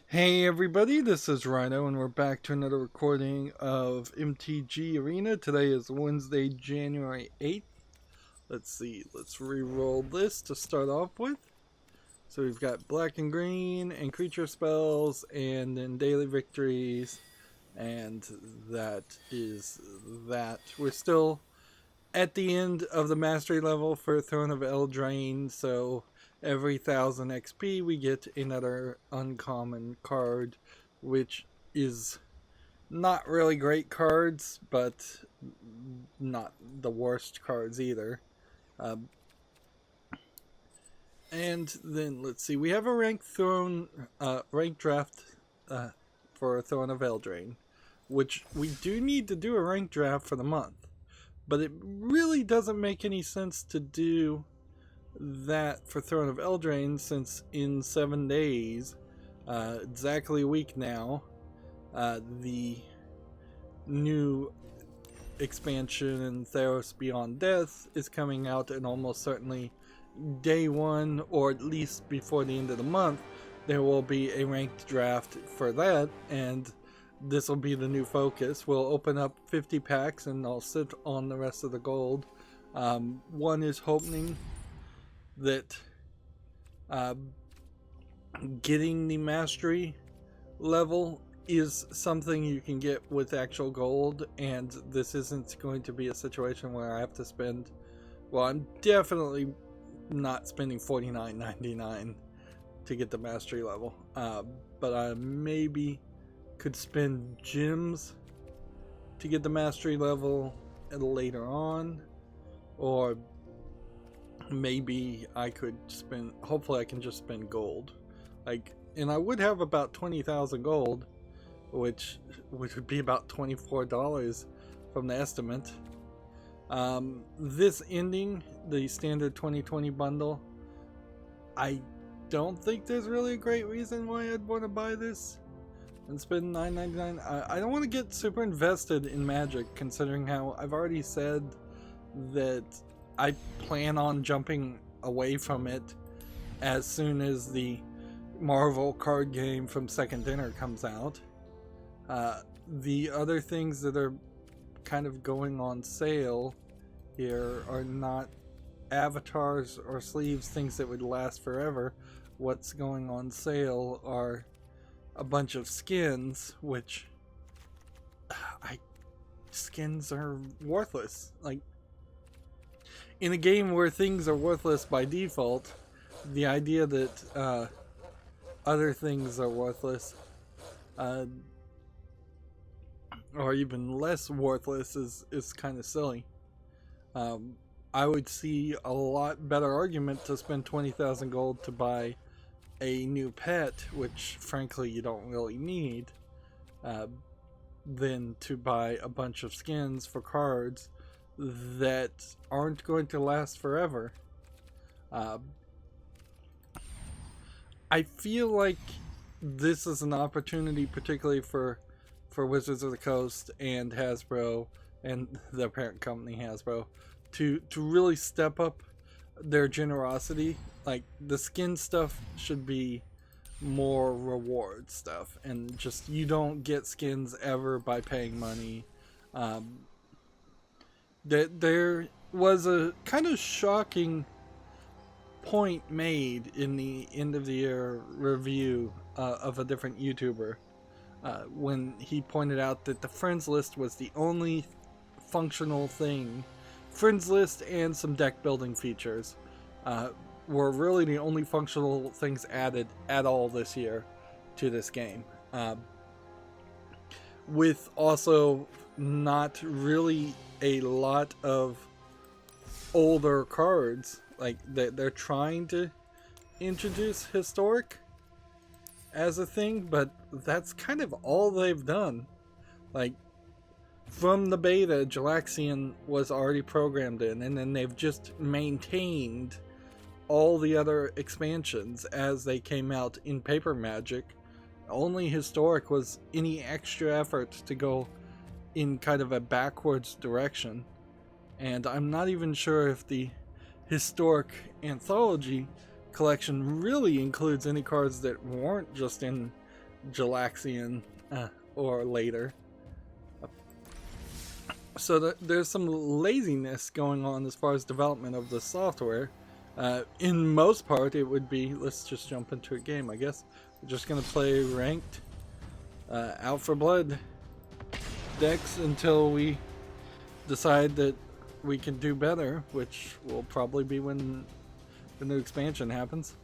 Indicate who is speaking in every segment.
Speaker 1: Hey everybody, this is Rydo, and we're back to another recording of MTG Arena. Today is Wednesday, January 8th. Let's see, let's re-roll this to start off with. So we've got black and green, and creature spells, and then daily victories, and that is that. We're still at the end of the mastery level for Throne of Eldraine, so every 1000 XP we get another uncommon card, which is not really great cards, but not the worst cards either. And then let's see, we have a ranked draft for Throne of Eldraine, which we do need to do a ranked draft for the month. But it really doesn't make any sense to do that for Throne of Eldraine, since in 7 days, exactly a week now, the new expansion in Theros Beyond Death is coming out, and almost certainly day one, or at least before the end of the month, there will be a ranked draft for that, and this will be the new focus. We'll open up 50 packs and I'll sit on the rest of the gold. One is hoping that getting the mastery level is something you can get with actual gold, and this isn't going to be a situation where I have to spend, well, I'm definitely not spending $49.99 to get the mastery level, but I maybe could spend gems to get the mastery level later on, or maybe I could spend, hopefully I can just spend gold, and I would have about 20,000 gold, which would be about $24 from the estimate. This ending, the standard 2020 bundle, I don't think there's really a great reason why I'd want to buy this and spend $9.99. I don't want to get super invested in Magic, considering how I've already said that I plan on jumping away from it as soon as the Marvel card game from Second Dinner comes out. The other things that are kind of going on sale here are not avatars or sleeves, things that would last forever. What's going on sale are a bunch of skins, which skins are worthless. Like, in a game where things are worthless by default, the idea that other things are worthless, or even less worthless, is kind of silly. I would see a lot better argument to spend 20,000 gold to buy a new pet, which frankly you don't really need, than to buy a bunch of skins for cards that aren't going to last forever. I feel like this is an opportunity, particularly for Wizards of the Coast and Hasbro and their parent company Hasbro, to really step up their generosity. Like, the skin stuff should be more reward stuff, and just, you don't get skins ever by paying money. There was a kind of shocking point made in the end of the year review of a different YouTuber, when he pointed out that the friends list was the only functional thing. Friends list and some deck building features were really the only functional things added at all this year to this game, with also not really a lot of older cards. Like they're trying to introduce historic as a thing, but that's kind of all they've done. Like from the beta, Jalaxian was already programmed in, and then they've just maintained all the other expansions as they came out in Paper Magic. Only historic was any extra effort to go in kind of a backwards direction. And I'm not even sure if the historic anthology collection really includes any cards that weren't just in Jalaxian or later. So there's some laziness going on as far as development of the software. In most part, it would be, let's just jump into a game, I guess. We're just going to play ranked Out for Blood decks until we decide that we can do better, which will probably be when the new expansion happens.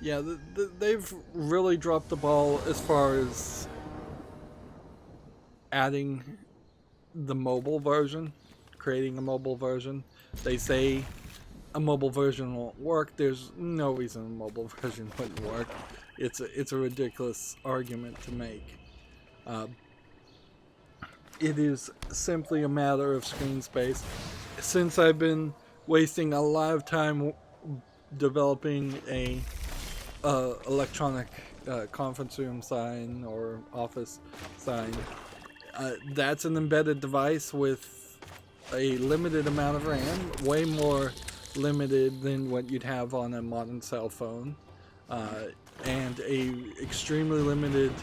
Speaker 1: Yeah, they've really dropped the ball as far as adding the mobile version, creating a mobile version. They say a mobile version won't work. There's no reason a mobile version wouldn't work. It's a ridiculous argument to make. It is simply a matter of screen space. Since I've been wasting a lot of time developing a electronic conference room sign or office sign, that's an embedded device with a limited amount of RAM, way more limited than what you'd have on a modern cell phone, and a extremely limited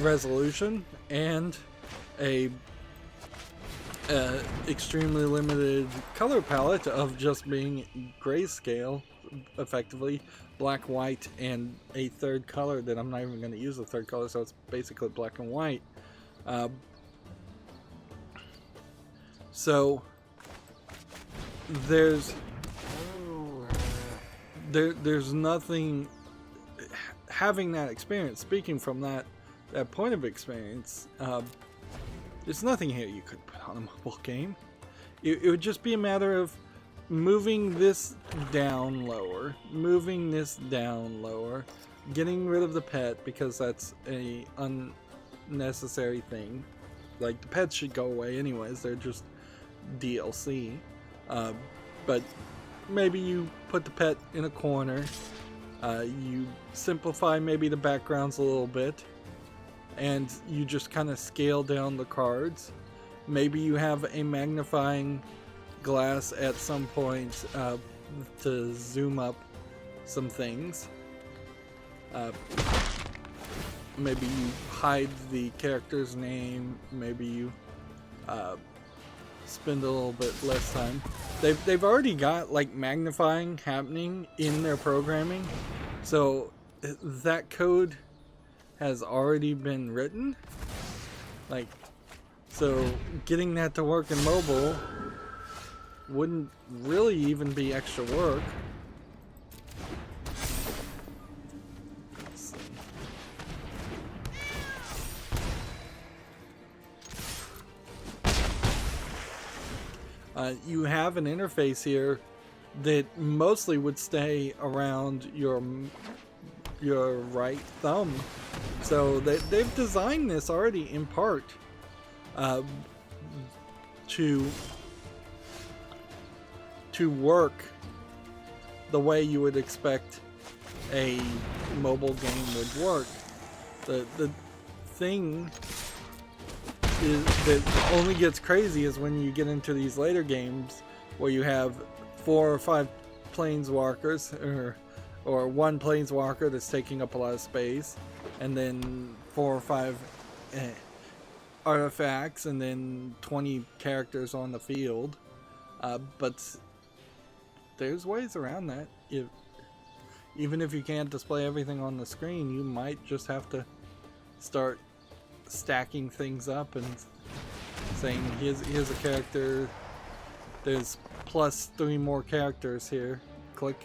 Speaker 1: resolution, and a extremely limited color palette of just being grayscale, effectively black, white, and a third color that I'm not even going to use a third color, so it's basically black and white. So there's nothing, having that experience, speaking from that point of experience, there's nothing here you could put on a mobile game. It would just be a matter of moving this down lower, moving this down lower, getting rid of the pet, because that's a unnecessary thing. Like, the pets should go away anyways, they're just DLC. But maybe you put the pet in a corner, you simplify maybe the backgrounds a little bit, and you just kind of scale down the cards. Maybe you have a magnifying glass at some point to zoom up some things. Maybe you hide the character's name. Maybe you spend a little bit less time. They've already got like magnifying happening in their programming, so that code has already been written. Like, so getting that to work in mobile wouldn't really even be extra work. You have an interface here that mostly would stay around your right thumb. So they've designed this already in part to work the way you would expect a mobile game would work. The thing is that only gets crazy is when you get into these later games where you have 4 or 5 planeswalkers, or one planeswalker that's taking up a lot of space, and then 4 or 5 artifacts, and then 20 characters on the field. But there's ways around that. Even if you can't display everything on the screen, you might just have to start stacking things up and saying, here's a character, there's plus 3 more characters here, click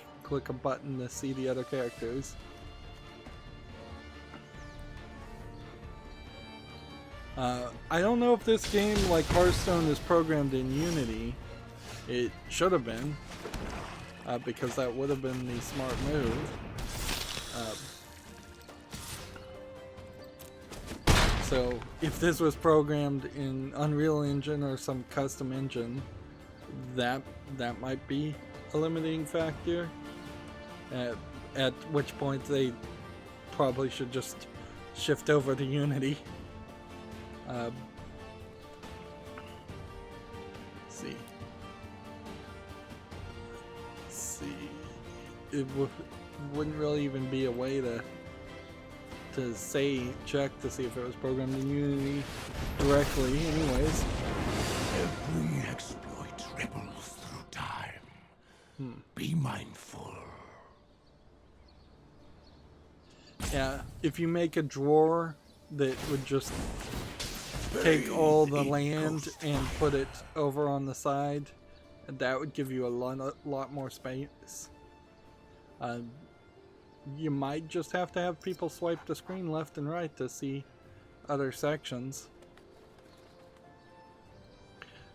Speaker 1: a button to see the other characters. I don't know if this game, like Hearthstone, is programmed in Unity. It should have been, because that would have been the smart move. So if this was programmed in Unreal Engine or some custom engine, that might be a limiting factor. At which point they probably should just shift over to Unity. Let's see. It wouldn't really even be a way to check to see if it was programmed in Unity directly anyways.
Speaker 2: Every exploit ripples through time. Be mindful.
Speaker 1: Yeah, if you make a drawer that would just take all the land and put it over on the side, that would give you a lot more space. You might just have to have people swipe the screen left and right to see other sections.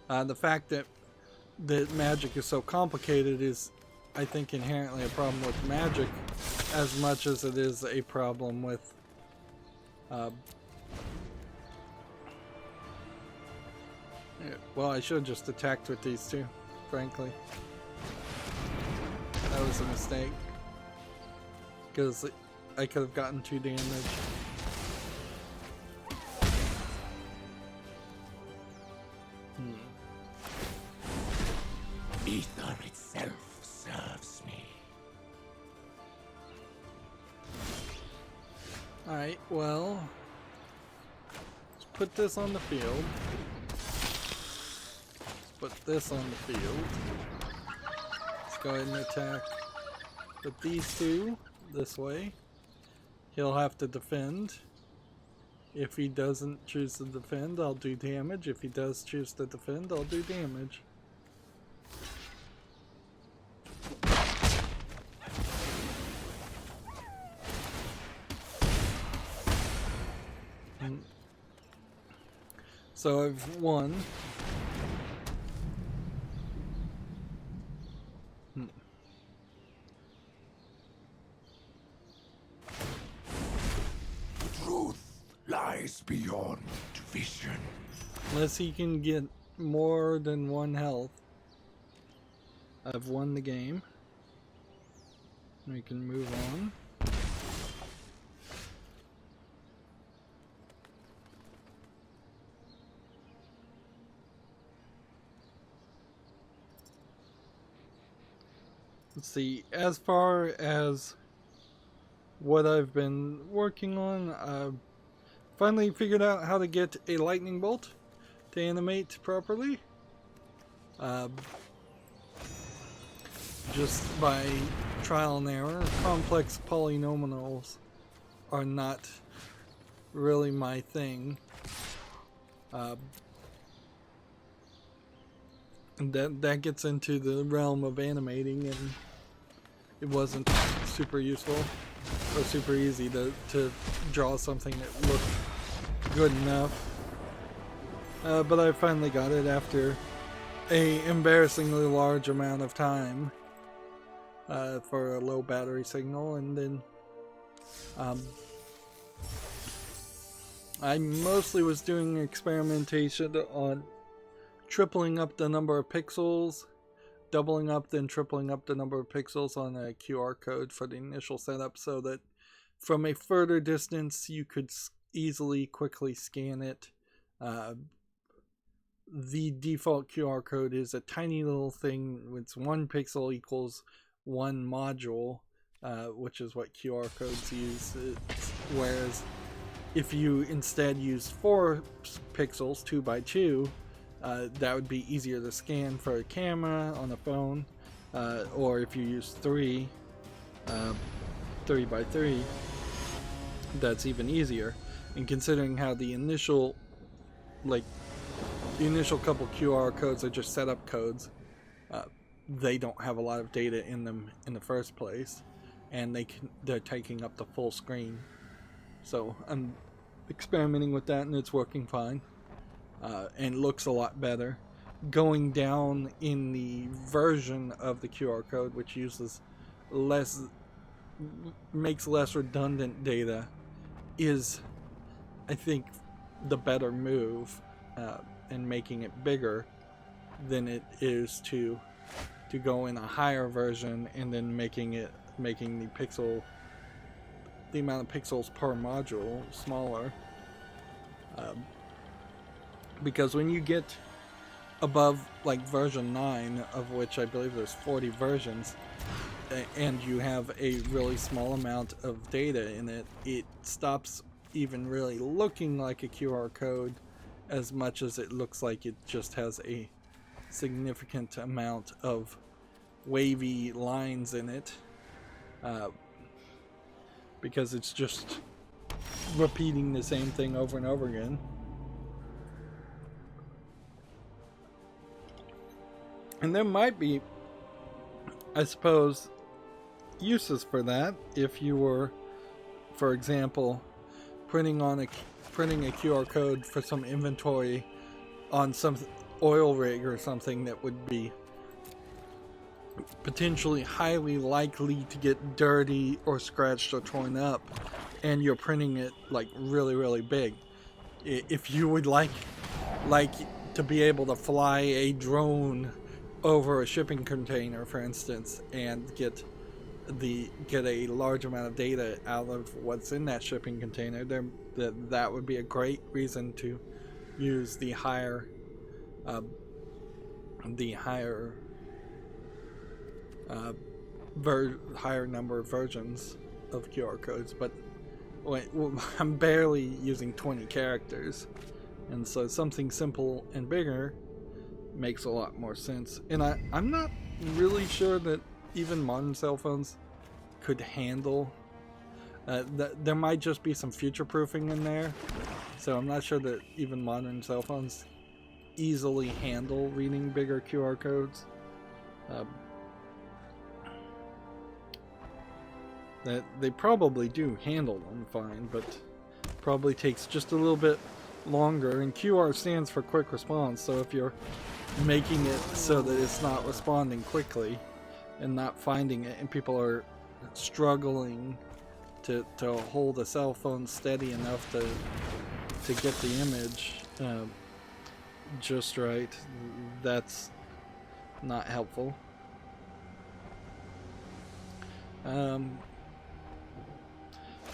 Speaker 1: The fact that Magic is so complicated is, I think, inherently a problem with Magic as much as it is a problem with well, I should have just attacked with these two, frankly. That was a mistake, because I could have gotten 2 damage.
Speaker 2: Ether itself serves me.
Speaker 1: Alright, well, let's put this on the field. Put this on the field. Let's go ahead and attack with these two this way. He'll have to defend. If he doesn't choose to defend, I'll do damage. If he does choose to defend, I'll do damage. So I've won.
Speaker 2: Lies beyond vision.
Speaker 1: Unless he can get more than 1 health, I've won the game. We can move on. Let's see, as far as what I've been working on, I've finally figured out how to get a lightning bolt to animate properly. Just by trial and error. Complex polynomials are not really my thing. And that gets into the realm of animating, and it wasn't super useful or super easy to draw something that looked good enough. But I finally got it after a embarrassingly large amount of time for a low battery signal, and then I mostly was doing experimentation on tripling up the number of pixels, doubling up, then tripling up the number of pixels on a QR code for the initial setup, so that from a further distance you could easily, quickly scan it. The default QR code is a tiny little thing. It's 1 pixel equals 1 module, which is what QR codes use. Whereas if you instead use 4 pixels, 2 by 2, that would be easier to scan for a camera on a phone, or if you use 3 by 3, that's even easier. And considering how the initial couple QR codes are just setup codes, they don't have a lot of data in them in the first place, and they're taking up the full screen. So experimenting with that, and it's working fine, and looks a lot better. Going down in the version of the QR code, which uses makes less redundant data, is, I think, the better move, and making it bigger than it is to go in a higher version and then making the amount of pixels per module smaller. Because when you get above like version 9, of which I believe there's 40 versions, and you have a really small amount of data in it, it stops even really looking like a QR code as much as it looks like it just has a significant amount of wavy lines in it, because it's just repeating the same thing over and over again. And there might be, I suppose, uses for that if you were, for example, printing a QR code for some inventory on some oil rig or something that would be potentially highly likely to get dirty or scratched or torn up, and you're printing it like really, really big. If you would like to be able to fly a drone over a shipping container, for instance, and get a large amount of data out of what's in that shipping container, that would be a great reason to use the higher number of versions of QR codes. But I'm barely using 20 characters, and so something simple and bigger makes a lot more sense. And I'm not really sure that even modern cell phones could handle there might just be some future proofing in there, so I'm not sure that even modern cell phones easily handle reading bigger QR codes. That they probably do handle them fine, but probably takes just a little bit longer. And QR stands for quick response, so if you're making it so that it's not responding quickly and not finding it, and people are struggling to hold a cell phone steady enough to get the image just right, that's not helpful.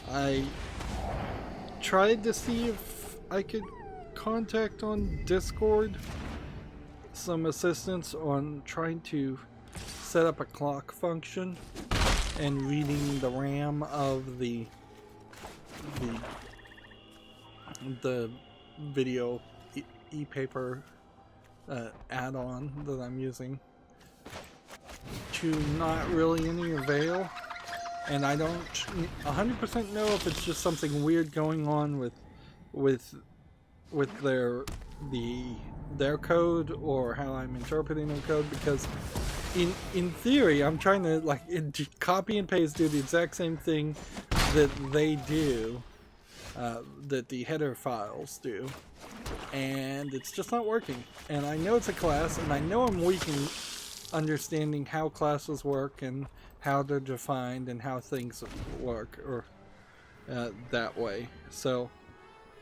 Speaker 1: I tried to see if I could contact on Discord some assistance on trying to set up a clock function and reading the RAM of the video e-paper add-on that I'm using, to not really any avail. And I don't 100% know if it's just something weird going on with their code, or how I'm interpreting their code, because in theory I'm trying to copy and paste, do the exact same thing that they do, that the header files do, and it's just not working. And I know it's a class, and I know I'm weak in understanding how classes work and how they're defined and how things work, or that way. So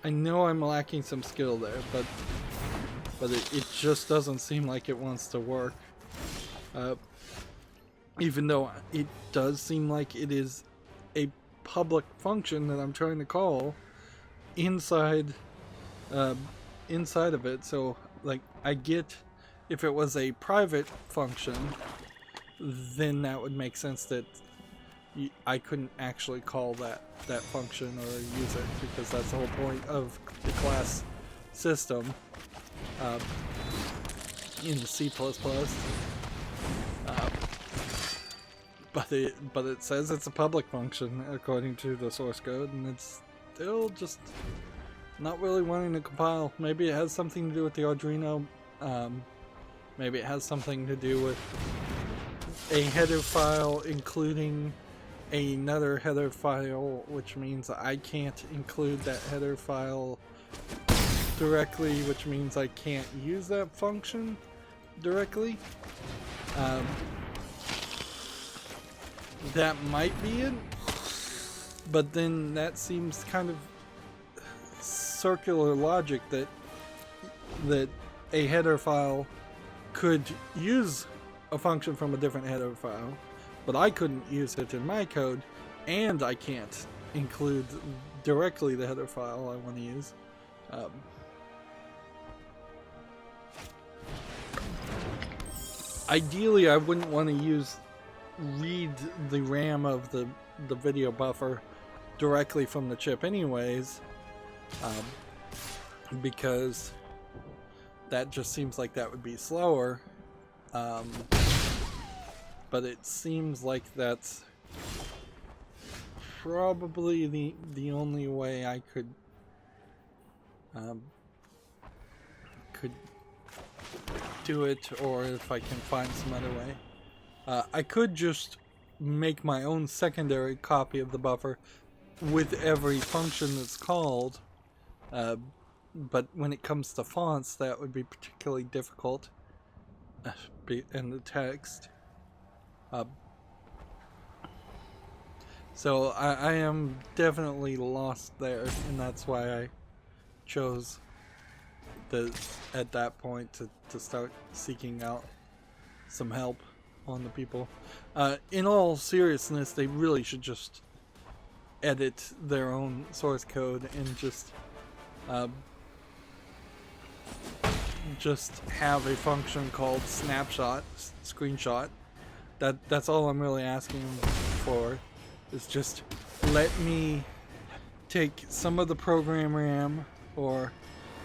Speaker 1: I know I'm lacking some skill there, but it just doesn't seem like it wants to work. Even though it does seem like it is a public function that I'm trying to call inside of it. So I get, if it was a private function, then that would make sense that I couldn't actually call that function or use it, because that's the whole point of the class system in C++. But it says it's a public function according to the source code, and it's still just not really wanting to compile. Maybe it has something to do with the Arduino. Maybe it has something to do with a header file including another header file, which means I can't include that header file directly, which means I can't use that function directly. That might be it, but then that seems kind of circular logic that a header file could use a function from a different header file, but I couldn't use it in my code, and I can't include directly the header file I want to use. Ideally, I wouldn't want to read the RAM of the video buffer directly from the chip anyways, because that just seems like that would be slower. But it seems like that's probably the only way I could do it, or if I can find some other way. I could just make my own secondary copy of the buffer with every function that's called, but when it comes to fonts, that would be particularly difficult in the text. So I am definitely lost there, and that's why I chose at that point to start seeking out some help on the people. In all seriousness, they really should just edit their own source code and just have a function called screenshot. That's all I'm really asking for, is just let me take some of the program RAM, or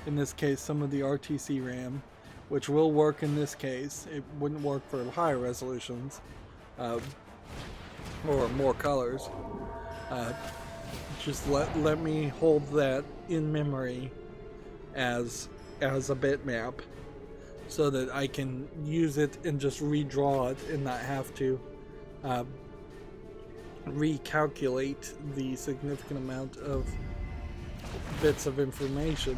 Speaker 1: in this case some of the RTC RAM, which will work in this case. It wouldn't work for higher resolutions or more colors. Just let me hold that in memory as a bitmap, so that I can use it and just redraw it and not have to recalculate the significant amount of bits of information.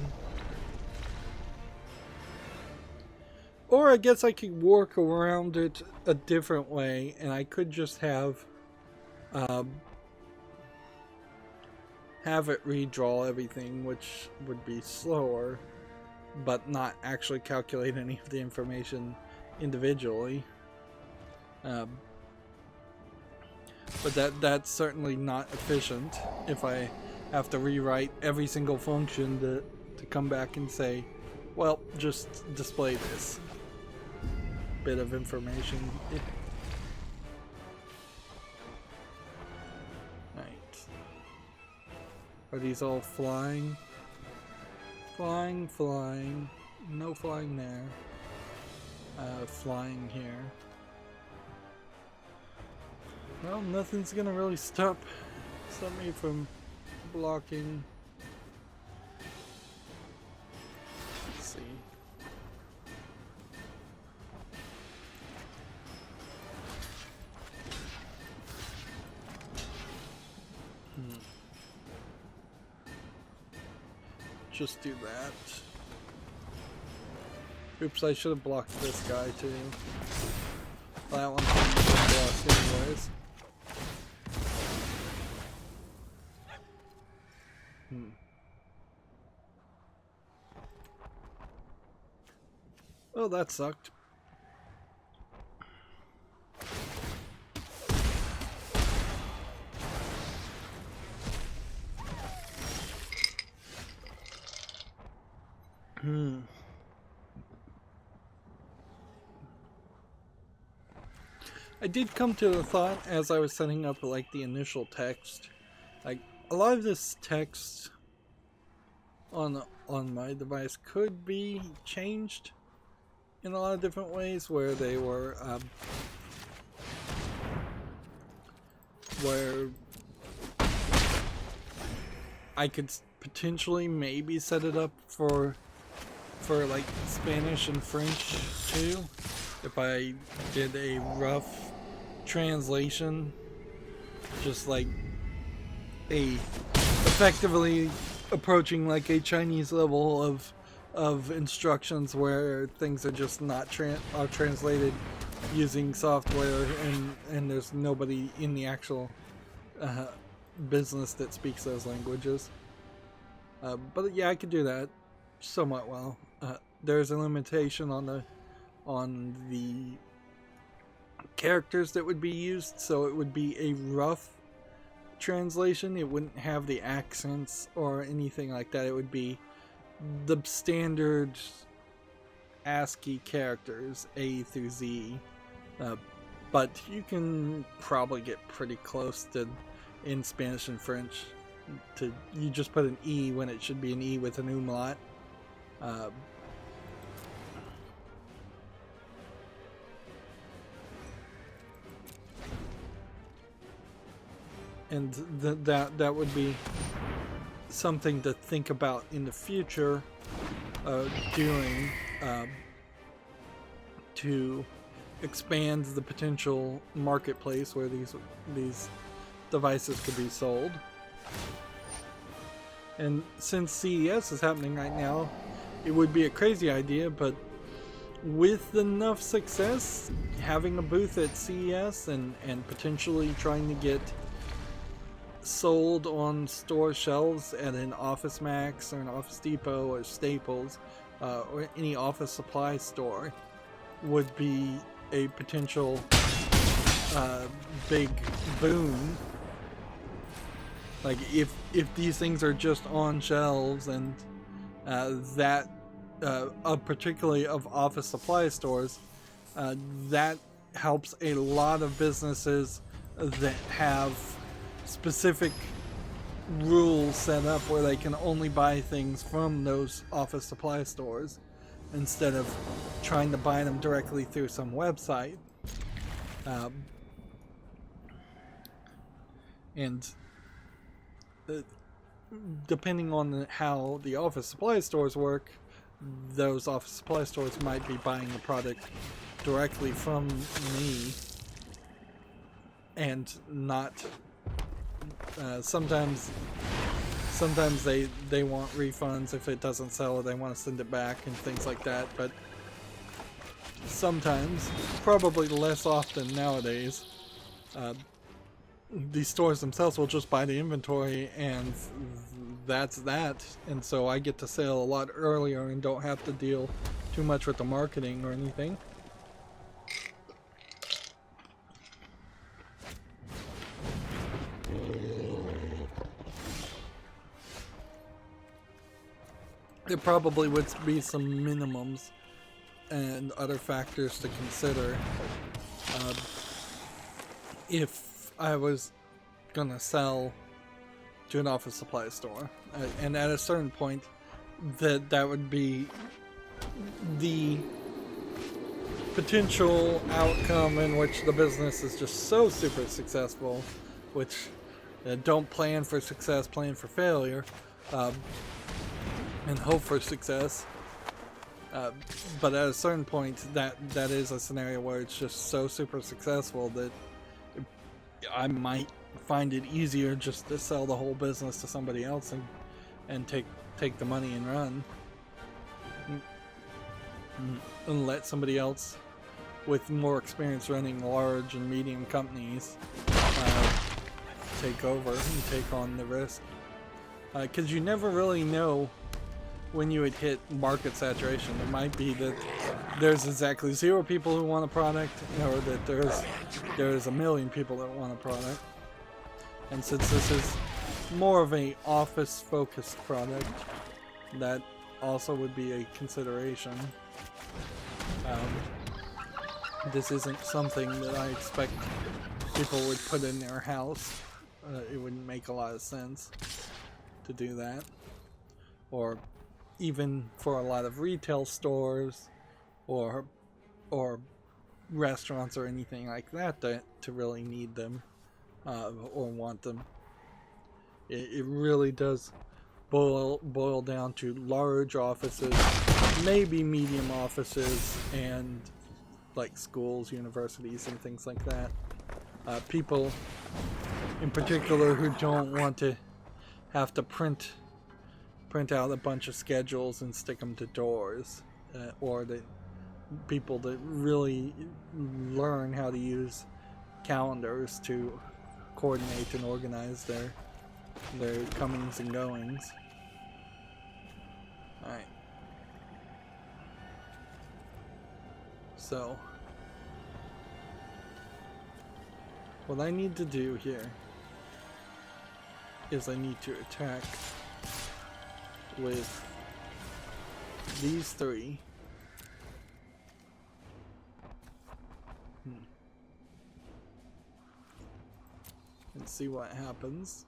Speaker 1: Or I guess I could work around it a different way, and I could just have it redraw everything, which would be slower, but not actually calculate any of the information individually. But that's certainly not efficient if I have to rewrite every single function to come back and say, well, just display this bit of information. Right. Are these all flying? Flying. No flying there. Flying here. Well, nothing's gonna really stop me from blocking. Let's see. Just do that. Oops, I should have blocked this guy too. That one's gonna be blocked anyways. Oh, that sucked. I did come to the thought as I was setting up like the initial text, like a lot of this text on my device could be changed in a lot of different ways, where they were where I could potentially maybe set it up for like Spanish and French too, if I did a rough translation just like effectively approaching like a Chinese level of instructions where things are just not translated using software, and there's nobody in the actual business that speaks those languages. But yeah, I could do that somewhat well. There's a limitation on the characters that would be used, so it would be a rough translation. It wouldn't have the accents or anything like that. It would be the standard ASCII characters, A through Z. But you can probably get pretty close to, in Spanish and French, you just put an E when it should be an E with an umlaut. And that would be something to think about in the future, doing to expand the potential marketplace where these devices could be sold. And since CES is happening right now, it would be a crazy idea, but with enough success, having a booth at CES and potentially trying to get sold on store shelves at an Office Max or an Office Depot or Staples, or any office supply store, would be a potential big boom. Like if these things are just on shelves, and particularly of office supply stores, that helps a lot of businesses that have specific rules set up where they can only buy things from those office supply stores instead of trying to buy them directly through some website. And depending on how the office supply stores work, those office supply stores might be buying the product directly from me and not sometimes they want refunds if it doesn't sell, or they want to send it back and things like that. But sometimes, probably less often nowadays, these stores themselves will just buy the inventory, and that's that. And so I get to sell a lot earlier and don't have to deal too much with the marketing or anything. There probably would be some minimums and other factors to consider if I was gonna sell to an office supply store, and at a certain point that would be the potential outcome in which the business is just so super successful, which don't plan for success, plan for failure, and hope for success. But at a certain point, that is a scenario where it's just so super successful that I might find it easier just to sell the whole business to somebody else and take the money and run, and let somebody else with more experience running large and medium companies take over and take on the risk, because you never really know when you would hit market saturation. It might be that there's exactly 0 people who want a product, or that there's a million people that want a product. And since this is more of a office focused product, that also would be a consideration. This isn't something that I expect people would put in their house. It wouldn't make a lot of sense to do that. Or even for a lot of retail stores or restaurants or anything like that to really need them or want them. It really does boil down to large offices, maybe medium offices, and like schools, universities, and things like that. People in particular who don't want to have to print out a bunch of schedules and stick them to doors, or the people that really learn how to use calendars to coordinate and organize their comings and goings. Alright. So, what I need to do here is I need to attack with these three. And see what happens.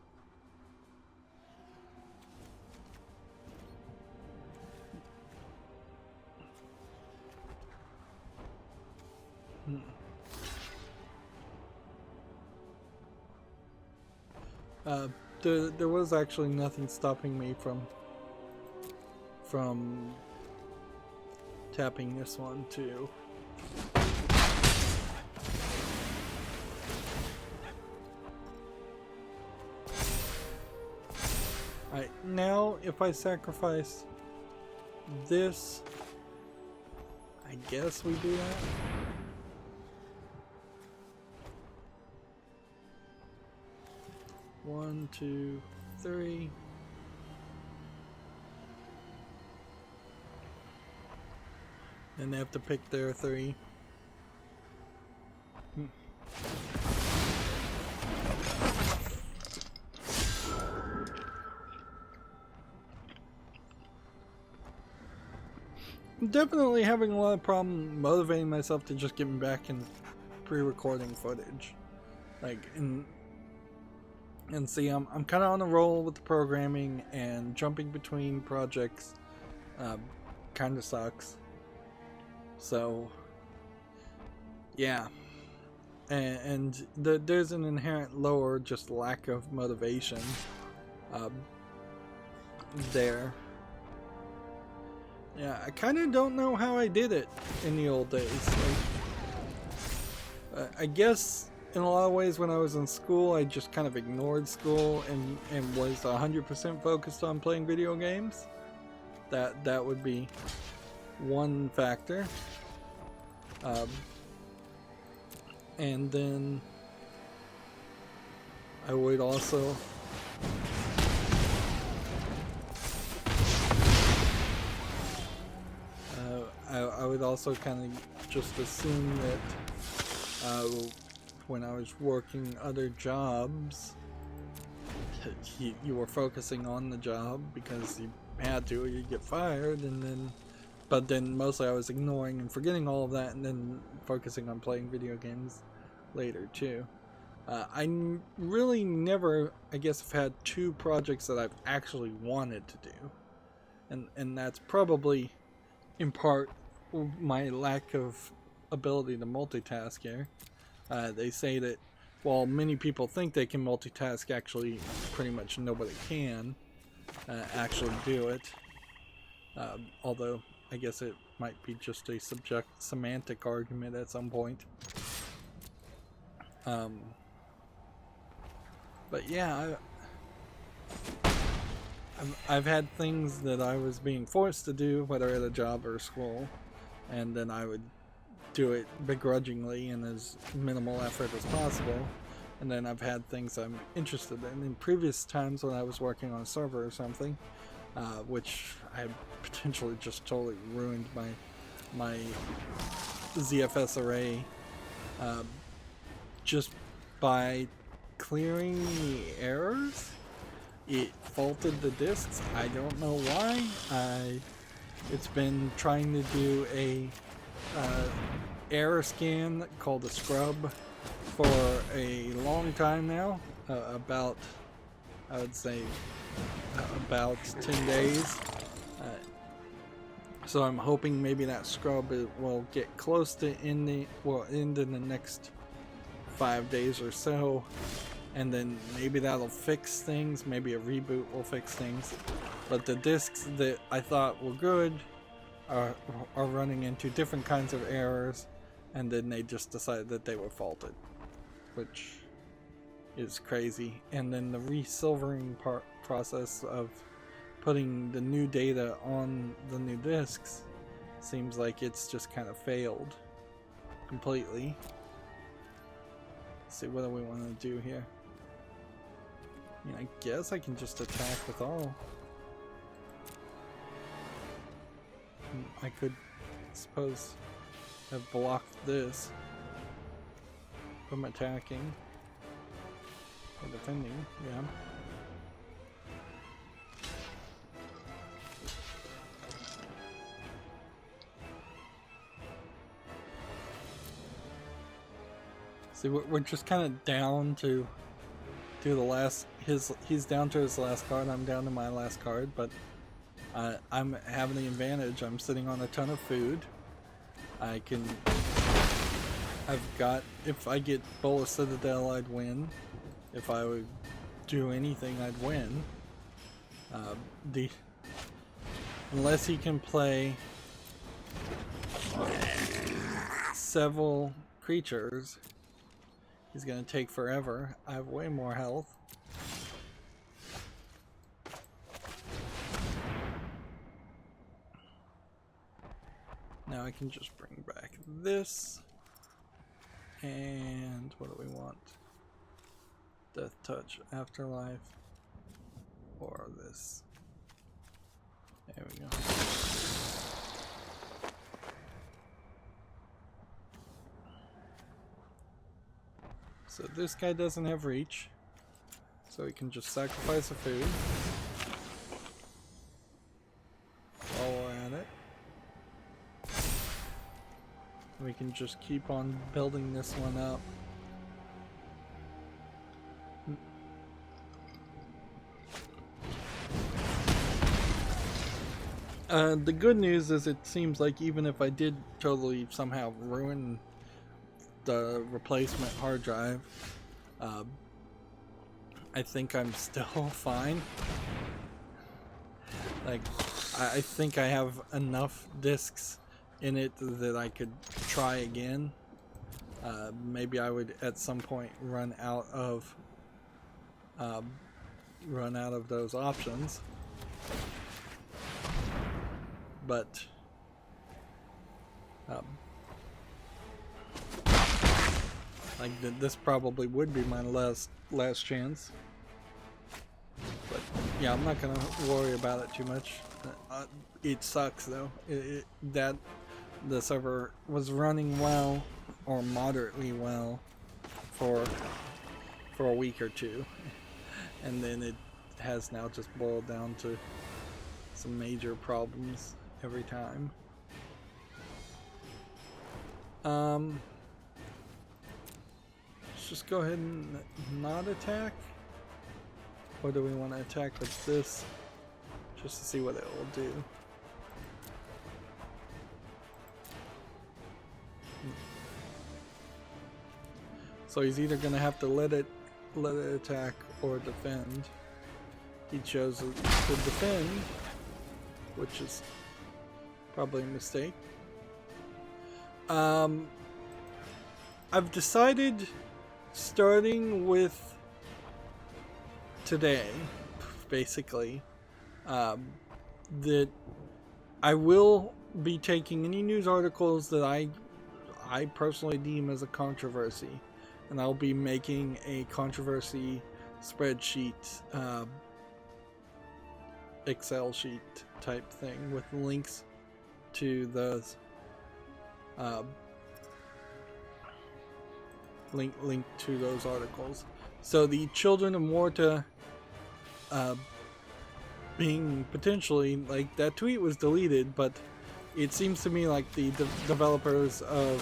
Speaker 1: There was actually nothing stopping me from tapping this one too. Alright, now if I sacrifice this, I guess we do that. One, two, three. And they have to pick their three. I'm definitely having a lot of problem motivating myself to just getting back in pre-recording footage. Like, and see, I'm kind of on a roll with the programming, and jumping between projects kind of sucks. So, yeah. And there's an inherent lower just lack of motivation there. Yeah, I kind of don't know how I did it in the old days. Like, I guess in a lot of ways when I was in school, I just kind of ignored school and was 100% focused on playing video games. That would be one factor. And then I would also I would also kind of just assume that when I was working other jobs, you were focusing on the job because you had to, or you'd get fired, but then mostly I was ignoring and forgetting all of that, and then focusing on playing video games later too. I really never, I guess, have had two projects that I've actually wanted to do, and that's probably in part my lack of ability to multitask here. They say that while many people think they can multitask, actually pretty much nobody can actually do it. Although I guess it might be just a semantic argument at some point. But yeah, I've had things that I was being forced to do, whether at a job or school, and then I would do it begrudgingly and as minimal effort as possible. And then I've had things I'm interested in previous times when I was working on a server or something, which I potentially just totally ruined my ZFS array just by clearing the errors. It faulted the disks. I don't know why. It's been trying to do a error scan called a scrub for a long time now, about, I would say, about 10 days. So I'm hoping maybe that scrub will get close to end in the next 5 days or so, and then maybe that'll fix things. Maybe a reboot will fix things. But the disks that I thought were good are running into different kinds of errors, and then they just decided that they were faulted. which is crazy. And then the resilvering process of putting the new data on the new discs seems like it's just kind of failed completely. Let's see, what do we want to do here? I mean, I guess I can just attack with all. I could, suppose, have blocked this from attacking or defending, yeah. See, we're just kind of down to the last. He's down to his last card. I'm down to my last card, but I'm having the advantage. I'm sitting on a ton of food. I've got. If I get Bowl of Citadel, I'd win. If I would do anything, I'd win. Unless he can play several creatures, he's gonna take forever. I have way more health. Now I can just bring back this. And what do we want? Death Touch, Afterlife, or this. There we go. So this guy doesn't have reach, so we can just sacrifice a food while we're at it. We can just keep on building this one up. The good news is it seems like even if I did totally somehow ruin the replacement hard drive, I think I'm still fine. Like, I think I have enough discs in it that I could try again. Maybe I would at some point run out of those options, but like this probably would be my last chance. But yeah, I'm not gonna worry about it too much. It sucks though. That the server was running well or moderately well for a week or two, and then it has now just boiled down to some major problems every time. Let's just go ahead and not attack. Or do we want to attack with this just to see what it will do? So he's either gonna have to let it attack or defend. He chose to defend, which is probably a mistake. I've decided, starting with today, basically, that I will be taking any news articles that I personally deem as a controversy, and I'll be making a controversy spreadsheet, Excel sheet type thing with links to those, link to those articles. So the Children of Morta being potentially, like, that tweet was deleted, but it seems to me like the developers of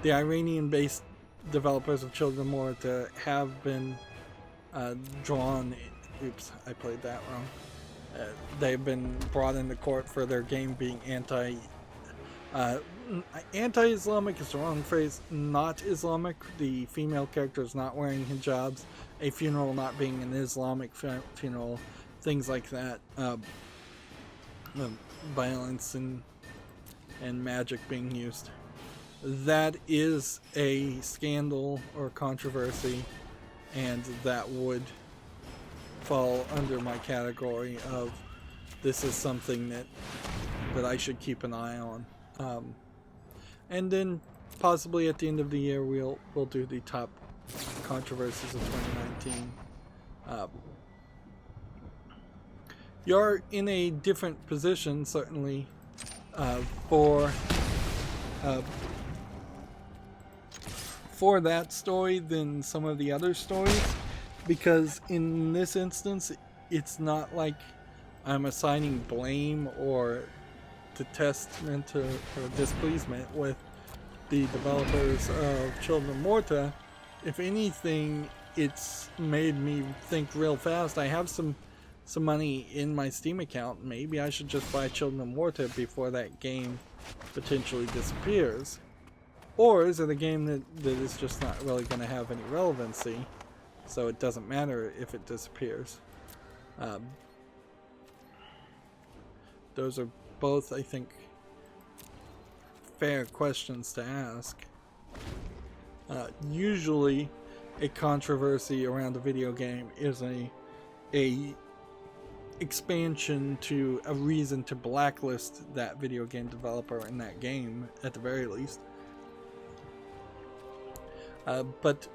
Speaker 1: the Iranian-based developers of Children of Morta have been drawn. Oops, I played that wrong. They've been brought into court for their game being anti-Islamic is the wrong phrase. Not Islamic. The female character is not wearing hijabs. A funeral not being an Islamic funeral. Things like that. Violence and magic being used. that is a scandal or controversy, and that would fall under my category of this is something that I should keep an eye on. And then possibly at the end of the year we'll do the top controversies of 2019. You're in a different position, certainly, for that story than some of the other stories, because in this instance it's not like I'm assigning blame or detestment or displeasement with the developers of Children of Morta. If anything, it's made me think real fast. I have some money in my Steam account. Maybe I should just buy Children of Morta before that game potentially disappears. Or is it a game that is just not really going to have any relevancy, so it doesn't matter if it disappears? Those are both, I think, fair questions to ask. Usually a controversy around a video game is a expansion to a reason to blacklist that video game developer in that game, at the very least. But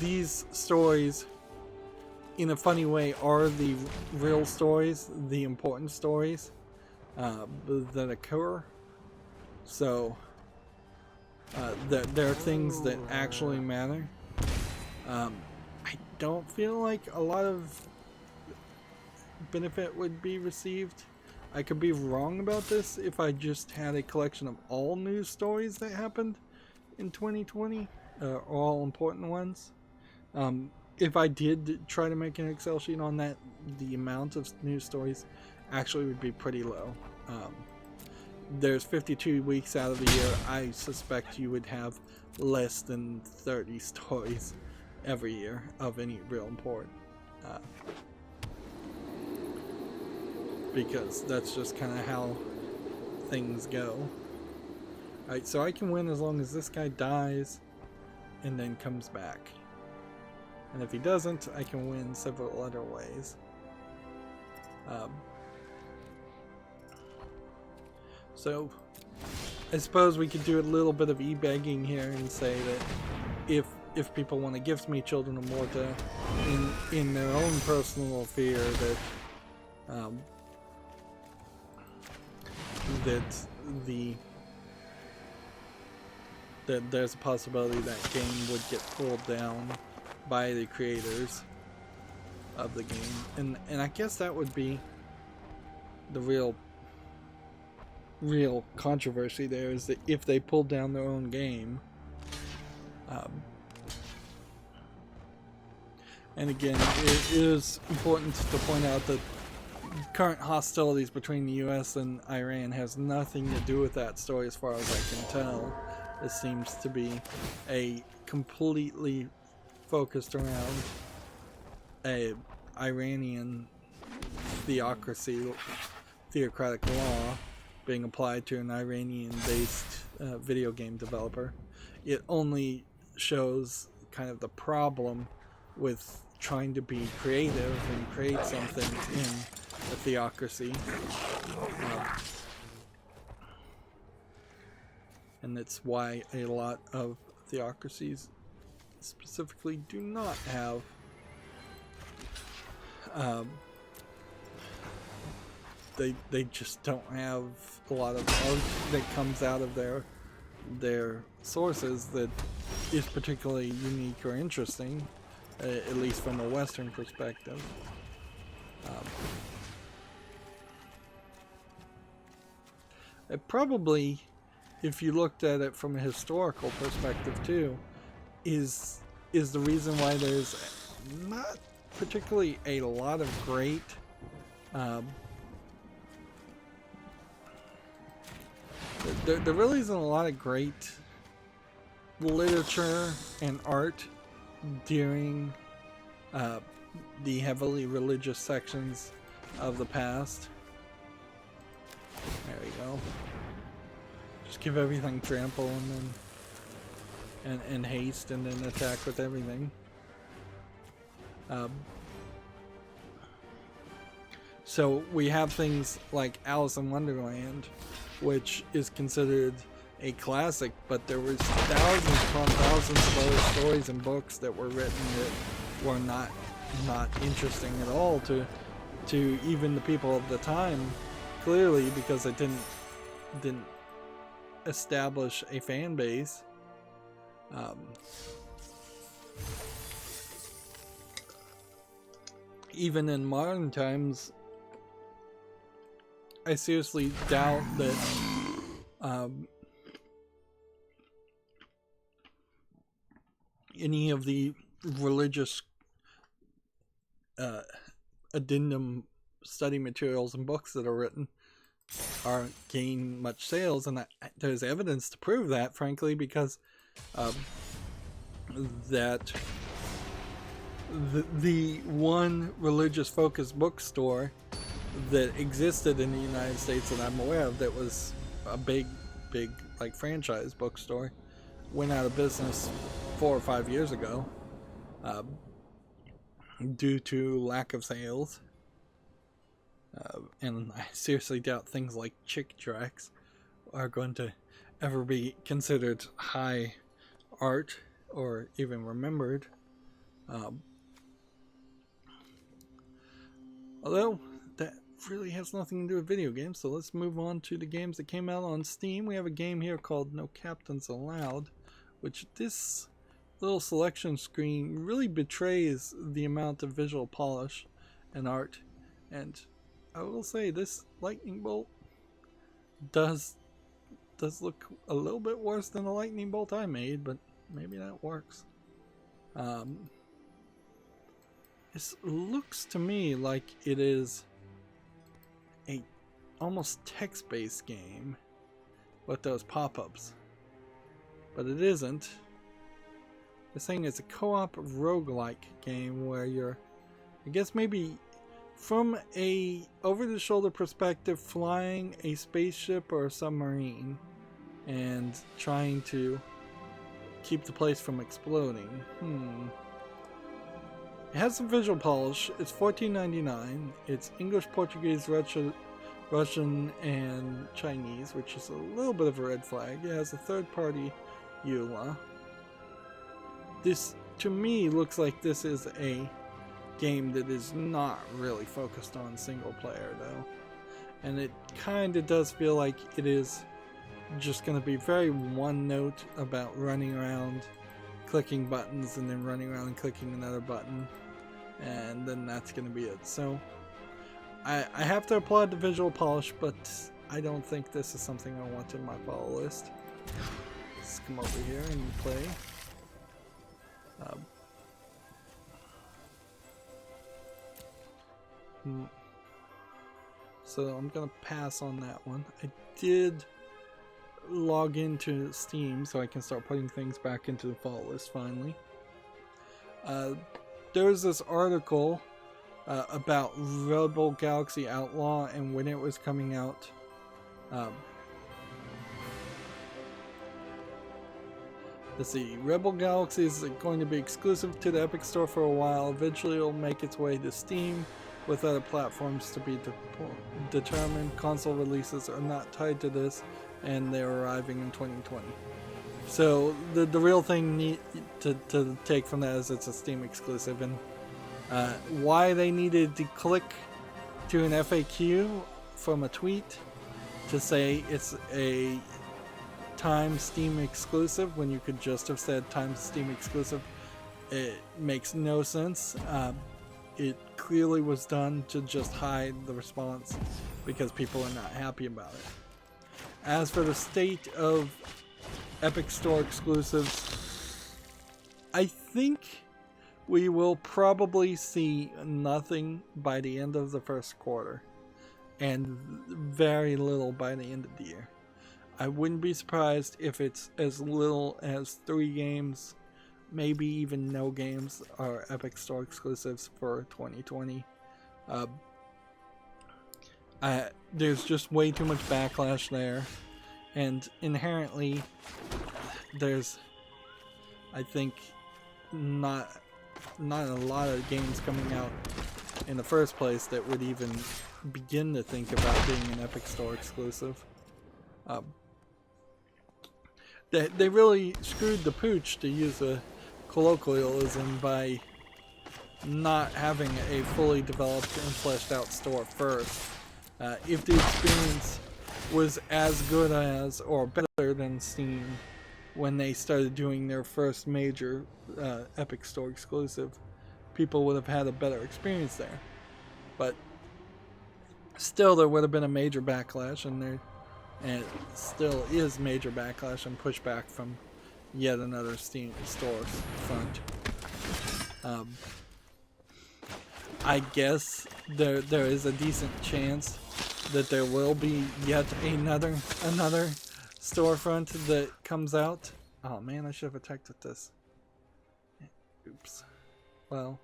Speaker 1: these stories, in a funny way, are the real stories, the important stories that occur. So there are things that actually matter. I don't feel like a lot of benefit would be received. I could be wrong about this if I just had a collection of all news stories that happened in 2020, all important ones. If I did try to make an Excel sheet on that, the amount of news stories actually would be pretty low. There's 52 weeks out of the year. I suspect you would have less than 30 stories every year of any real import. Because that's just kind of how things go. Alright, so I can win as long as this guy dies and then comes back. And if he doesn't, I can win several other ways. So I suppose we could do a little bit of e-begging here and say that if people want to gift me Children of Morta in their own personal fear that that there's a possibility that game would get pulled down by the creators of the game, and I guess that would be the real controversy there, is that if they pulled down their own game, and again, it is important to point out that current hostilities between the US and Iran has nothing to do with that story as far as I can tell. It seems to be a completely focused around a Iranian theocratic law being applied to an Iranian-based video game developer. It only shows kind of the problem with trying to be creative and create something in a theocracy. And that's why a lot of theocracies specifically do not have they just don't have a lot of art that comes out of their sources that is particularly unique or interesting, at least from a Western perspective. It probably, if you looked at it from a historical perspective too, is the reason why there's not particularly a lot of great there really isn't a lot of great literature and art during the heavily religious sections of the past. There we go. Just give everything trample and then and haste and then attack with everything. So we have things like Alice in Wonderland, which is considered a classic, but there was thousands upon thousands of other stories and books that were written that were not interesting at all to even the people of the time, clearly because it didn't establish a fan base. Even in modern times, I seriously doubt that any of the religious addendum study materials and books that are written are gaining much sales, and there's evidence to prove that, frankly, because that the one religious focused bookstore that existed in the United States that I'm aware of, that was a big like franchise bookstore, went out of business 4 or 5 years ago due to lack of sales. And I seriously doubt things like Chick Tracts are going to ever be considered high art or even remembered. Although that really has nothing to do with video games, so let's move on to the games that came out on Steam. We have a game here called No Captains Allowed, which this little selection screen really betrays the amount of visual polish and art. And I will say this lightning bolt does look a little bit worse than the lightning bolt I made, but maybe that works. This looks to me like it is a almost text-based game with those pop-ups, but it isn't. This thing is a co-op roguelike game where you're, I guess maybe from a over-the-shoulder perspective, flying a spaceship or a submarine and trying to keep the place from exploding. It has some visual polish. It's $14.99. It's English, Portuguese, Russian, and Chinese, which is a little bit of a red flag. It has a third-party EULA. This, to me, looks like this is a game that is not really focused on single player, though. And it kind of does feel like it is just going to be very one note about running around, clicking buttons, and then running around and clicking another button, and then that's going to be it. So I have to applaud the visual polish, but I don't think this is something I want in my follow list. Let's come over here and play. So I'm gonna pass on that one. I did log into Steam so I can start putting things back into the follow list finally. There was this article about Rebel Galaxy Outlaw and when it was coming out. Let's see, Rebel Galaxy is going to be exclusive to the Epic Store for a while. Eventually it'll make its way to Steam with other platforms to be determined. Console releases are not tied to this, and they're arriving in 2020. So the real thing to take from that is it's a Steam exclusive, and why they needed to click to an FAQ from a tweet to say it's a time Steam exclusive when you could just have said time Steam exclusive, it makes no sense. It clearly was done to just hide the response because people are not happy about it. As for the state of Epic Store exclusives, I think we will probably see nothing by the end of the first quarter and very little by the end of the year. I wouldn't be surprised if it's as little as 3 games, maybe even no games are Epic Store exclusives for 2020. There's just way too much backlash there, and inherently there's I think not a lot of games coming out in the first place that would even begin to think about being an Epic Store exclusive. They really screwed the pooch, to use a colloquialism, by not having a fully developed and fleshed out store first. If the experience was as good as or better than Steam when they started doing their first major Epic Store exclusive, people would have had a better experience there. But still, there would have been a major backlash, and it still is major backlash and pushback from yet another Steam store front. I guess there is a decent chance that there will be yet another storefront that comes out. Oh man, I should have attacked with this. Oops. Well.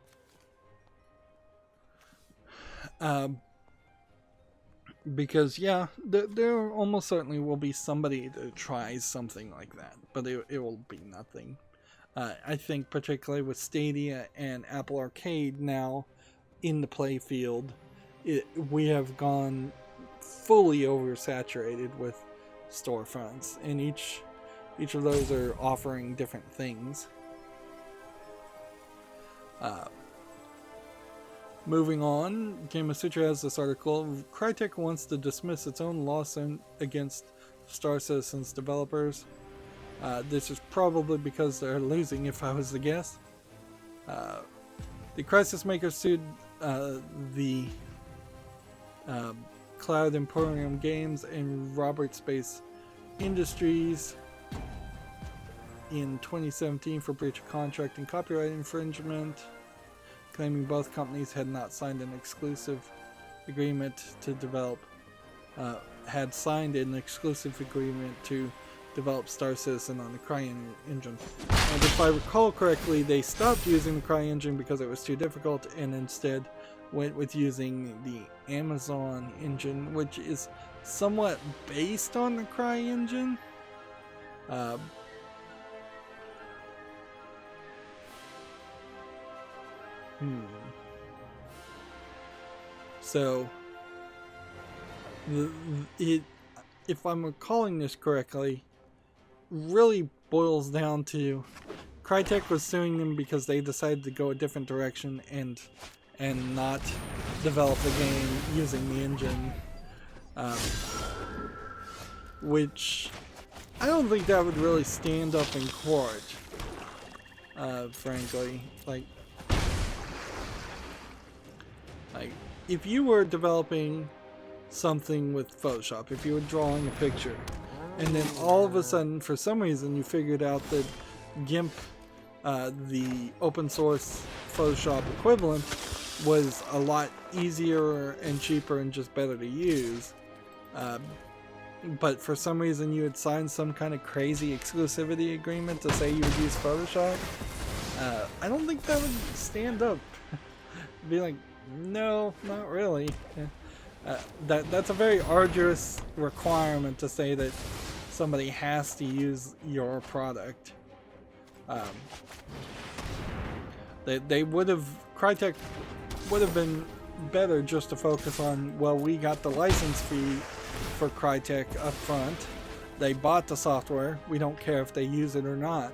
Speaker 1: Because yeah, there almost certainly will be somebody that tries something like that, but it will be nothing. I think particularly with Stadia and Apple Arcade now in the play field, we have gone fully oversaturated with storefronts, and each of those are offering different things. Moving on, Gamasutra has this article. Crytek wants to dismiss its own lawsuit against Star Citizen's developers. This is probably because they're losing, if I was to guess. The Crisis Maker sued the Cloud Emporium Games and Robert Space Industries in 2017 for breach of contract and copyright infringement, claiming both companies had not signed an exclusive agreement to develop, Star Citizen on the CryEngine. And if I recall correctly, they stopped using the CryEngine because it was too difficult, and instead went with using the Amazon engine, which is somewhat based on the CryEngine. So, if I'm recalling this correctly, really boils down to Crytek was suing them because they decided to go a different direction and not develop the game using the engine, which I don't think that would really stand up in court, frankly. Like if you were developing something with Photoshop, if you were drawing a picture, and then all of a sudden, for some reason, you figured out that GIMP, the open source Photoshop equivalent, was a lot easier and cheaper and just better to use, but for some reason you had signed some kind of crazy exclusivity agreement to say you would use Photoshop, I don't think that would stand up. Be like, no, not really. That's a very arduous requirement to say that somebody has to use your product. Crytek would have been better just to focus on, well, we got the license fee for Crytek up front. They bought the software. We don't care if they use it or not.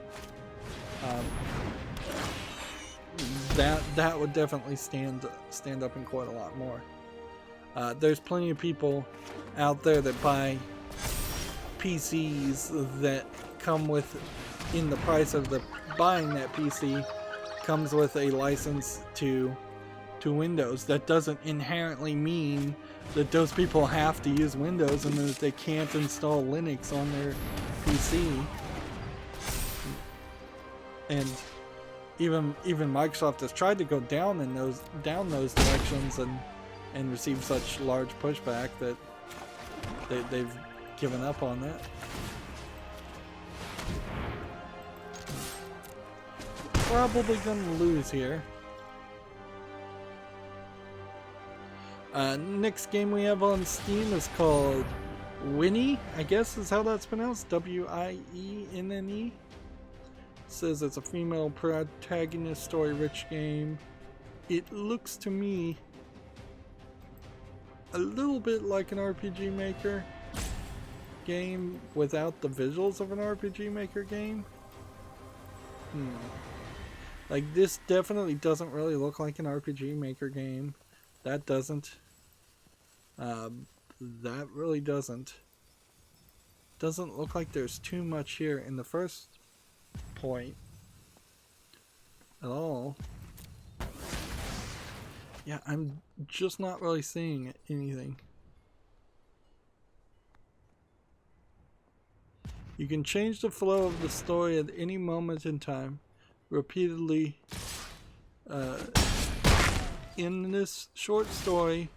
Speaker 1: That would definitely stand up in court a lot more. There's plenty of people out there that buy PCs that come with, in the price of buying that PC, comes with a license to Windows. That doesn't inherently mean that those people have to use Windows and that they can't install Linux on their PC. And even Microsoft has tried to go down those directions and received such large pushback that they've given up on that. Probably gonna lose here. Next game we have on Steam is called Winnie, I guess is how that's pronounced. Wienne. says it's a female protagonist story-rich game. It looks to me a little bit like an RPG Maker game without the visuals of an RPG Maker game. Like, this definitely doesn't really look like an RPG Maker game. That doesn't. That really doesn't. Doesn't look like there's too much here in the first point at all. Yeah, I'm just not really seeing anything. You can change the flow of the story at any moment in time, repeatedly. In this short story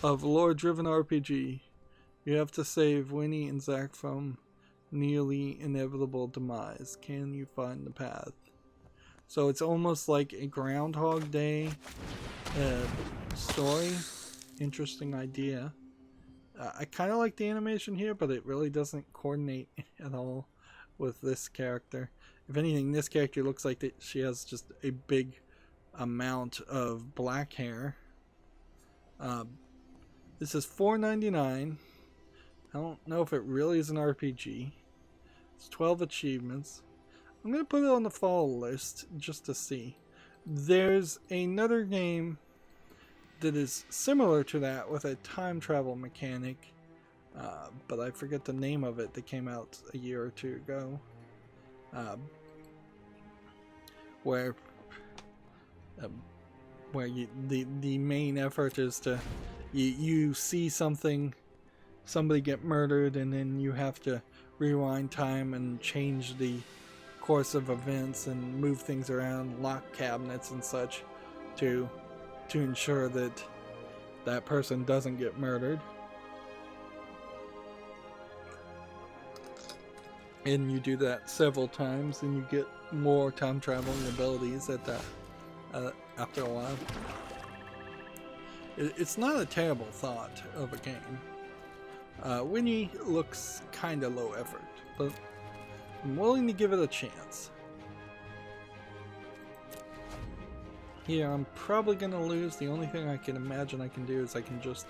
Speaker 1: of lore-driven RPG, you have to save Winnie and Zack from nearly inevitable demise. Can you find the path? So it's almost like a Groundhog Day story. Interesting idea. I kind of like the animation here, but it really doesn't coordinate at all with this character. If anything, this character looks like that she has just a big amount of black hair. This is $4.99. I don't know if it really is an RPG. It's 12 achievements. I'm going to put it on the fall list just to see. There's another game that is similar to that with a time travel mechanic, but I forget the name of it, that came out a year or two ago, where the main effort is to you see somebody get murdered, and then you have to rewind time and change the course of events and move things around, lock cabinets and such to ensure that that person doesn't get murdered. And you do that several times, and you get more time traveling abilities at that after a while. It's not a terrible thought of a game. Winnie looks kind of low effort, but I'm willing to give it a chance. Here, I'm probably going to lose. The only thing I can imagine I can do is I can just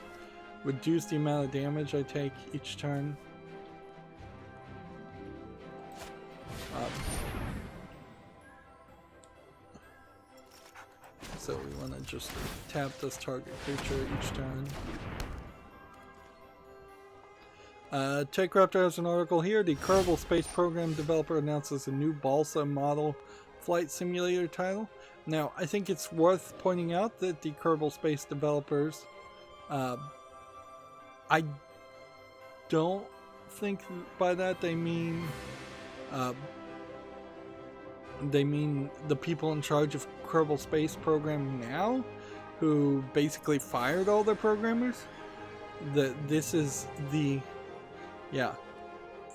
Speaker 1: reduce the amount of damage I take each turn. So we want to just tap this target creature each turn. TechRaptor has an article here. The Kerbal Space Program developer announces a new Balsa model flight simulator title. Now, I think it's worth pointing out that the Kerbal Space developers, I don't think by that they mean the people in charge of Kerbal Space Program now, who basically fired all their programmers. This is the,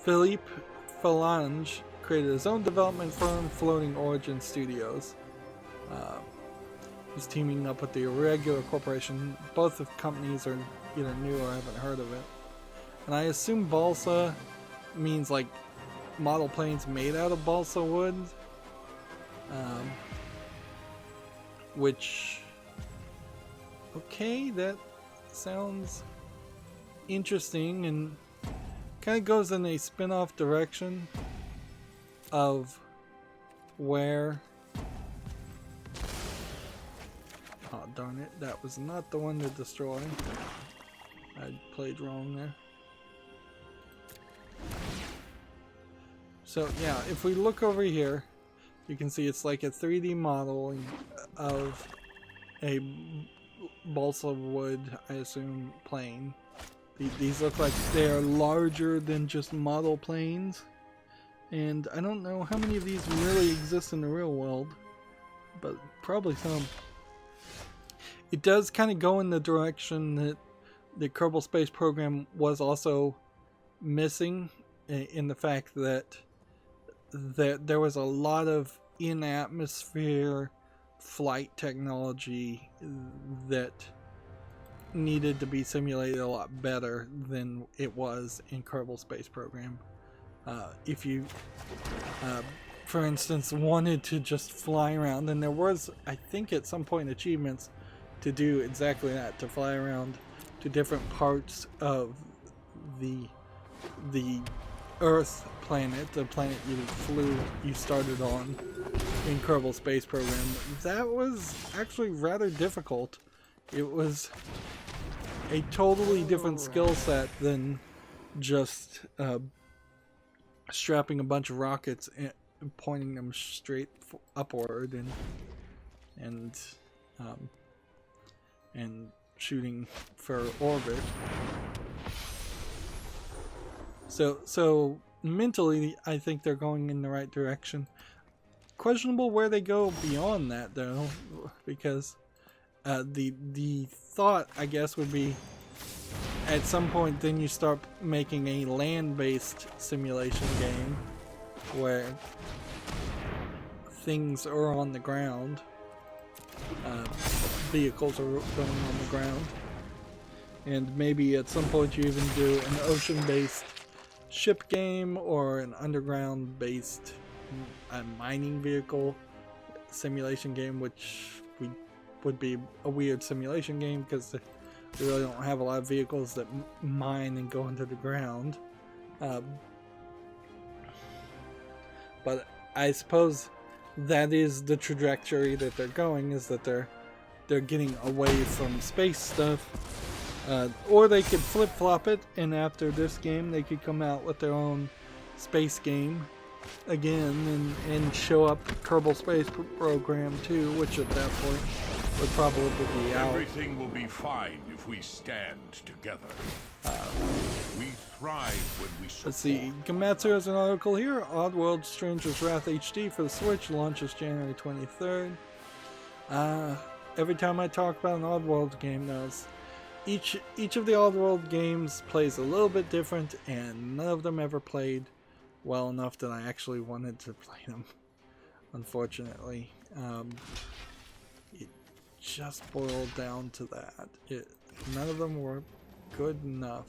Speaker 1: Philippe Phalange created his own development firm, Floating Origin Studios. He's teaming up with the Irregular Corporation. Both of companies are either new or I haven't heard of it. And I assume balsa means like model planes made out of balsa wood. Which, okay, that sounds interesting and kind of goes in a spin-off direction of where, oh darn it, that was not the one to destroy. I played wrong there. So yeah, if we look over here, you can see it's like a 3D model of a balsa wood, I assume, plane. These look like they are larger than just model planes. And I don't know how many of these really exist in the real world, but probably some. It does kind of go in the direction that the Kerbal Space Program was also missing, in the fact that there was a lot of in-atmosphere flight technology that needed to be simulated a lot better than it was in Kerbal Space Program. If you for instance, wanted to just fly around, and there was, I think, at some point achievements to do exactly that, to fly around to different parts of the Earth planet, the planet you started on in Kerbal Space Program. That was actually rather difficult. It was a totally different skill set than just strapping a bunch of rockets and pointing them straight upward and shooting for orbit. So mentally, I think they're going in the right direction. Questionable where they go beyond that, though, because the thought, I guess, would be at some point then you start making a land-based simulation game where things are on the ground, vehicles are going on the ground, and maybe at some point you even do an ocean-based ship game or an underground-based mining vehicle simulation game, which would be a weird simulation game because we really don't have a lot of vehicles that mine and go into the ground. But I suppose that is the trajectory that they're going, is that they're getting away from space stuff. Or they could flip-flop it, and after this game they could come out with their own space game again and show up Kerbal Space Program 2, which at that point would probably be out.
Speaker 2: Everything will be fine if we stand together. We thrive when we support.
Speaker 1: Let's see, Gamatsu has an article here. Oddworld Stranger's Wrath HD for the Switch launches January 23rd. Every time I talk about an Oddworld game, though, each of the Oddworld games plays a little bit different, and none of them ever played well enough that I actually wanted to play them, unfortunately. It just boiled down to that. None of them were good enough.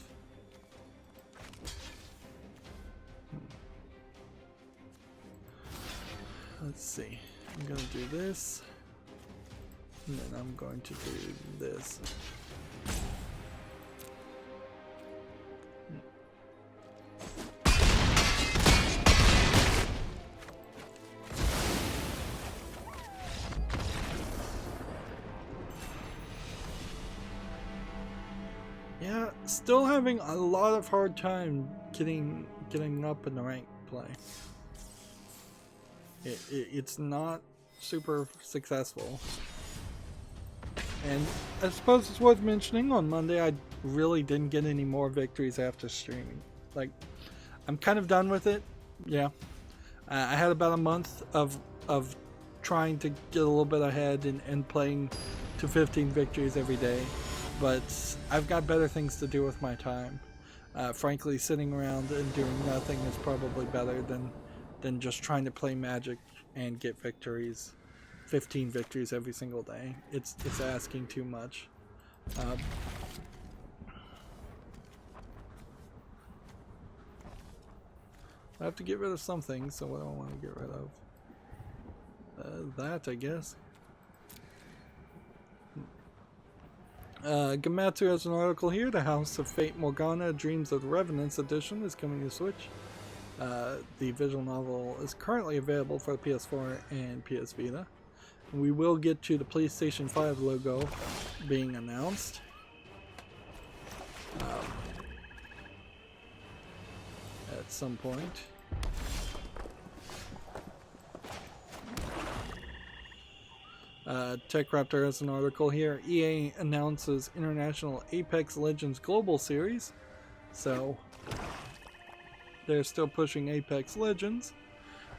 Speaker 1: Let's see. I'm going to do this, and then I'm going to do this. Yeah, still having a lot of hard time getting up in the rank play. It's not super successful. And I suppose it's worth mentioning, on Monday I really didn't get any more victories after streaming. Like, I'm kind of done with it. Yeah. I had about a month of trying to get a little bit ahead and playing to 15 victories every day. But I've got better things to do with my time. Frankly, sitting around and doing nothing is probably better than just trying to play Magic and get victories. 15 victories every single day. It's asking too much. I have to get rid of something, so what do I want to get rid of? That, I guess. Gamatsu has an article here. The House of Fate Morgana Dreams of the Revenants edition is coming to Switch. The visual novel is currently available for the PS4 and PS Vita. We will get to the PlayStation 5 logo being announced. At some point. TechRaptor has an article here. EA announces International Apex Legends Global Series. So, they're still pushing Apex Legends.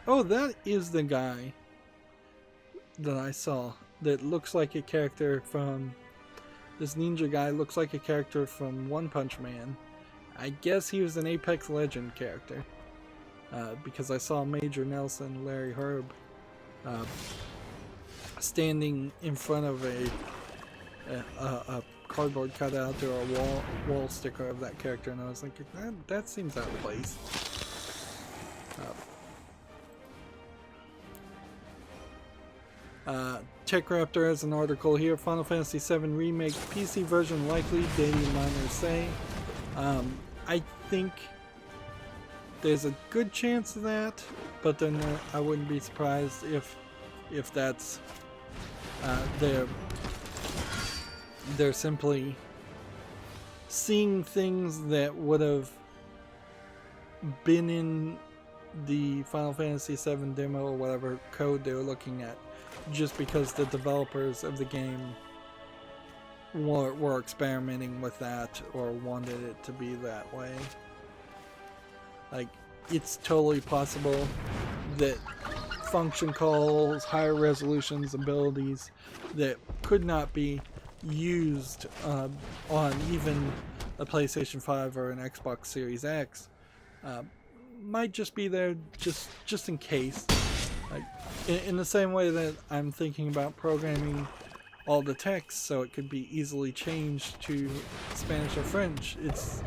Speaker 1: Oh, that is the guy that I saw that looks like a character from... This ninja guy looks like a character from One Punch Man. I guess he was an Apex Legend character. Because I saw Major Nelson, Larry Herb, standing in front of a cardboard cutout or a wall sticker of that character, and I was like, that seems out of place. TechRaptor has an article here. Final Fantasy VII Remake PC version likely, daily miners say. I think there's a good chance of that, but then I wouldn't be surprised if that's they're simply seeing things that would have been in the Final Fantasy VII demo or whatever code they were looking at, just because the developers of the game were experimenting with that or wanted it to be that way. Like, it's totally possible that function calls, higher resolutions, abilities that could not be used on even a PlayStation 5 or an Xbox Series X might just be there just in case. Like, in the same way that I'm thinking about programming all the text so it could be easily changed to Spanish or French. It's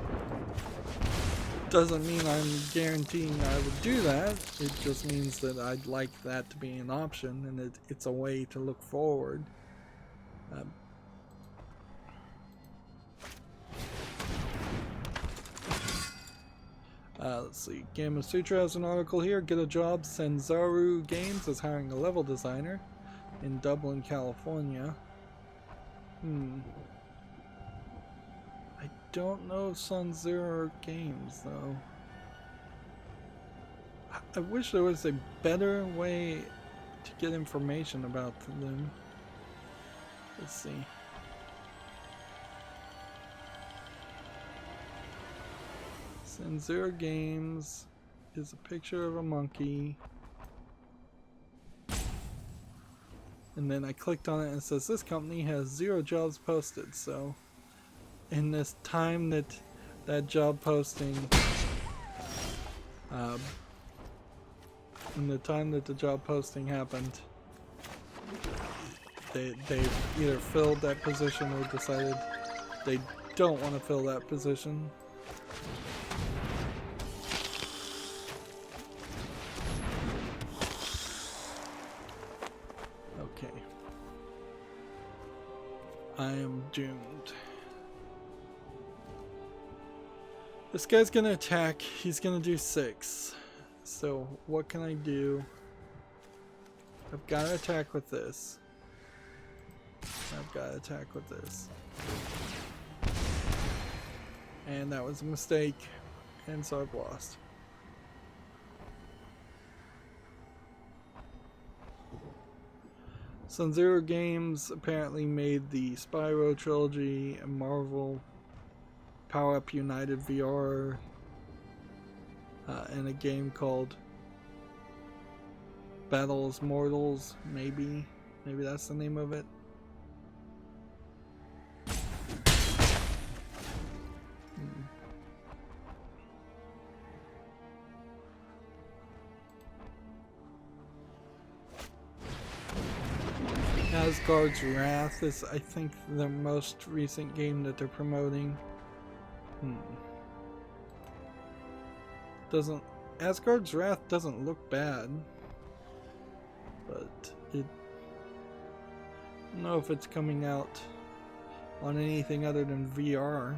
Speaker 1: doesn't mean I'm guaranteeing I would do that. It just means that I'd like that to be an option, and it's a way to look forward. Let's see. Gamma Sutra has an article here. Get a job. Sanzaru Games is hiring a level designer in Dublin, California. I don't know Sanzaru Games though. I wish there was a better way to get information about them. Let's see. Sanzaru Games is a picture of a monkey. And then I clicked on it and it says this company has 0 jobs posted. So in this time that job posting, in the time that the job posting happened, they either filled that position or decided they don't want to fill that position. I am doomed. This guy's gonna attack. He's gonna do 6. So what can I do? I've got to attack with this. I've got to attack with this. And that was a mistake. And so I've lost. Sanzaru Games apparently made the Spyro trilogy and Marvel Power Up United VR and a game called Battles Mortals, maybe that's the name of it. Asgard's Wrath is, I think, the most recent game that they're promoting. Asgard's Wrath doesn't look bad, but I don't know if it's coming out on anything other than VR.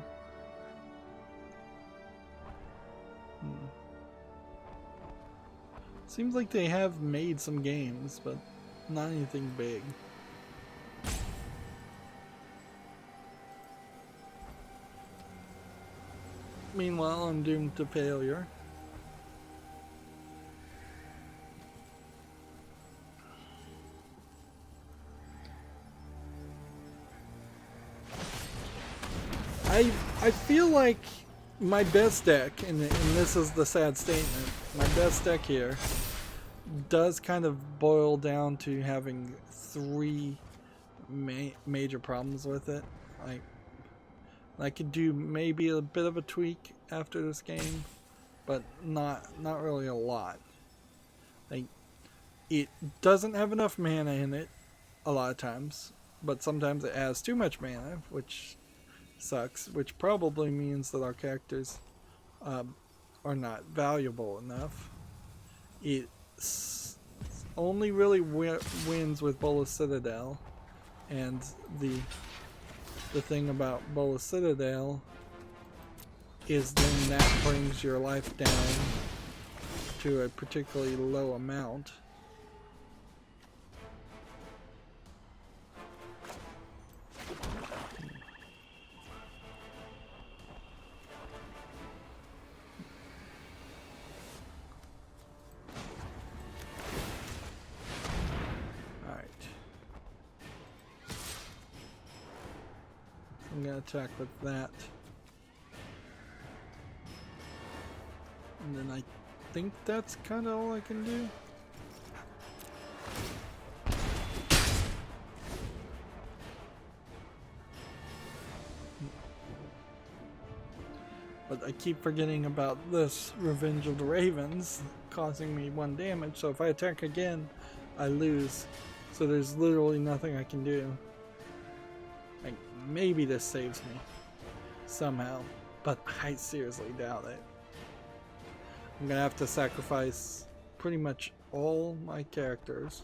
Speaker 1: Seems like they have made some games, but not anything big. Meanwhile, I'm doomed to failure. I feel like my best deck, and this is the sad statement, my best deck here does kind of boil down to having 3 major problems with it. Like, I could do maybe a bit of a tweak after this game, but not really a lot. Like, it doesn't have enough mana in it a lot of times, but sometimes it has too much mana, which sucks, which probably means that our characters are not valuable enough. only really wins with Bola Citadel, and the thing about Bola Citadel is then that brings your life down to a particularly low amount. I'm gonna attack with that. And then I think that's kind of all I can do. But I keep forgetting about this Revenge of the Ravens causing me 1 damage, so if I attack again, I lose. So there's literally nothing I can do. Like, maybe this saves me somehow, but I seriously doubt it. I'm gonna have to sacrifice pretty much all my characters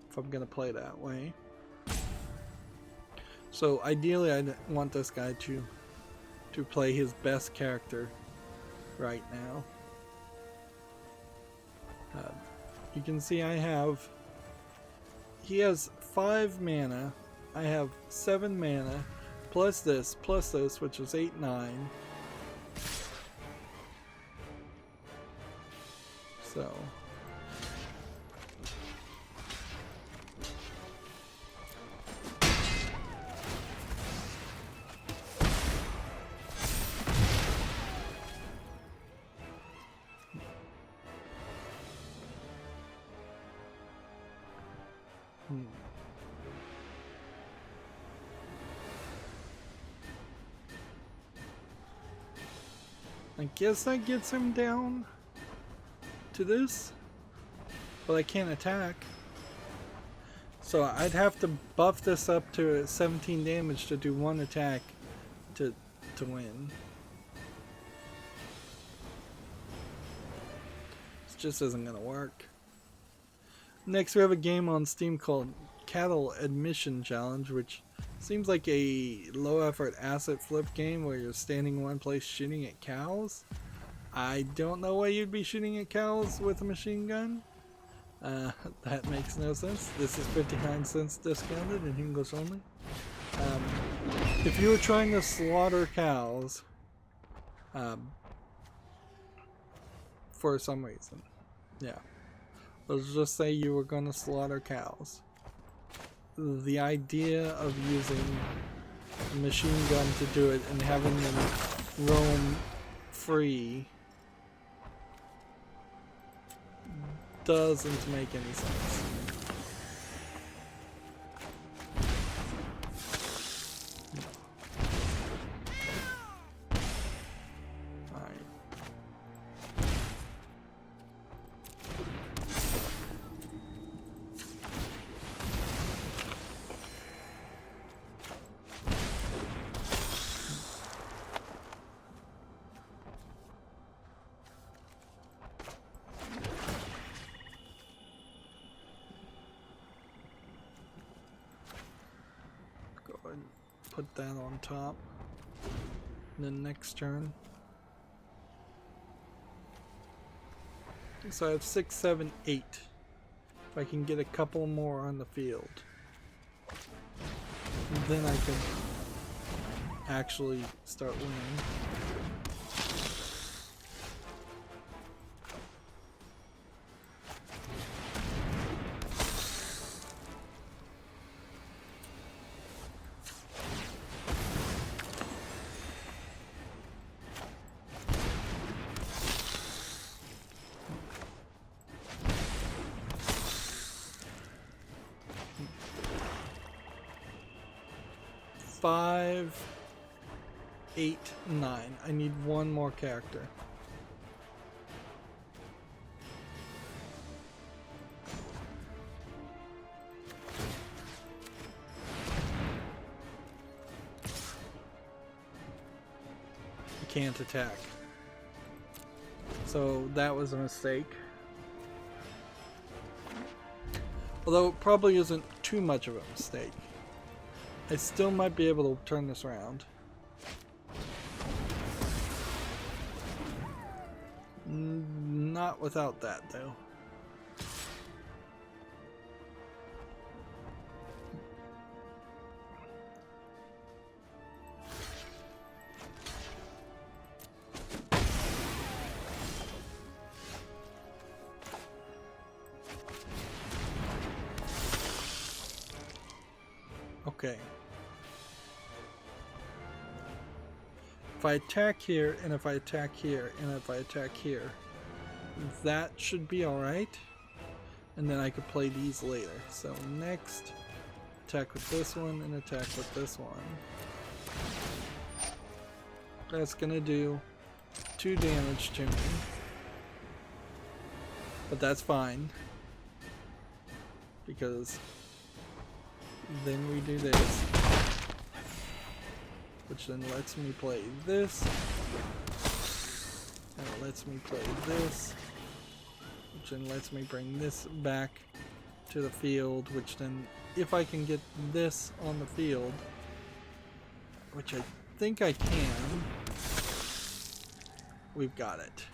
Speaker 1: if I'm gonna play that way. So ideally I want this guy to play his best character right now. You can see he has 5 mana. I have 7 mana, plus this, which is 8, 9. So. I guess that gets him down to this, but I can't attack. So I'd have to buff this up to 17 damage to do 1 attack to win. This just isn't gonna work. Next we have a game on Steam called Cattle Admission Challenge, which seems like a low effort asset flip game where you're standing in one place shooting at cows. I don't know why you'd be shooting at cows with a machine gun. That makes no sense. This is 59 cents discounted in English only. If you were trying to slaughter cows for some reason, yeah, let's just say you were going to slaughter cows. The idea of using a machine gun to do it and having them roam free doesn't make any sense. Put that on top. And then next turn. So I have 6, 7, 8. If I can get a couple more on the field, then I can actually start winning. Five, 8, 9. I need 1 more character. I can't attack. So that was a mistake. Although it probably isn't too much of a mistake. I still might be able to turn this around. Not without that, though. Okay. If I attack here, and if I attack here, and if I attack here, that should be alright. And then I could play these later. So next, attack with this one, and attack with this one. That's gonna do 2 damage to me. But that's fine. Because then we do this. Which then lets me play this. And it lets me play this. Which then lets me bring this back to the field. Which then, if I can get this on the field, which I think I can, we've got it.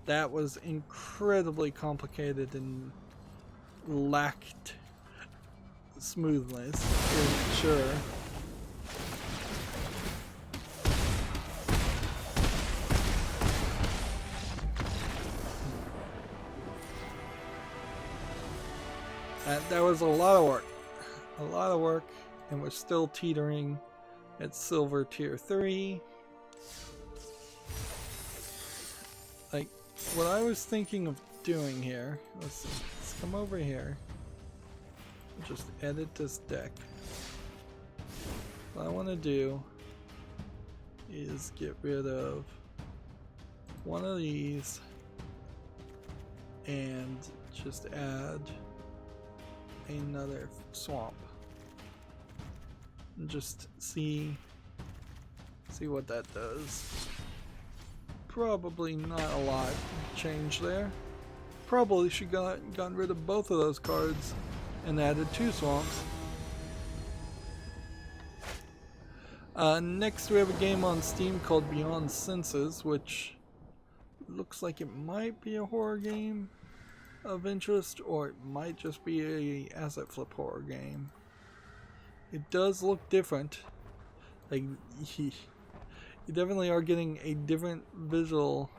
Speaker 1: That was incredibly complicated and lacked smoothness, for sure. That was a lot of work. A lot of work, and we're still teetering at silver tier 3. Like, what I was thinking of doing here, let's come over here. Just edit this deck. What I want to do is get rid of one of these and just add another swamp and just see what that does. Probably not a lot change there. Probably should have gotten rid of both of those cards and added 2 swamps. Next we have a game on Steam called Beyond Senses, which looks like it might be a horror game of interest, or it might just be a asset flip horror game. It does look different. Like, you definitely are getting a different visual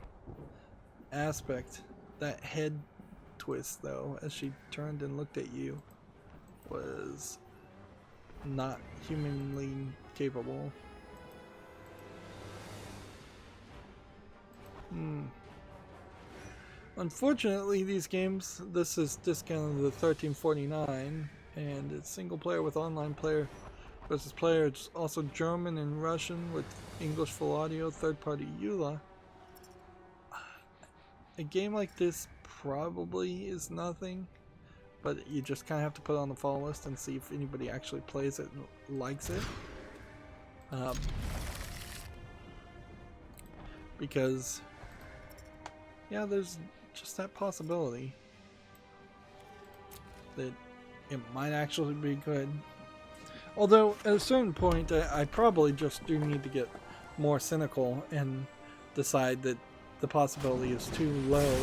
Speaker 1: aspect. That head twist, though, as she turned and looked at you, was not humanly capable. Unfortunately, these games, this is discounted to $13.49, and it's single player with online player versus player. It's also German and Russian with English full audio, third party EULA. A game like this probably is nothing, but you just kind of have to put it on the follow list and see if anybody actually plays it and likes it. Because, yeah, there's just that possibility that it might actually be good. Although, at a certain point, I probably just do need to get more cynical and decide that the possibility is too low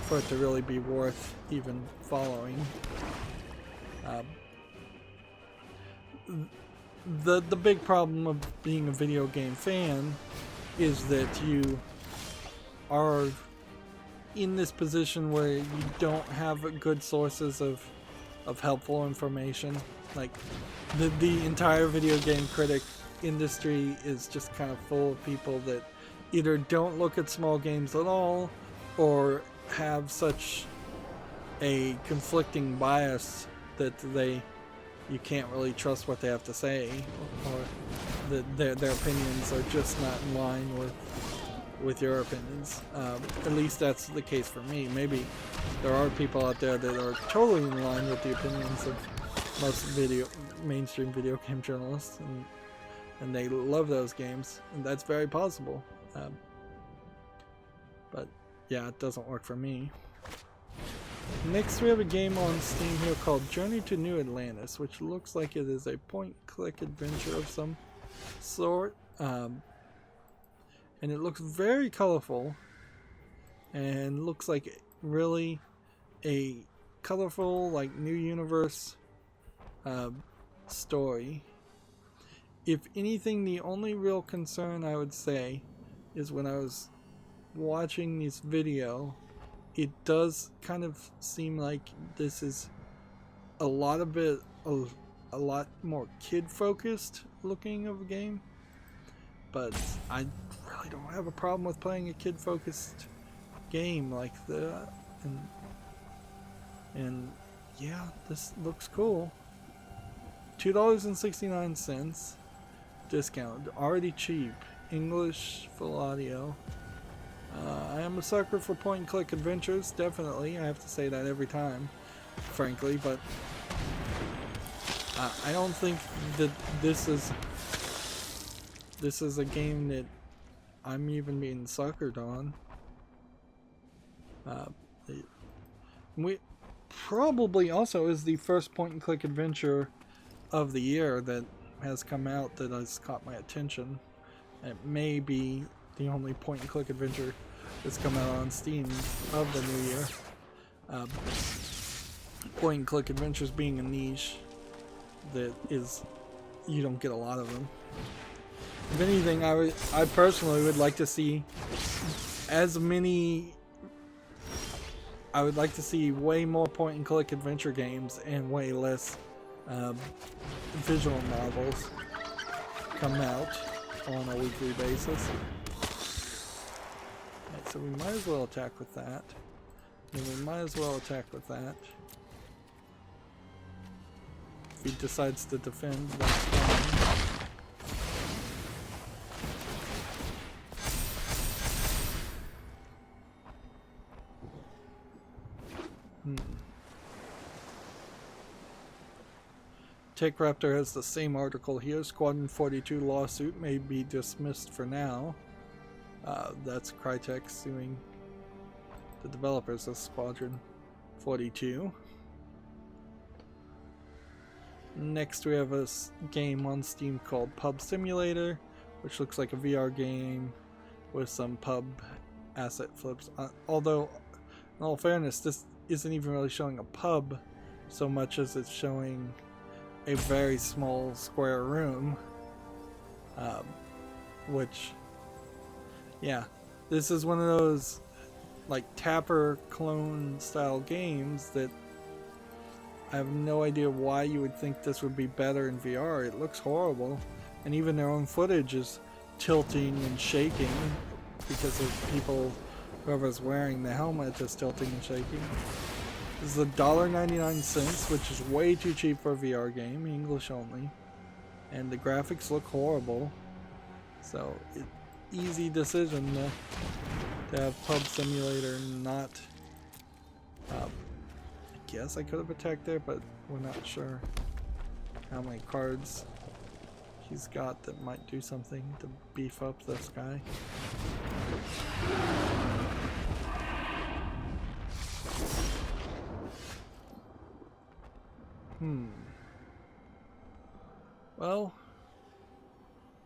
Speaker 1: for it to really be worth even following. The big problem of being a video game fan is that you are in this position where you don't have good sources of helpful information. Like, the entire video game critic industry is just kind of full of people that either don't look at small games at all, or have such a conflicting bias that you can't really trust what they have to say, or their opinions are just not in line with your opinions. At least that's the case for me. Maybe there are people out there that are totally in line with the opinions of most mainstream video game journalists, and they love those games, and that's very possible. But yeah, it doesn't work for me. Next we have a game on Steam here called Journey to New Atlantis, which looks like it is a point-click adventure of some sort. And it looks very colorful and looks like really a colorful, like, new universe story. If anything, the only real concern I would say is when I was watching this video, it does kind of seem like this is a lot more kid-focused looking of a game. But I really don't have a problem with playing a kid-focused game like that. And yeah, this looks cool. $2.69 discount, already cheap. English full audio. I am a sucker for point-and-click adventures, definitely. I have to say that every time, frankly, but I don't think that this is a game that I'm even being suckered on. We probably also is the first point-and-click adventure of the year that has come out that has caught my attention. It may be the only point-and-click adventure that's come out on Steam of the new year. Point-and-click adventures being a niche that is, you don't get a lot of them. If anything, I personally would like to see as many. I would like to see way more point-and-click adventure games and way less visual novels come out on a weekly basis. Right, so we might as well attack with that. And we might as well attack with that. If he decides to defend, that's fine. Tech Raptor has the same article here. Squadron 42 lawsuit may be dismissed for now. That's Crytek suing the developers of Squadron 42. Next we have a game on Steam called Pub Simulator, which looks like a VR game with some pub asset flips. Although, in all fairness, this isn't even really showing a pub so much as it's showing a very small square room, which, yeah, this is one of those like Tapper clone style games that I have no idea why you would think this would be better in VR. It looks horrible, and even their own footage is tilting and shaking because of people, whoever's wearing the helmet is tilting and shaking. This is $1.99, which is way too cheap for a VR game, English only. And the graphics look horrible. So, easy decision to have Pub Simulator not... I guess I could have attacked there, but we're not sure how many cards he's got that might do something to beef up this guy. Well,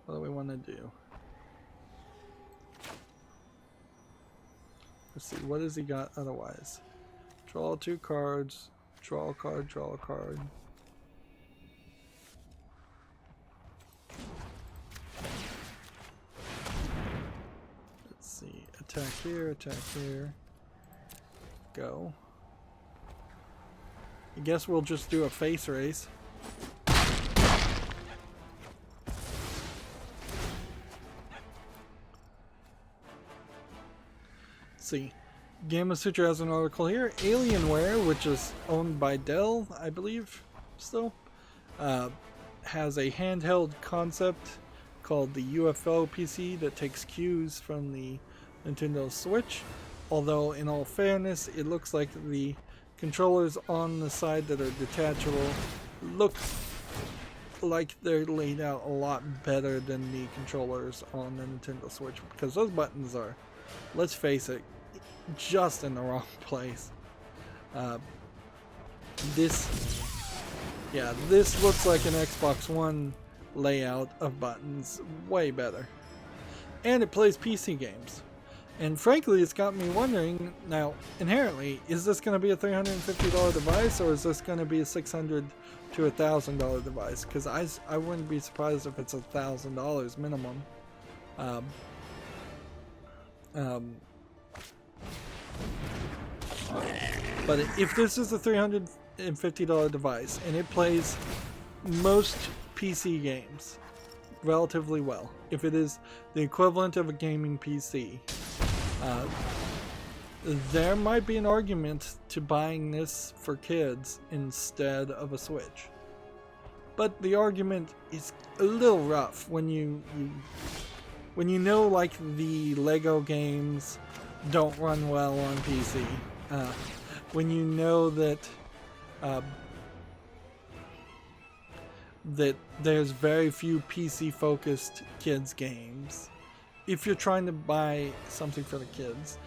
Speaker 1: what do we want to do? Let's see, what has he got otherwise? Draw 2 cards, draw a card, draw a card. Let's see, attack here, go. I guess we'll just do a face race. Let's see. Gamma Sutra has an article here. Alienware, which is owned by Dell, I believe, still, has a handheld concept called the UFO PC that takes cues from the Nintendo Switch. Although, in all fairness, it looks like the controllers on the side that are detachable look like they're laid out a lot better than the controllers on the Nintendo Switch, because those buttons are, let's face it, just in the wrong place. This looks like an Xbox One layout of buttons, way better. And it plays PC games. And frankly, it's got me wondering, now, inherently, is this going to be a $350 device, or is this going to be a $600 to $1,000 device? Because I wouldn't be surprised if it's $1,000 minimum. But if this is a $350 device, and it plays most PC games relatively well, if it is the equivalent of a gaming PC, there might be an argument to buying this for kids instead of a Switch. But the argument is a little rough when you know, like, the Lego games don't run well on PC. When you know that that there's very few PC-focused kids games. If you're trying to buy something for the kids,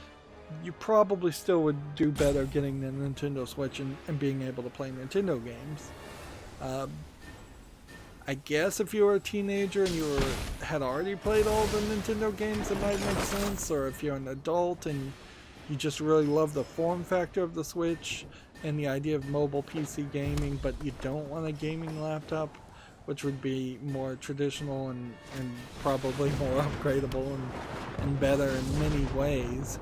Speaker 1: you probably still would do better getting the Nintendo Switch and being able to play Nintendo games. I guess if you were a teenager and you had already played all the Nintendo games, it might make sense. Or if you're an adult and you just really love the form factor of the Switch and the idea of mobile PC gaming, but you don't want a gaming laptop, which would be more traditional and probably more upgradable and better in many ways.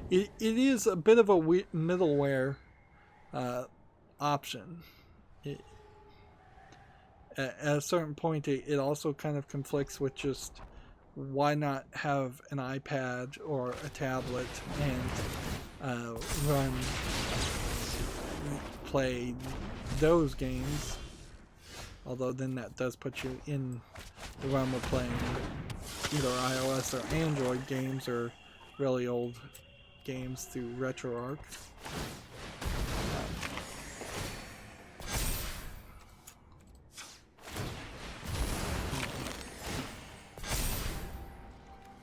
Speaker 1: It is a bit of a middleware option. At a certain point, it also kind of conflicts with just why not have an iPad or a tablet and play those games. Although then that does put you in the realm of playing either iOS or Android games or really old games through RetroArch.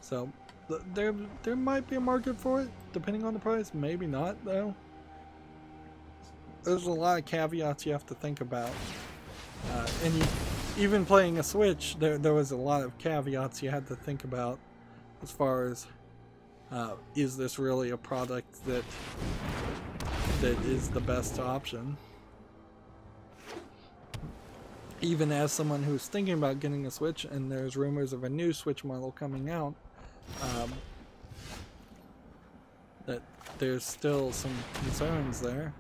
Speaker 1: So there might be a market for it, depending on the price. Maybe not, though. There's a lot of caveats you have to think about. Even playing a Switch, there was a lot of caveats you had to think about as far as is this really a product that is the best option? Even as someone who's thinking about getting a Switch, and there's rumors of a new Switch model coming out, that there's still some concerns there.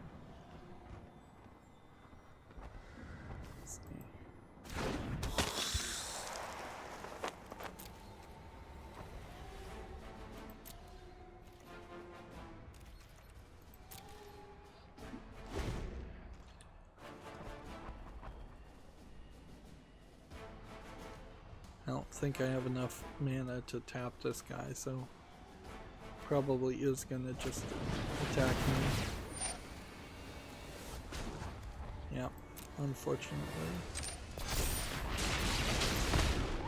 Speaker 1: I don't think I have enough mana to tap this guy, so probably is gonna just attack me. Yeah, unfortunately.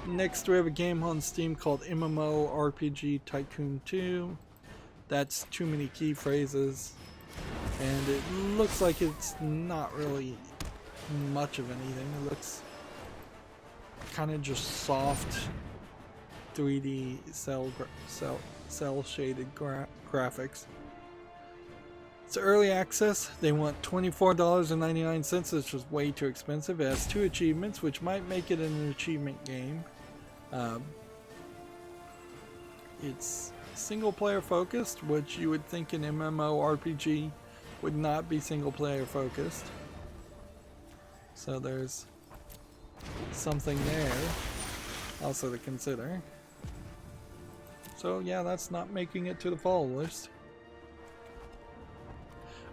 Speaker 1: Next we have a game on Steam called MMORPG Tycoon 2. That's too many key phrases, and it looks like it's not really much of anything. It looks kind of just soft 3D cell shaded graphics. It's early access. They want $24.99, which is way too expensive. It has 2 achievements, which might make it an achievement game. It's single player focused, which you would think an MMORPG would not be single player focused. So there's something there also to consider. So yeah, that's not making it to the fall list.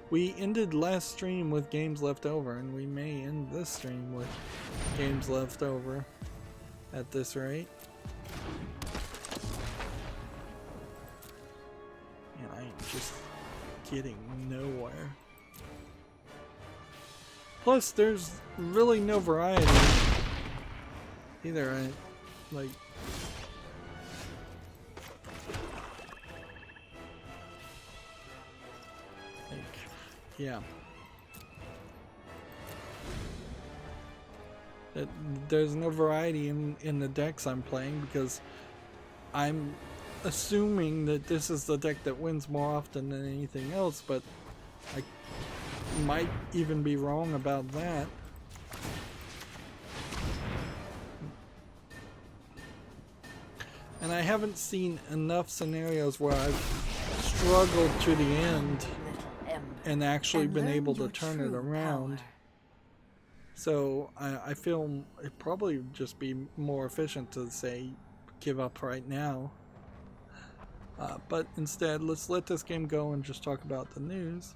Speaker 1: We ended last stream with games left over, and we may end this stream with games left over at this rate. And I am just getting nowhere. Plus, there's really no variety either. Like, yeah. There's no variety in the decks I'm playing because I'm assuming that this is the deck that wins more often than anything else, but I might even be wrong about that. And I haven't seen enough scenarios where I've struggled to the end and actually been able to turn it around. So I feel it probably would just be more efficient to say give up right now. But instead, let's let this game go and just talk about the news.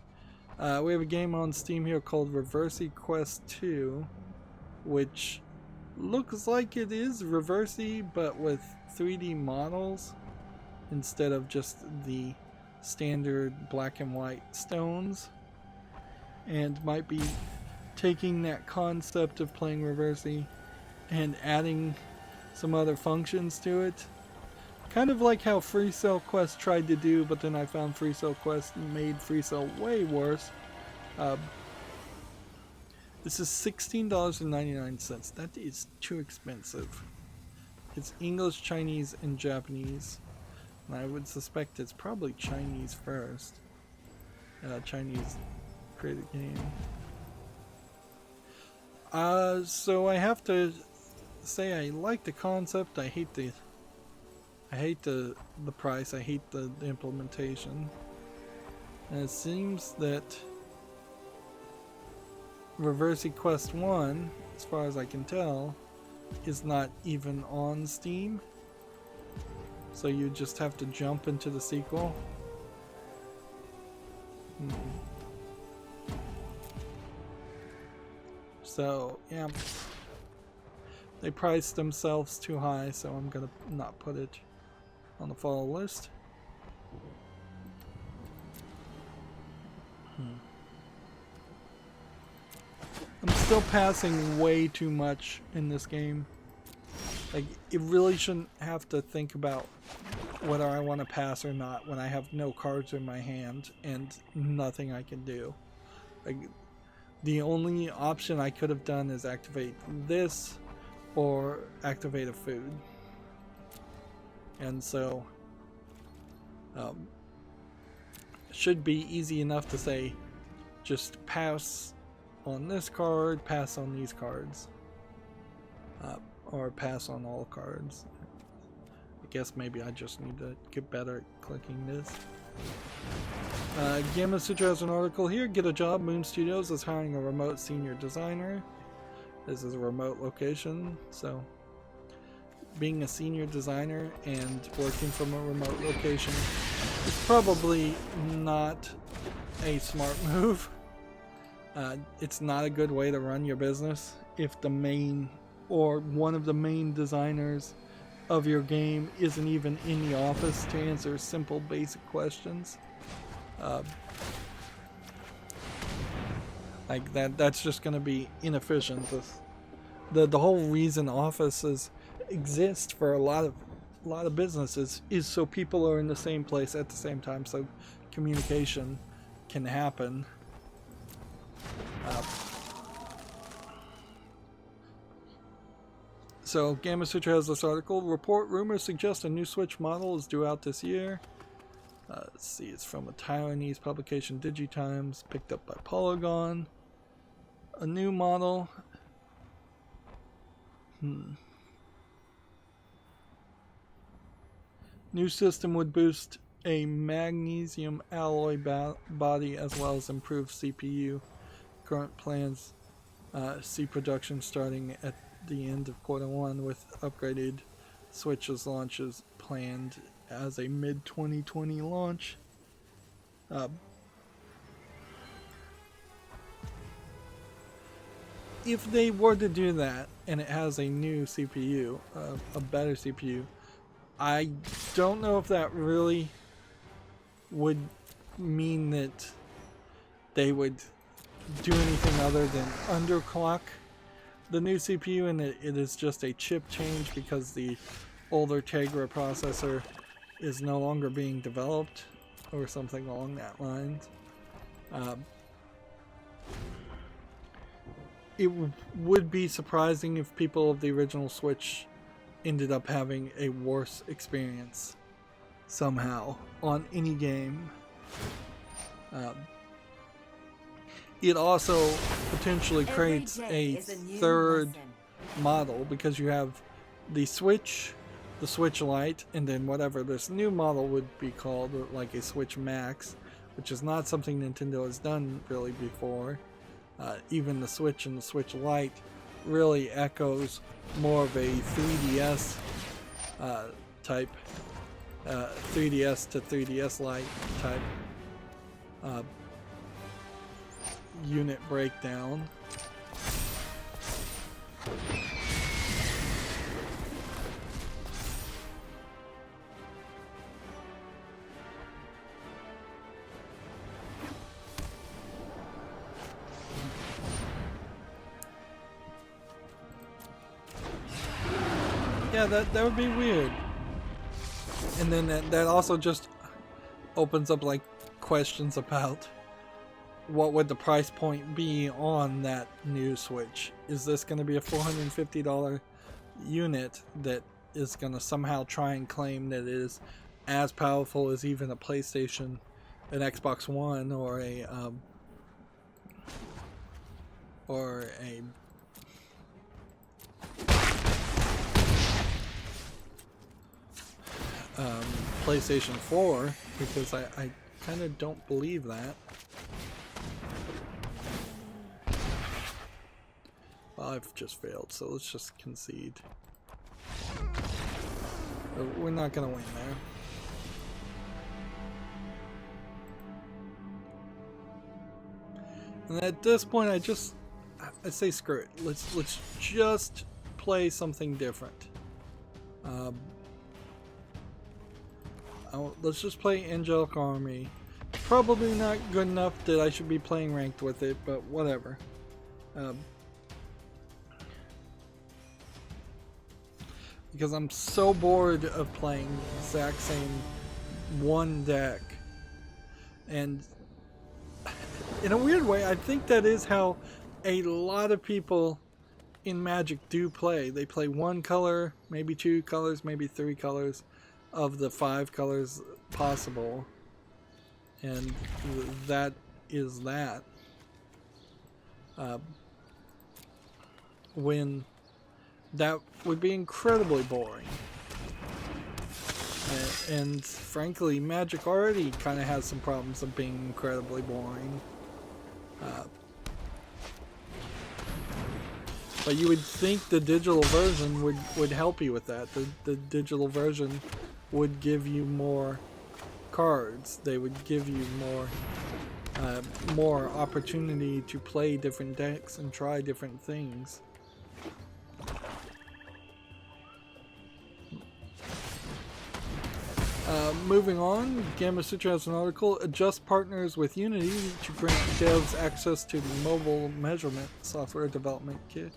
Speaker 1: We have a game on Steam here called Reversi Quest 2, which looks like it is Reversi, but with 3D models instead of just the standard black and white stones, and might be taking that concept of playing Reversi and adding some other functions to it. Kind of like how Free Cell Quest tried to do, but then I found Free Cell Quest made Free Cell way worse. This is $16.99. That is too expensive. It's English, Chinese, and Japanese. And I would suspect it's probably Chinese first. Chinese created game. So I have to say I like the concept. I hate the price. I hate the implementation. And it seems that Reversi Quest 1, as far as I can tell, is not even on Steam. So you just have to jump into the sequel. So, yeah. They priced themselves too high, so I'm gonna not put it on the follow list. I'm still passing way too much in this game. Like, it really shouldn't have to think about whether I want to pass or not when I have no cards in my hand and nothing I can do. Like, the only option I could have done is activate this or activate a food. And so should be easy enough to say just pass on this card, pass on these cards, or pass on all cards. I guess maybe I just need to get better at clicking this. Gamma Sutra has an article here. Get a job. Moon Studios is hiring a remote senior designer. This is a remote location, so being a senior designer and working from a remote location is probably not a smart move. It's not a good way to run your business if the main or one of the main designers of your game isn't even in the office to answer simple basic questions. Like that's just going to be inefficient. The whole reason offices exist for a lot of businesses is so people are in the same place at the same time, so communication can happen. So Gamma Sutra has this article. Report rumors suggest a new Switch model is due out this year. Let's see, it's from a Taiwanese publication, DigiTimes, picked up by Polygon. A new model. New system would boost a magnesium alloy body as well as improved CPU. Current plans see production starting at the end of Q1 with upgraded Switch's launches planned as a mid-2020 launch. If they were to do that and it has a new CPU, a better CPU, I don't know if that really would mean that they would do anything other than underclock the new CPU, and it is just a chip change because the older Tegra processor is no longer being developed or something along that lines. it would be surprising if people of the original Switch ended up having a worse experience somehow on any game. It also potentially creates a third model, because you have the Switch Lite, and then whatever this new model would be called, like a Switch Max, which is not something Nintendo has done really before. Even the Switch and the Switch Lite really echoes more of a 3DS type, 3DS to 3DS Lite type unit breakdown. Yeah, that would be weird. And then that also just opens up like questions about what would the price point be on that new Switch. Is this going to be a $450 unit that is going to somehow try and claim that it is as powerful as even a PlayStation, an Xbox One, or a PlayStation 4, because I kind of don't believe that. Well, I've just failed, so let's just concede. We're not gonna win there. And at this point, I say screw it. Let's just play something different. Let's just play Angelic Army. Probably not good enough that I should be playing ranked with it, but whatever. Because I'm so bored of playing the exact same one deck. And in a weird way, I think that is how a lot of people in Magic do play. They play one color, maybe two colors, maybe three colors of the 5 colors possible. And that is that. When that would be incredibly boring. And frankly, Magic already kind of has some problems of being incredibly boring. But you would think the digital version would help you with that. The digital version would give you more cards. They would give you more opportunity to play different decks and try different things. Moving on, Gamasutra has an article, adjust partners with Unity to grant devs access to the mobile measurement software development kit.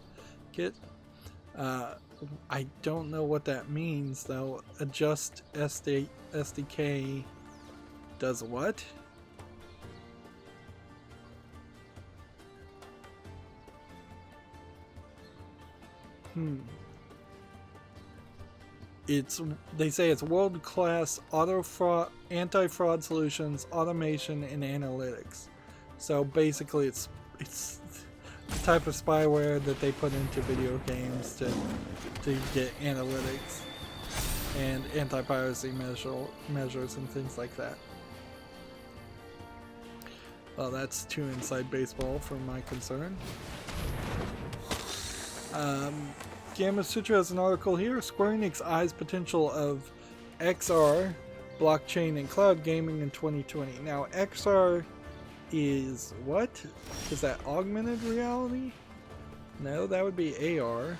Speaker 1: I don't know what that means though. Adjust SDK does what? They say it's world-class anti-fraud solutions, automation, and analytics. So basically, it's the type of spyware that they put into video games to get analytics and anti-piracy measures and things like that. Well, that's too inside baseball for my concern. Gamasutra has an article here. Square Enix eyes potential of XR, blockchain, and cloud gaming in 2020. Now, XR is what? Is that augmented reality? No, that would be AR.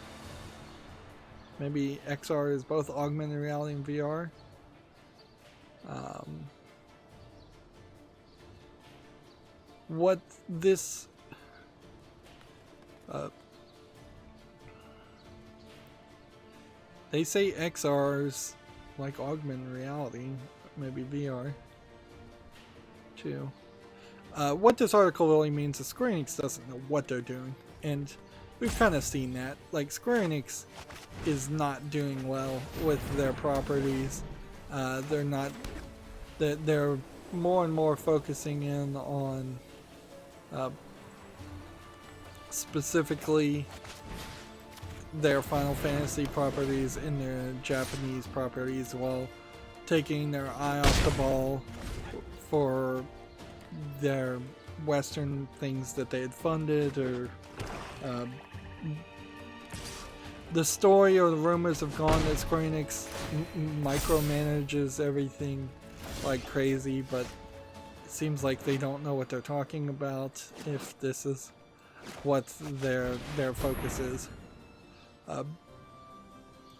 Speaker 1: Maybe XR is both augmented reality and VR. What this... they say XR's like augmented reality, maybe VR too. What this article really means is Square Enix doesn't know what they're doing, and we've kind of seen that. Like, Square Enix is not doing well with their properties. They're more and more focusing in on specifically their Final Fantasy properties and their Japanese properties, while taking their eye off the ball for their Western things that they had funded, or the story or the rumors have gone that Square Enix micromanages everything like crazy, but it seems like they don't know what they're talking about if this is what their focus is.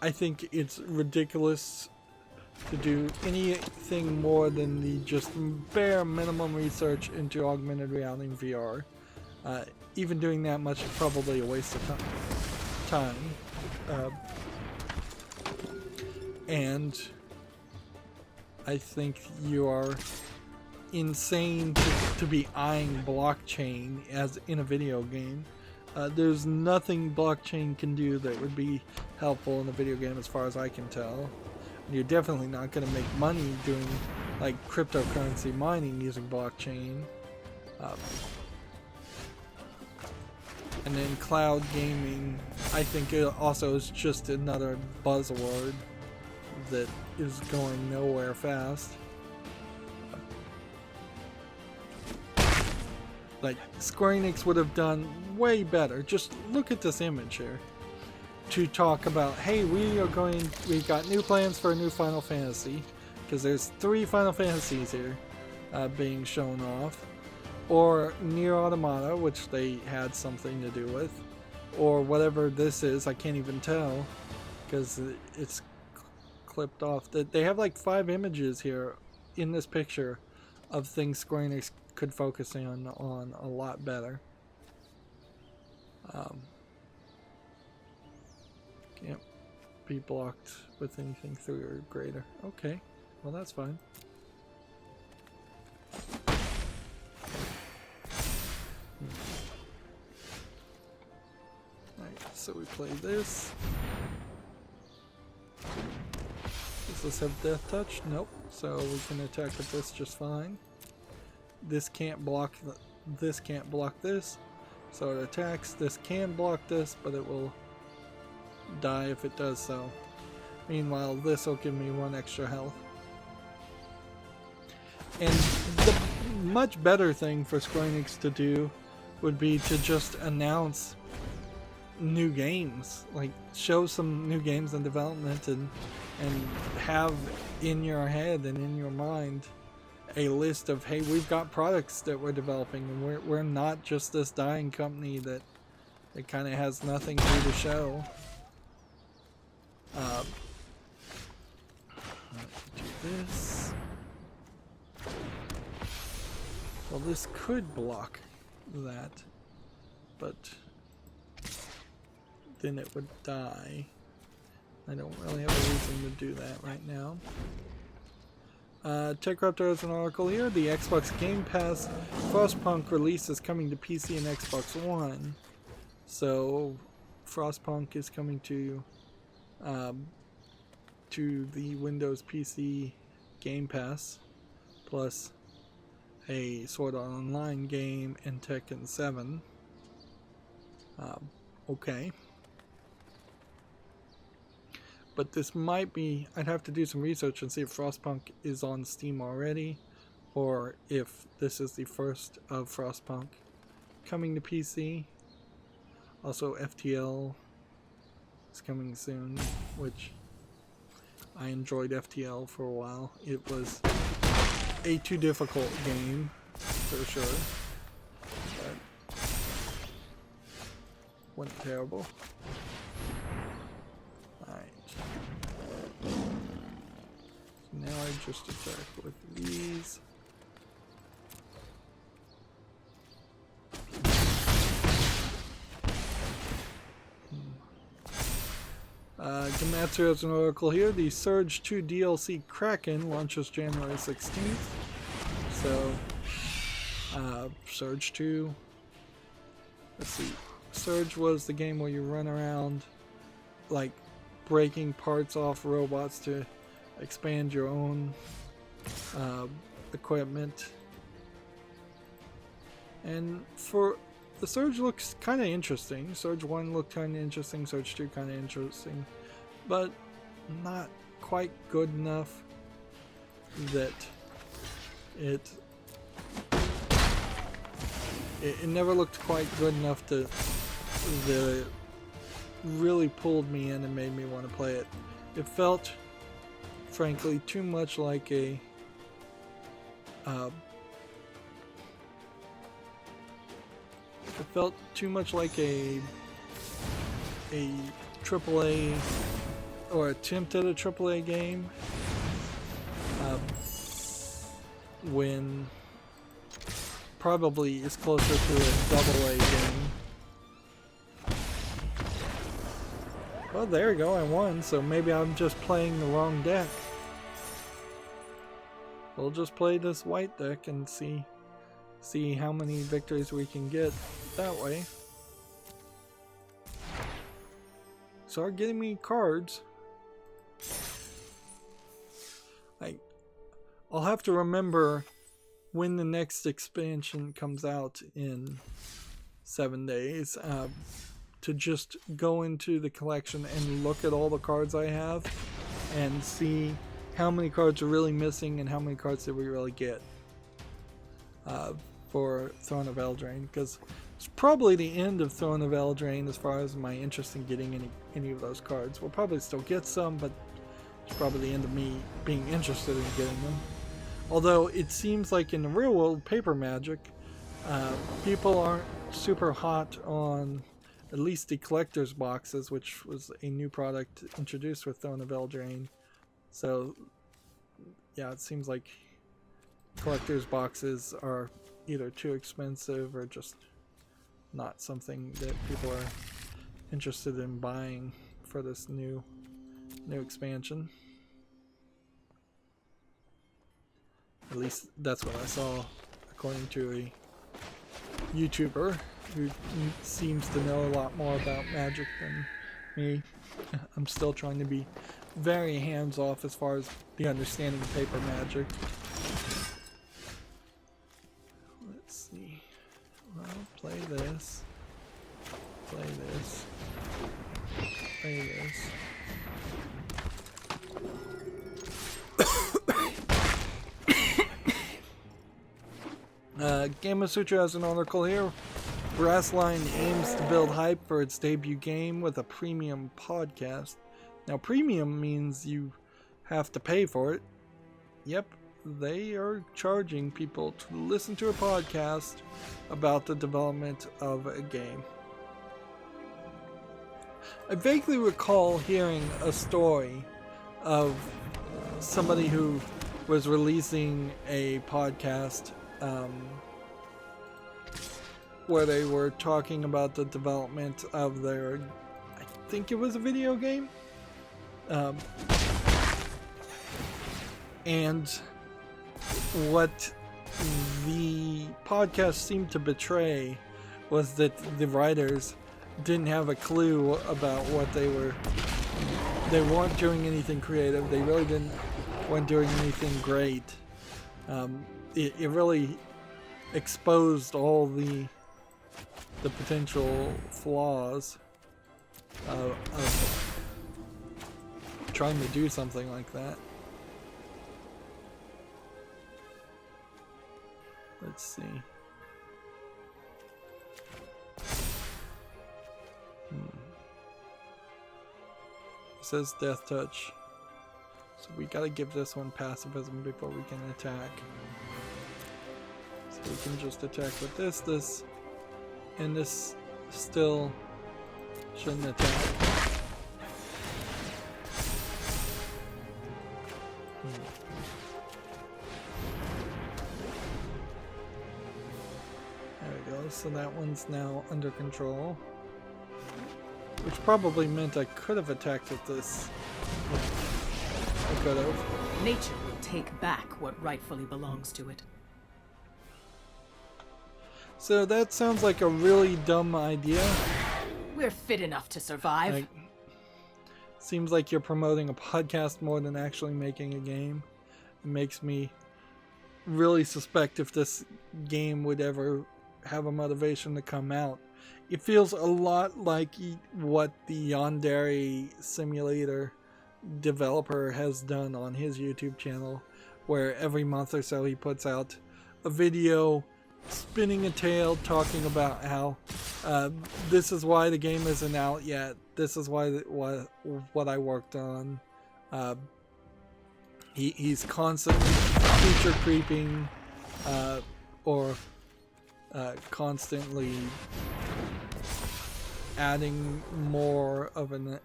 Speaker 1: I think it's ridiculous to do anything more than the just bare minimum research into augmented reality and VR. Even doing that much is probably a waste of time. And I think you are insane to be eyeing blockchain as in a video game. There's nothing blockchain can do that would be helpful in a video game as far as I can tell. You're definitely not going to make money doing like cryptocurrency mining using blockchain. And then cloud gaming, I think it also is just another buzzword that is going nowhere fast. Like, Square Enix would have done way better. Just look at this image here. To talk about, hey, we've got new plans for a new Final Fantasy. Because there's 3 Final Fantasies here being shown off. Or Nier Automata, which they had something to do with. Or whatever this is, I can't even tell. Because it's clipped off. They have like 5 images here in this picture of things Square Enix could focus on a lot better. Can't be blocked with anything 3 or greater. Okay, well that's fine. Alright, so we play this. Does this have death touch? Nope. So we can attack with this just fine. This can't block this can't block this, so it attacks. This can block this, but it will die if it does so. Meanwhile, this will give me 1 extra health. And the much better thing for Square Enix to do would be to just announce new games, like show some new games in development, and have in your head and in your mind a list of, hey, we've got products that we're developing, and we're not just this dying company that it kind of has nothing new to show. Do this. Well, this could block that, but then it would die. I don't really have a reason to do that right now. TechRaptor has an article here. The Xbox Game Pass Frostpunk release is coming to PC and Xbox One. So Frostpunk is coming to the Windows PC Game Pass, plus a Sword Art Online game and Tekken 7. Okay. But this might be, I'd have to do some research and see if Frostpunk is on Steam already, or if this is the first of Frostpunk coming to PC. Also, FTL is coming soon, which I enjoyed FTL for a while. It was a too difficult game, for sure, but wasn't terrible. Now I just attack with these. Gamatsu has an article here. The Surge 2 DLC Kraken launches January 16th. So, Surge 2. Let's see. Surge was the game where you run around like breaking parts off robots to expand your own equipment. And for the Surge looks kind of interesting. Surge 1 looked kind of interesting, Surge 2 kind of interesting, but not quite good enough that it never looked quite good enough that it really pulled me in and made me want to play it. It felt, frankly, too much like a it felt too much like a AAA or attempt at a AAA game when probably is closer to a AA game. Well, there we go, I won, so maybe I'm just playing the wrong deck. We'll just play this white deck and see how many victories we can get that way. Start getting me cards. I'll have to remember when the next expansion comes out in 7 days to just go into the collection and look at all the cards I have and see how many cards are really missing and how many cards did we really get for Throne of Eldraine, because it's probably the end of Throne of Eldraine as far as my interest in getting any of those cards. We'll probably still get some, but it's probably the end of me being interested in getting them. Although it seems like in the real world, paper Magic, people aren't super hot on at least the collector's boxes, which was a new product introduced with Throne of Eldraine. So, yeah, it seems like collector's boxes are either too expensive or just not something that people are interested in buying for this new expansion. At least that's what I saw, according to a YouTuber who seems to know a lot more about Magic than me. I'm still trying to be very hands-off as far as the understanding of paper Magic. Let's see. Well, play this. Play this. Play this. Gamma Sutra has an article here. Brassline aims to build hype for its debut game with a premium podcast. Now, premium means you have to pay for it. Yep, they are charging people to listen to a podcast about the development of a game. I vaguely recall hearing a story of somebody who was releasing a podcast where they were talking about the development of their, I think it was a video game, and what the podcast seemed to betray was that the writers didn't have a clue about what they weren't doing anything creative. They really weren't doing anything great. It really exposed all the potential flaws of trying to do something like that. Let's see. It says Death Touch. So we gotta give this one pacifism before we can attack. So we can just attack with this, and this still shouldn't attack. There we go, so that one's now under control. Which probably meant I could have attacked with this. I could have.
Speaker 3: Nature will take back what rightfully belongs to it.
Speaker 1: So that sounds like a really dumb idea.
Speaker 3: We're fit enough to survive.
Speaker 1: Like, seems like you're promoting a podcast more than actually making a game. It makes me really suspect if this game would ever have a motivation to come out. It feels a lot like what the Yandere simulator developer has done on his YouTube channel, where every month or so he puts out a video spinning a tale talking about how this is why the game isn't out yet, this is why what I worked on. He's constantly feature creeping or constantly adding more elements.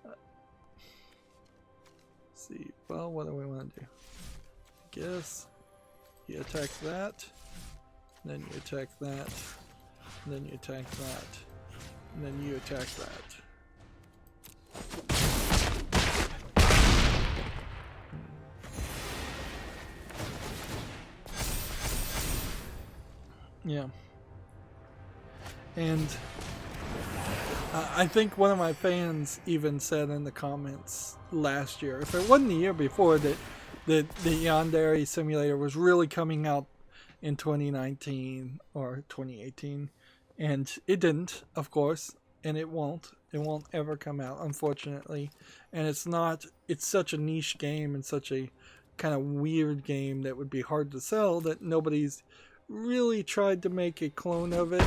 Speaker 1: Let's see, well, what do we want to do? I guess you attack that, then you attack that, then you attack that, and then you attack that. Yeah. And I think one of my fans even said in the comments last year, if it wasn't the year before, that the Yandere simulator was really coming out in 2019 or 2018. And it didn't, of course, and it won't. It won't ever come out, unfortunately. And it's such a niche game and such a kind of weird game that would be hard to sell that nobody's really tried to make a clone of it,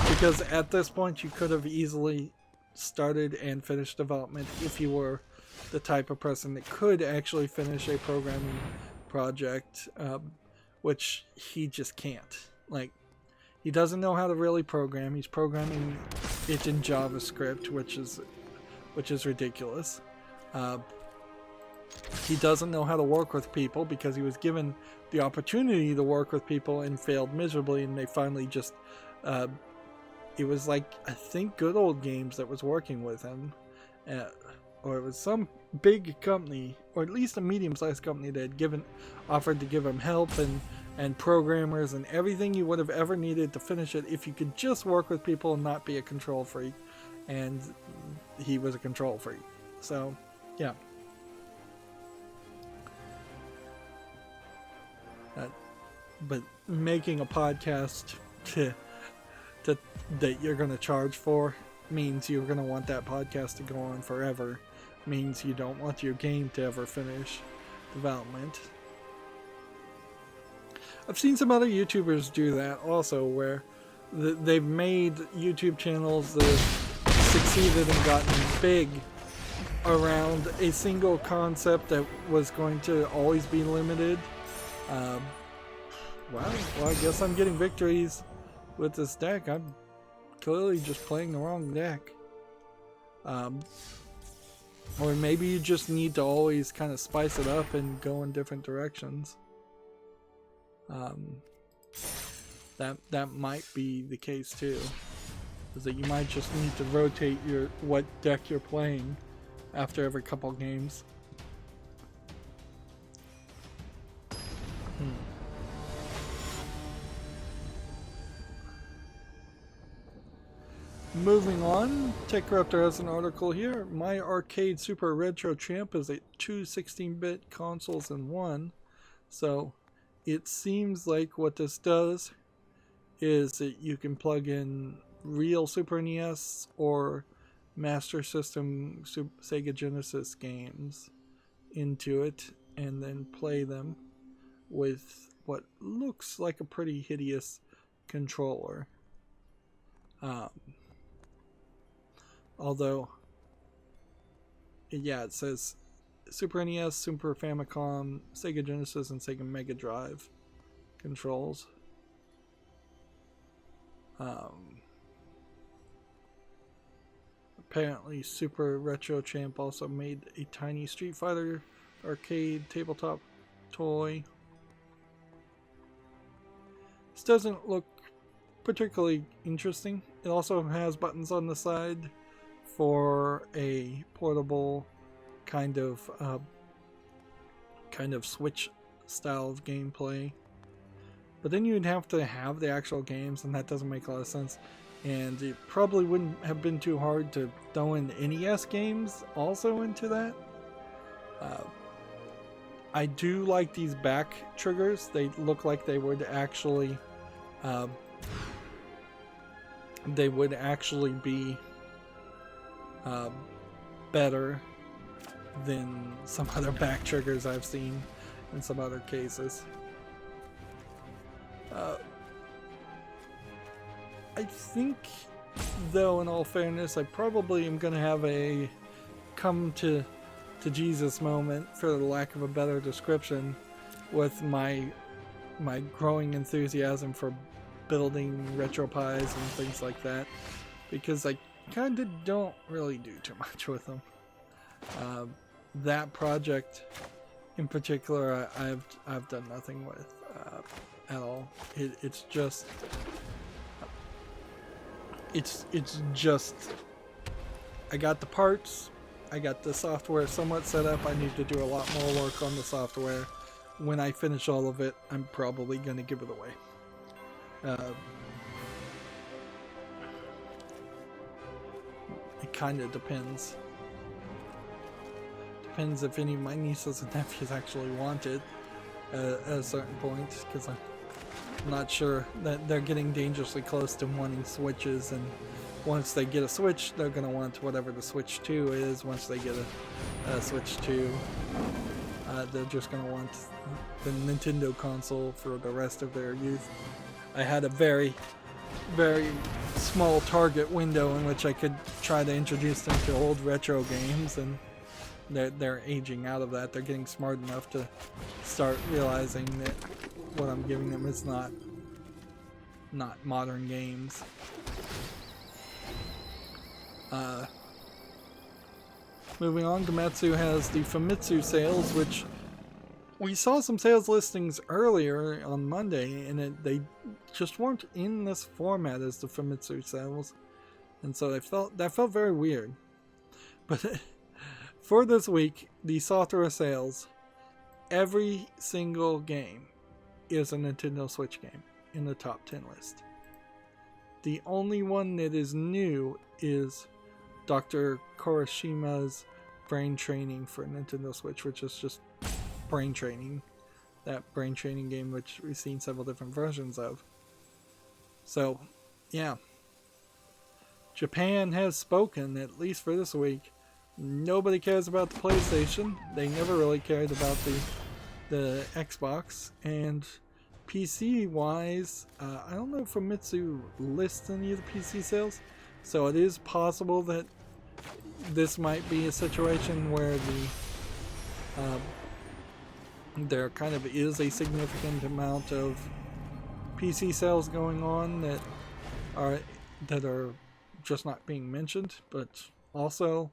Speaker 1: because at this point you could have easily started and finished development if you were the type of person that could actually finish a programming project, which he just can't. Like, he doesn't know how to really program. He's programming it in JavaScript, which is ridiculous. He doesn't know how to work with people because he was given the opportunity to work with people and failed miserably, and they finally just it was like, I think, Good Old Games that was working with him, or it was some big company, or at least a medium-sized company, that had offered to give him help and programmers and everything you would have ever needed to finish it if you could just work with people and not be a control freak. And he was a control freak. So, yeah. But making a podcast that you're going to charge for means you're going to want that podcast to go on forever. Means you don't want your game to ever finish development. I've seen some other YouTubers do that also, where they've made YouTube channels that have succeeded and gotten big around a single concept that was going to always be limited. Well, I guess I'm getting victories with this deck. I'm clearly just playing the wrong deck. Or maybe you just need to always kind of spice it up and go in different directions. That might be the case too. Is that you might just need to rotate what deck you're playing after every couple games. Moving on, TechRaptor has an article here. My Arcade Super Retro Champ is two 16-bit consoles in one. So it seems like what this does is that you can plug in real Super NES or Master System Sega Genesis games into it and then play them with what looks like a pretty hideous controller. Although, yeah, it says Super NES, Super Famicom, Sega Genesis, and Sega Mega Drive controls. Apparently, Super Retro Champ also made a tiny Street Fighter arcade tabletop toy. This doesn't look particularly interesting. It also has buttons on the side for a portable kind of Switch style of gameplay. but then you'd have to have the actual games, and that doesn't make a lot of sense. And it probably wouldn't have been too hard to throw in NES games also into that. I do like these back triggers. They look like they would actually be better than some other back triggers I've seen in some other cases. I think, though, in all fairness, I probably am going to have a come to Jesus moment, for the lack of a better description, with my growing enthusiasm for building RetroPies and things like that, because I kind of don't really do too much with them. That project in particular, I've done nothing with at all. It's just I got the parts, I got the software somewhat set up. I need to do a lot more work on the software. When I finish all of it, I'm probably going to give it away. It kind of depends. Depends if any of my nieces and nephews actually want it at a certain point, because I'm not sure that they're getting dangerously close to wanting Switches, and once they get a Switch, they're going to want whatever the Switch 2 is. Once they get a Switch 2, they're just going to want the Nintendo console for the rest of their youth. I had a very, very small target window in which I could try to introduce them to old retro games, and they're aging out of that. They're getting smart enough to start realizing that what I'm giving them is not modern games. Moving on, Gametsu has the Famitsu sales, which we saw some sales listings earlier on Monday, and they just weren't in this format as the Famitsu sales, and so that felt very weird. But for this week, the Sathura sales, every single game is a Nintendo Switch game in the top 10 list. The only one that is new is Dr. Korishima's Brain Training for Nintendo Switch, which is just Brain Training. That Brain Training game, which we've seen several different versions of. So, yeah. Japan has spoken, at least for this week. Nobody cares about the PlayStation. They never really cared about the Xbox. And PC-wise, I don't know if Famitsu lists any of the PC sales. So it is possible that this might be a situation where there kind of is a significant amount of PC sales going on that are just not being mentioned, but also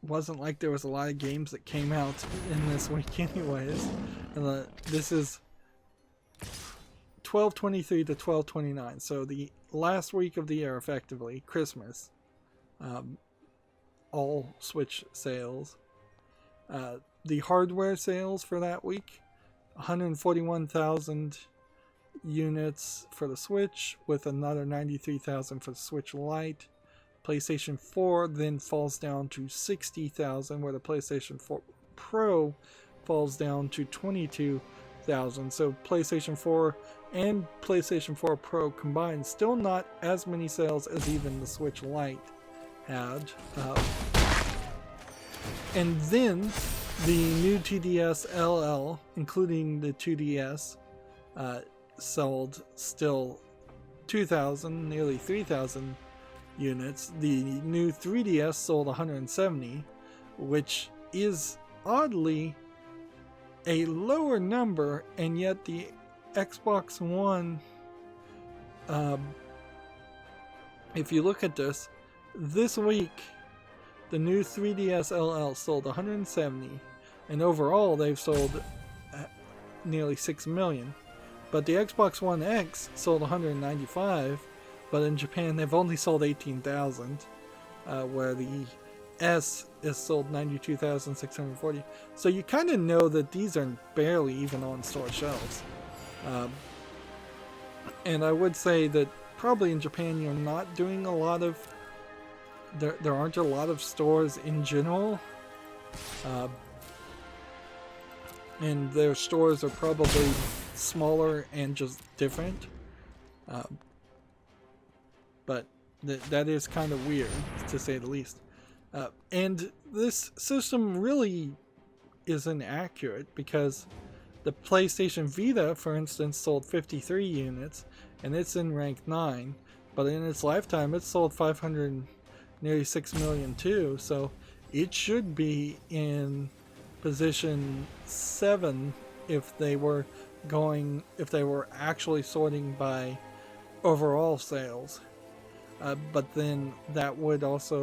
Speaker 1: wasn't like there was a lot of games that came out in this week anyways. And this is 12/23 to 12/29, so the last week of the year, effectively Christmas. All Switch sales. The hardware sales for that week, 141,000 units for the Switch, with another 93,000 for the Switch Lite. PlayStation 4 then falls down to 60,000, where the PlayStation 4 Pro falls down to 22,000. So PlayStation 4 and PlayStation 4 Pro combined, still not as many sales as even the Switch Lite had. And then the new TDS LL, including the 2DS, sold still 2,000, nearly 3,000 units. The new 3DS sold 170, which is oddly a lower number, and yet the Xbox One, if you look at this week, the new 3DS LL sold 170, and overall they've sold nearly 6 million. But the Xbox One X sold 195, but in Japan they've only sold 18,000, where the S is sold 92,640. So you kind of know that these are barely even on store shelves. And I would say that probably in Japan you're not doing a lot of... There aren't a lot of stores in general. And their stores are probably smaller and just different. But that is kind of weird, to say the least. And this system really isn't accurate because the PlayStation Vita, for instance, sold 53 units, and it's in rank 9. But in its lifetime, it's sold 506 million too. So it should be in position 7 if they were actually sorting by overall sales. But then that wouldn't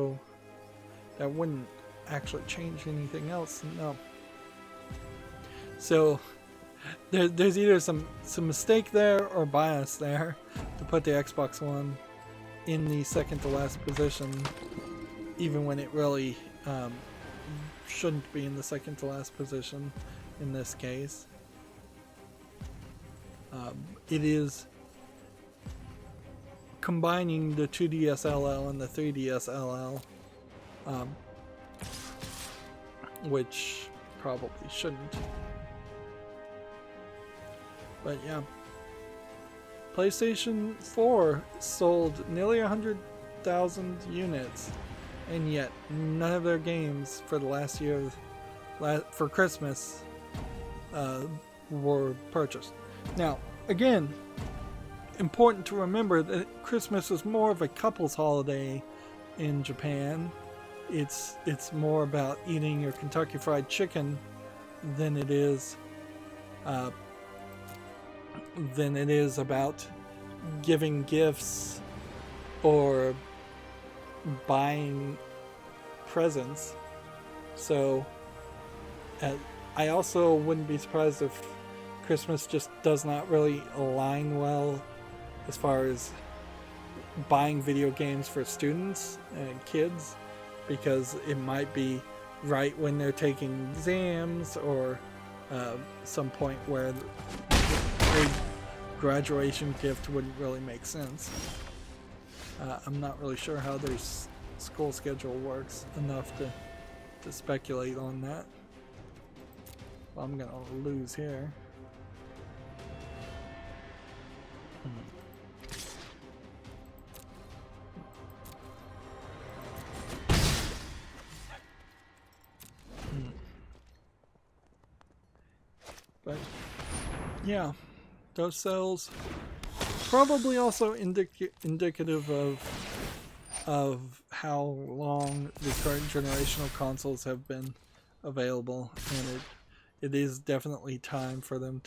Speaker 1: actually change anything else. No. So there's either some mistake there or bias there to put the Xbox One in the second to last position, even when it really shouldn't be in the second to last position in this case. It is combining the 2DS LL and the 3DS LL, which probably shouldn't. But yeah, PlayStation 4 sold nearly 100,000 units, and yet none of their games for the last year, for Christmas, were purchased. Now, again, important to remember that Christmas is more of a couple's holiday in Japan. It's more about eating your Kentucky Fried Chicken than it is about giving gifts or buying presents. So I also wouldn't be surprised if Christmas just does not really align well as far as buying video games for students and kids, because it might be right when they're taking exams or some point where a graduation gift wouldn't really make sense. I'm not really sure how their school schedule works enough to speculate on that. Well, I'm gonna lose here. But yeah, those sales probably also indicative of how long the current generational consoles have been available, and it is definitely time for them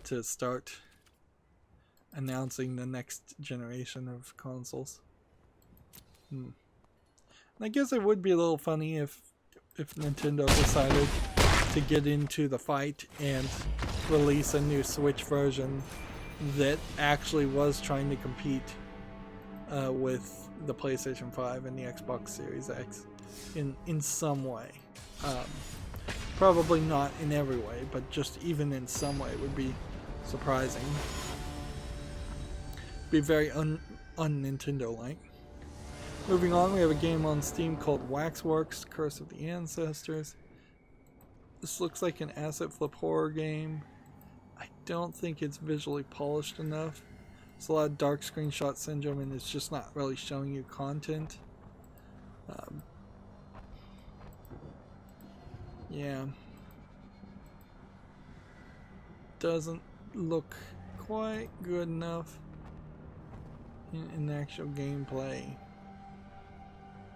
Speaker 1: to start announcing the next generation of consoles. And I guess it would be a little funny if Nintendo decided to get into the fight and release a new Switch version that actually was trying to compete with the PlayStation 5 and the Xbox Series X in some way. Probably not in every way, but just even in some way would be surprising. Be very un-Nintendo-like. Moving on, we have a game on Steam called Waxworks: Curse of the Ancestors. This looks like an asset flip horror game. I don't think it's visually polished enough. It's a lot of dark screenshot syndrome, and it's just not really showing you content. Yeah. Doesn't look quite good enough in actual gameplay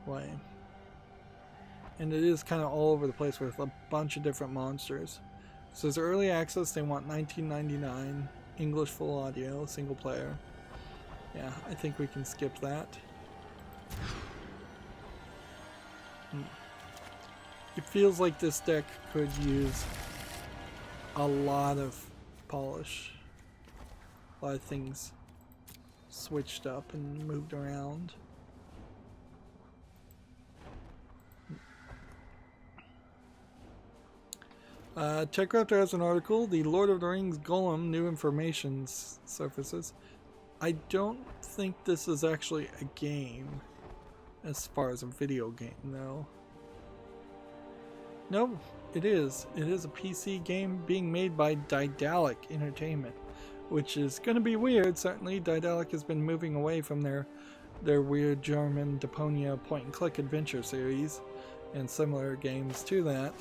Speaker 1: way. And it is kind of all over the place with a bunch of different monsters. So as early access, they want $19.99, English full audio, single player. Yeah, I think we can skip that. It feels like this deck could use a lot of polish. A lot of things switched up and moved around. TechRaptor has an article. The Lord of the Rings Golem, new information surfaces. I don't think this is actually a game, as far as a video game, though. No, it is. It is a PC game being made by Daedalic Entertainment, which is going to be weird. Certainly, Daedalic has been moving away from their weird German Deponia point-and-click adventure series and similar games to that.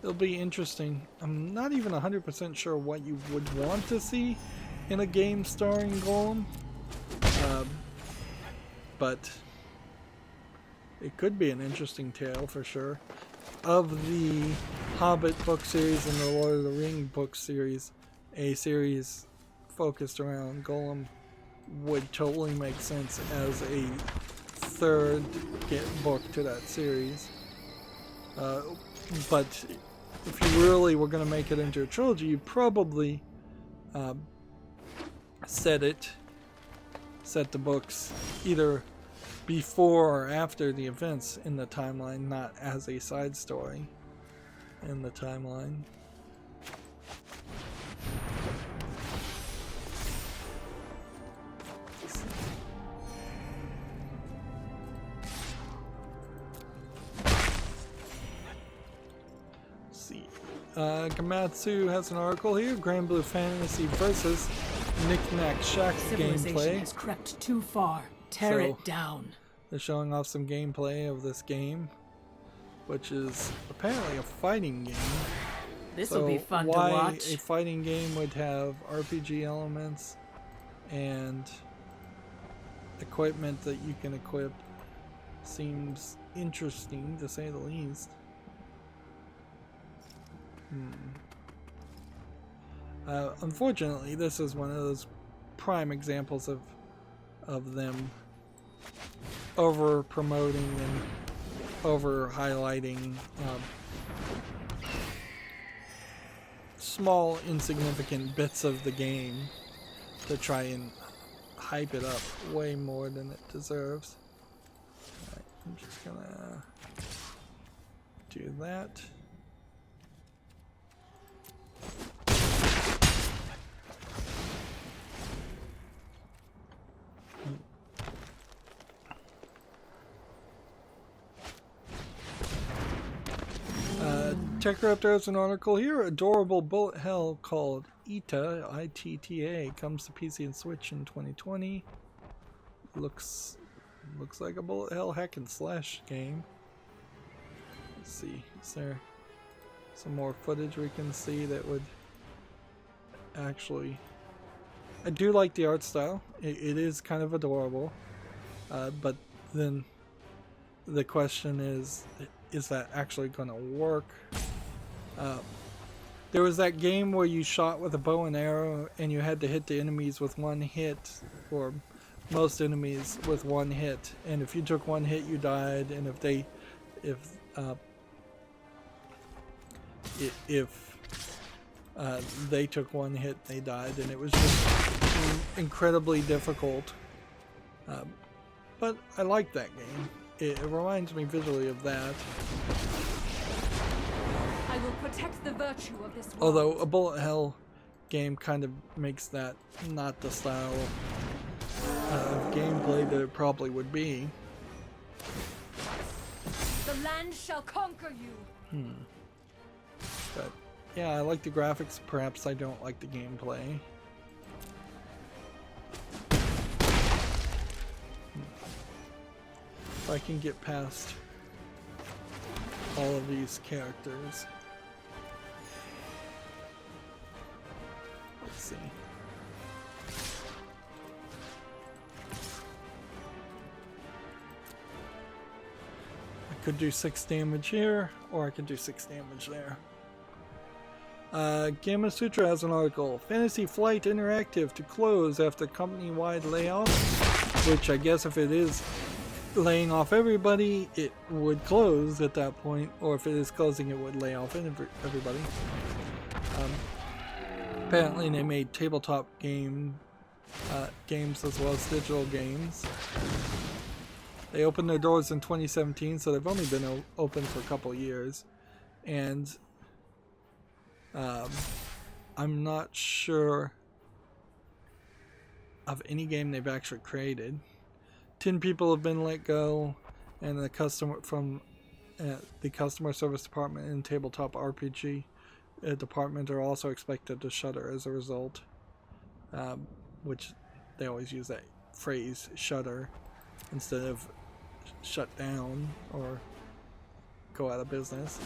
Speaker 1: It'll be interesting. I'm not even 100% sure what you would want to see in a game starring Golem, but it could be an interesting tale for sure. Of the Hobbit book series and the Lord of the Ring book series, a series focused around Golem would totally make sense as a third book to that series. But if you really were going to make it into a trilogy, you'd probably set the books either before or after the events in the timeline, not as a side story in the timeline. Gamatsu has an article here. Grand Blue Fantasy versus Knick-Knack Shack
Speaker 3: Civilization
Speaker 1: gameplay.
Speaker 3: has crept too far. Tear it down.
Speaker 1: They're showing off some gameplay of this game, which is apparently a fighting game.
Speaker 3: This will be fun to watch.
Speaker 1: Why a fighting game would have RPG elements and equipment that you can equip seems interesting, to say the least. Unfortunately, this is one of those prime examples of them over promoting and over highlighting small insignificant bits of the game to try and hype it up way more than it deserves. Alright, I'm just gonna do that. TechRaptor has an article here. Adorable bullet hell called Itta, I-T-T-A, comes to PC and Switch in 2020. Looks like a bullet hell hack and slash game. Let's see, is there some more footage we can see that would actually... I do like the art style. It is kind of adorable. But then the question is that actually going to work? There was that game where you shot with a bow and arrow and you had to hit the enemies with one hit, or most enemies with one hit, and if you took one hit you died, and if they took one hit they died, and it was just incredibly difficult. But I like that game. It reminds me visually of that.
Speaker 4: I will protect the virtue of this world.
Speaker 1: Although a bullet hell game kind of makes that not the style of gameplay that it probably would be.
Speaker 4: The land shall conquer you.
Speaker 1: But yeah, I like the graphics. Perhaps I don't like the gameplay. If I can get past all of these characters. Let's see. I could do 6 damage here, or I could do 6 damage there. Gamma Sutra has an article. Fantasy Flight Interactive to close after company-wide layoff, which I guess if it is laying off everybody, it would close at that point, or if it is closing, it would lay off everybody. Apparently they made tabletop game games as well as digital games. They opened their doors in 2017, so they've only been open for a couple years. And I'm not sure of any game they've actually created. 10 people have been let go, and the customer service department and tabletop RPG department are also expected to shutter as a result. Which they always use that phrase, shutter, instead of shut down or go out of business.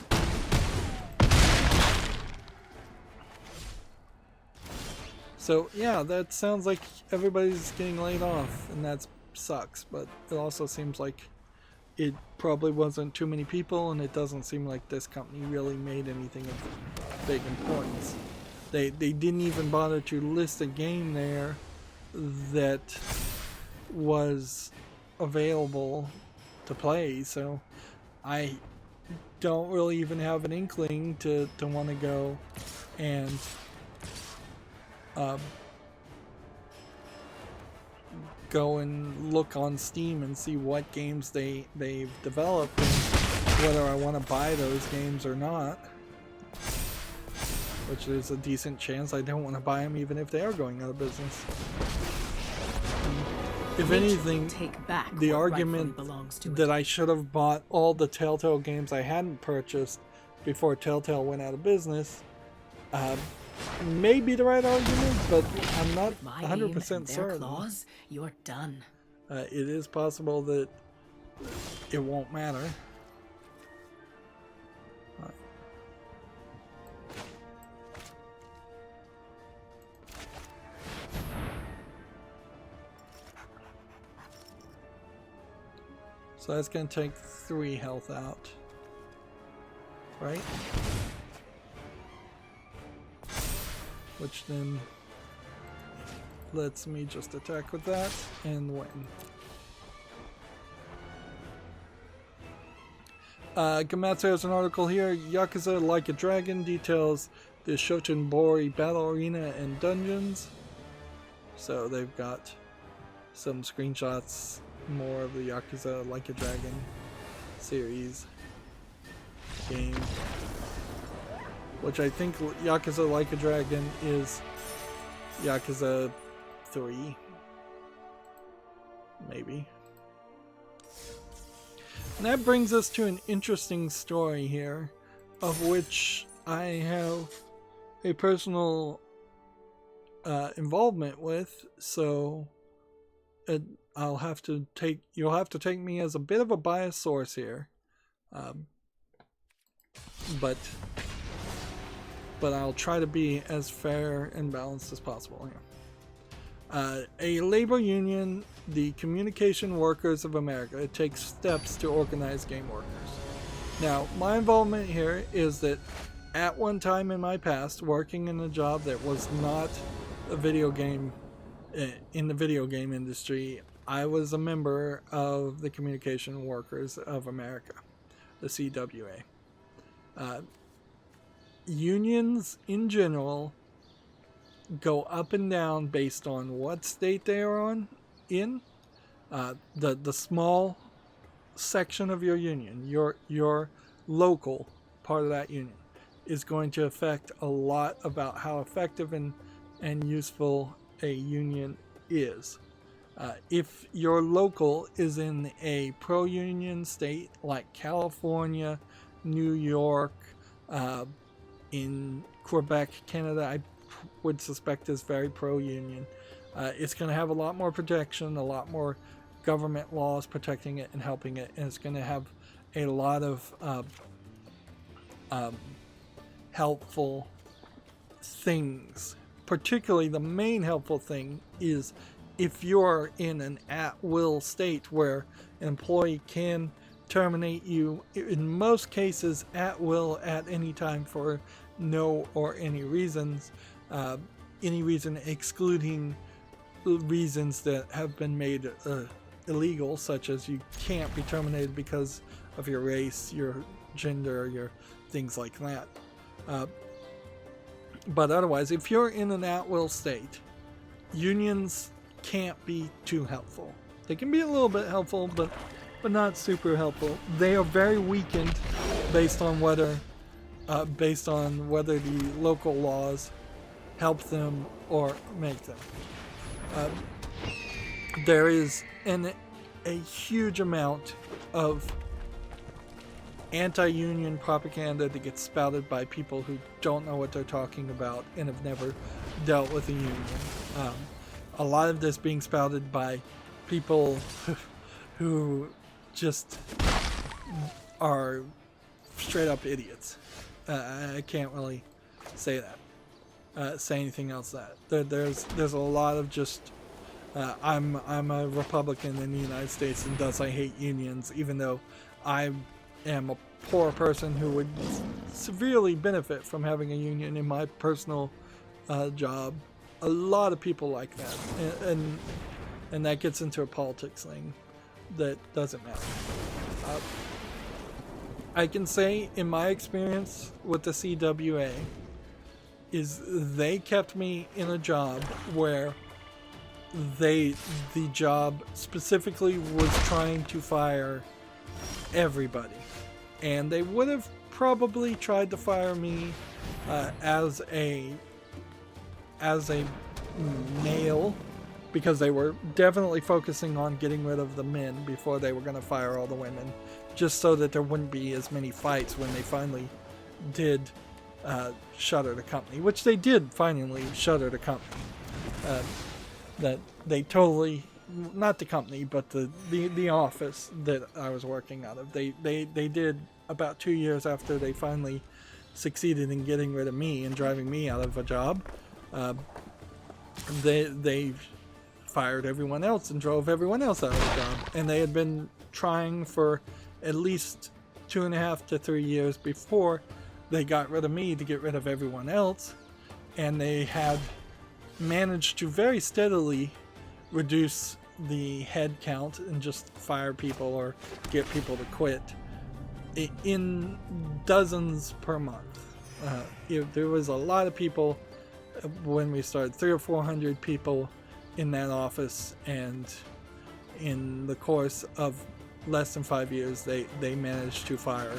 Speaker 1: So yeah, that sounds like everybody's getting laid off, and that sucks, but it also seems like it probably wasn't too many people, and it doesn't seem like this company really made anything of big importance. They didn't even bother to list a game there that was available to play, so I don't really even have an inkling to want to go and go and look on Steam and see what games they've developed and whether I want to buy those games or not. Which there's a decent chance I don't want to buy them even if they are going out of business. If anything, the argument that I should have bought all the Telltale games I hadn't purchased before Telltale went out of business may be the right argument, but I'm not 100% certain.
Speaker 3: Claws, you're done.
Speaker 1: It is possible that it won't matter. So that's going to take 3 health out, right? Which then lets me just attack with that and win. Gamatsu has an article here. Yakuza Like a Dragon details the Shotenbori battle arena and dungeons. So they've got some screenshots, more of the Yakuza Like a Dragon series game, which I think Yakuza Like a Dragon is Yakuza 3, maybe. And that brings us to an interesting story here, of which I have a personal involvement with, so you'll have to take me as a bit of a biased source here, but I'll try to be as fair and balanced as possible here. A labor union, the Communication Workers of America, takes steps to organize game workers. Now, my involvement here is that at one time in my past, working in a job that was not a video game, in the video game industry, I was a member of the Communication Workers of America, the CWA. Unions in general go up and down based on what state they are in. The small section of your union, your local part of that union, is going to affect a lot about how effective and useful a union is. If your local is in a pro-union state like California, New York, in Quebec, Canada, I would suspect is very pro-union. It's going to have a lot more protection, a lot more government laws protecting it and helping it, and it's going to have a lot of helpful things. Particularly, the main helpful thing is if you're in an at-will state where an employee can terminate you, in most cases at will at any time for no or any reasons, any reason excluding reasons that have been made illegal, such as you can't be terminated because of your race, your gender, your things like that. But otherwise, if you're in an at-will state, unions can't be too helpful. They can be a little bit helpful, but not super helpful. They are very weakened based on whether the local laws help them or make them. There is a huge amount of anti-union propaganda that gets spouted by people who don't know what they're talking about and have never dealt with a union. A lot of this being spouted by people who just are straight up idiots. I can't really say that. Say anything else. There's a lot of just I'm a Republican in the United States, and thus I hate unions, even though I am a poor person who would severely benefit from having a union in my personal job. A lot of people like that, and that gets into a politics thing that doesn't matter. I can say in my experience with the CWA is they kept me in a job where the job specifically was trying to fire everybody, and they would have probably tried to fire me as a male, because they were definitely focusing on getting rid of the men before they were going to fire all the women, just so that there wouldn't be as many fights when they finally did shutter the company, which they did finally shutter the company. That they totally, not the company, but the office that I was working out of. They did about 2 years after they finally succeeded in getting rid of me and driving me out of a job. They fired everyone else and drove everyone else out of the job. And they had been trying for at least 2.5 to 3 years before they got rid of me to get rid of everyone else. And they had managed to very steadily reduce the head count and just fire people or get people to quit in dozens per month. There was a lot of people when we started, 300 or 400 people in that office, and in the course of less than 5 years they managed to fire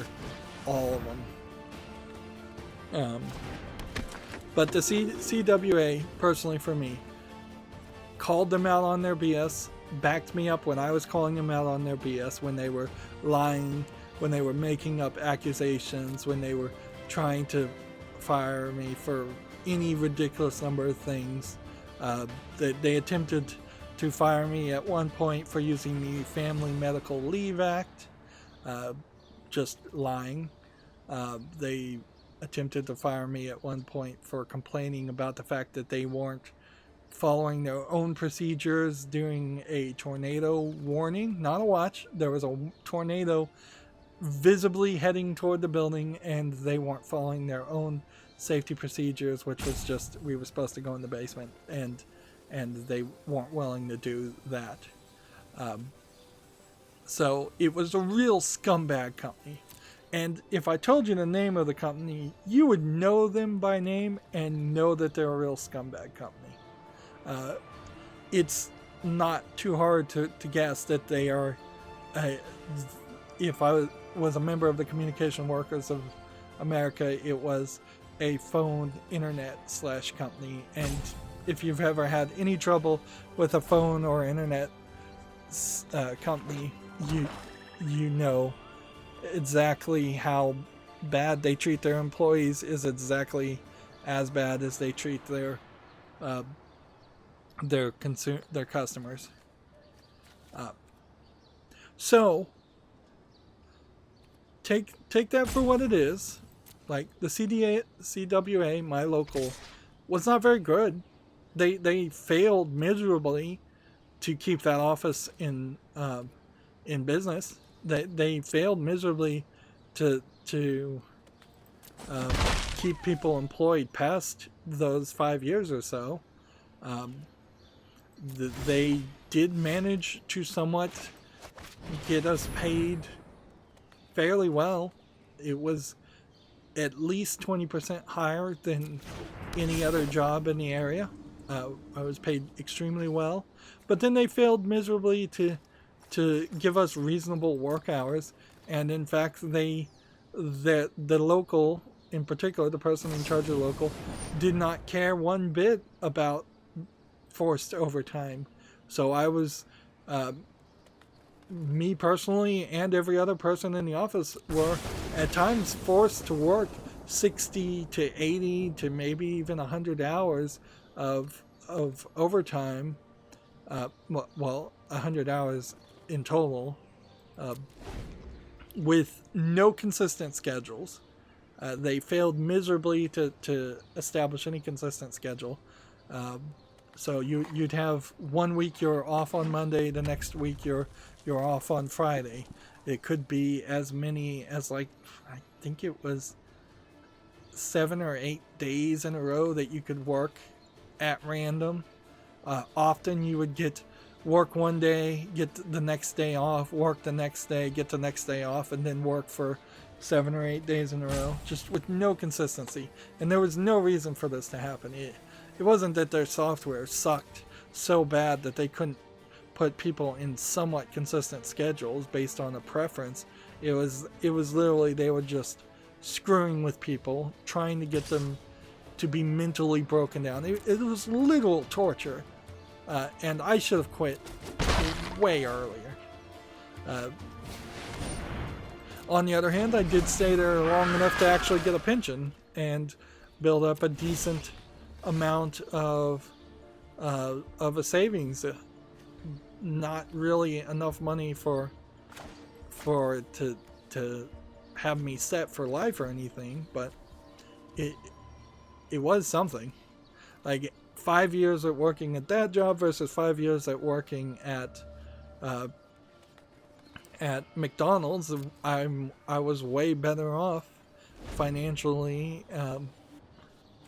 Speaker 1: all of them. But the CWA, personally for me, called them out on their BS, backed me up when I was calling them out on their BS, when they were lying, when they were making up accusations, when they were trying to fire me for any ridiculous number of things. They attempted to fire me at one point for using the Family Medical Leave Act, just lying. They attempted to fire me at one point for complaining about the fact that they weren't following their own procedures during a tornado warning, not a watch. There was a tornado visibly heading toward the building, and they weren't following their own safety procedures, which was just, we were supposed to go in the basement, and they weren't willing to do that. So it was a real scumbag company. And if I told you the name of the company, you would know them by name and know that they're a real scumbag company. It's not too hard to guess that they are, if I was a member of the Communication Workers of America, it was a phone internet / company. And if you've ever had any trouble with a phone or internet company, you know exactly how bad they treat their employees is exactly as bad as they treat their customers. So take that for what it is. Like the CWA, my local, was not very good. They failed miserably to keep that office in business. They failed miserably to keep people employed past those 5 years or so. They did manage to somewhat get us paid fairly well. It was at least 20% higher than any other job in the area. I was paid extremely well, but then they failed miserably to give us reasonable work hours, and in fact the local, in particular the person in charge of the local, did not care one bit about forced overtime. So I was, me personally and every other person in the office were at times forced to work 60 to 80 to maybe even 100 hours of overtime, 100 hours in total, with no consistent schedules. They failed miserably to establish any consistent schedule. So you'd have 1 week you're off on Monday, the next week you're off on Friday. It could be as many as, like, I think it was 7 or 8 days in a row that you could work at random. Often you would get work one day, get the next day off, work the next day, get the next day off, and then work for 7 or 8 days in a row, just with no consistency. And there was no reason for this to happen. It wasn't that their software sucked so bad that they couldn't put people in somewhat consistent schedules based on a preference. It was literally they were just screwing with people, trying to get them to be mentally broken down. It was literal torture. And I should have quit way earlier. On the other hand, I did stay there long enough to actually get a pension and build up a decent amount of a savings. Not really enough money for it to have me set for life or anything, but it was something. Like 5 years at working at that job versus 5 years at working at McDonald's, I was way better off financially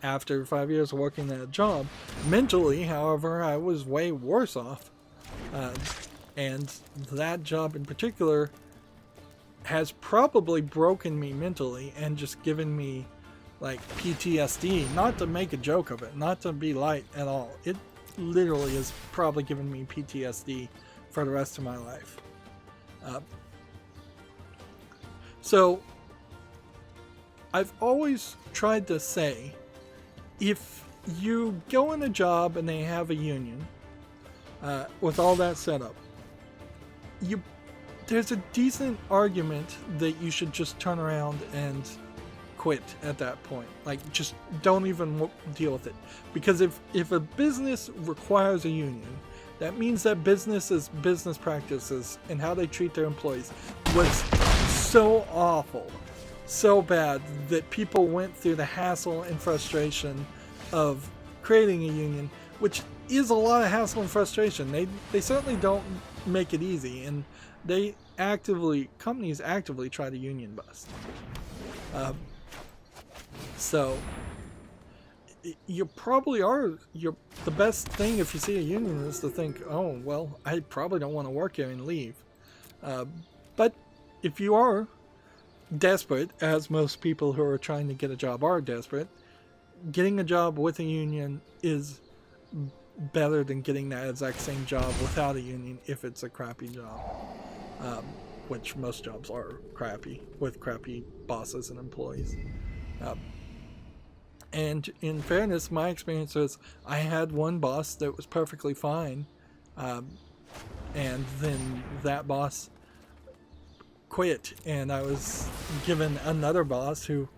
Speaker 1: after 5 years of working that job. Mentally, however, I was way worse off. And that job in particular has probably broken me mentally and just given me like PTSD. Not to make a joke of it, not to be light at all. It literally has probably given me PTSD for the rest of my life. So I've always tried to say, if you go in a job and they have a union, with all that set up, there's a decent argument that you should just turn around and quit at that point. Like, just don't even deal with it. Because if a business requires a union, that means that business practices and how they treat their employees was so awful, so bad, that people went through the hassle and frustration of creating a union, which is a lot of hassle and frustration. They certainly don't make it easy, and companies actively try to union bust. So you probably are, the best thing if you see a union is to think, oh, well, I probably don't want to work here, and leave. But if you are desperate, as most people who are trying to get a job are desperate, getting a job with a union is better than getting that exact same job without a union if it's a crappy job. Which most jobs are crappy, with crappy bosses and employees. And in fairness, my experience was I had one boss that was perfectly fine, and then that boss quit, and I was given another boss who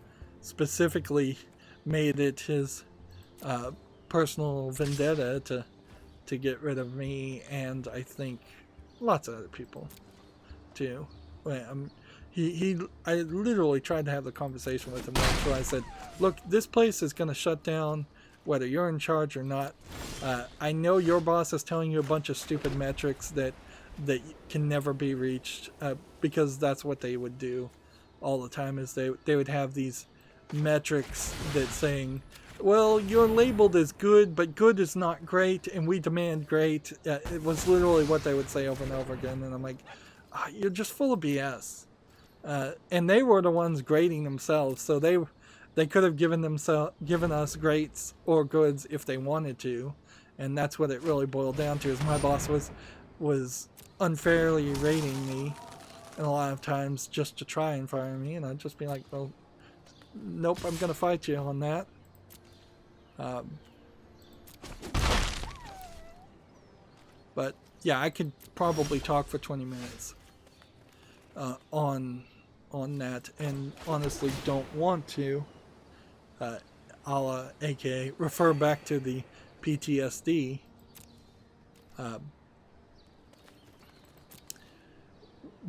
Speaker 1: specifically made it his personal vendetta to get rid of me, and I think lots of other people too. I literally tried to have the conversation with him once where I said, look, this place is going to shut down whether you're in charge or not. I know your boss is telling you a bunch of stupid metrics that can never be reached, because that's what they would do all the time, is they would have these metrics that saying, well, you're labeled as good, but good is not great, and we demand great. It was literally what they would say over and over again, and I'm like, you're just full of BS. And they were the ones grading themselves, so they could have given us greats or goods if they wanted to, And that's what it really boiled down to, is my boss was unfairly rating me, and a lot of times just to try and fire me, and I'd just be like, well, nope, I'm gonna fight you on that. But yeah, I could probably talk for 20 minutes on that, and honestly don't want to. I'll aka refer back to the PTSD.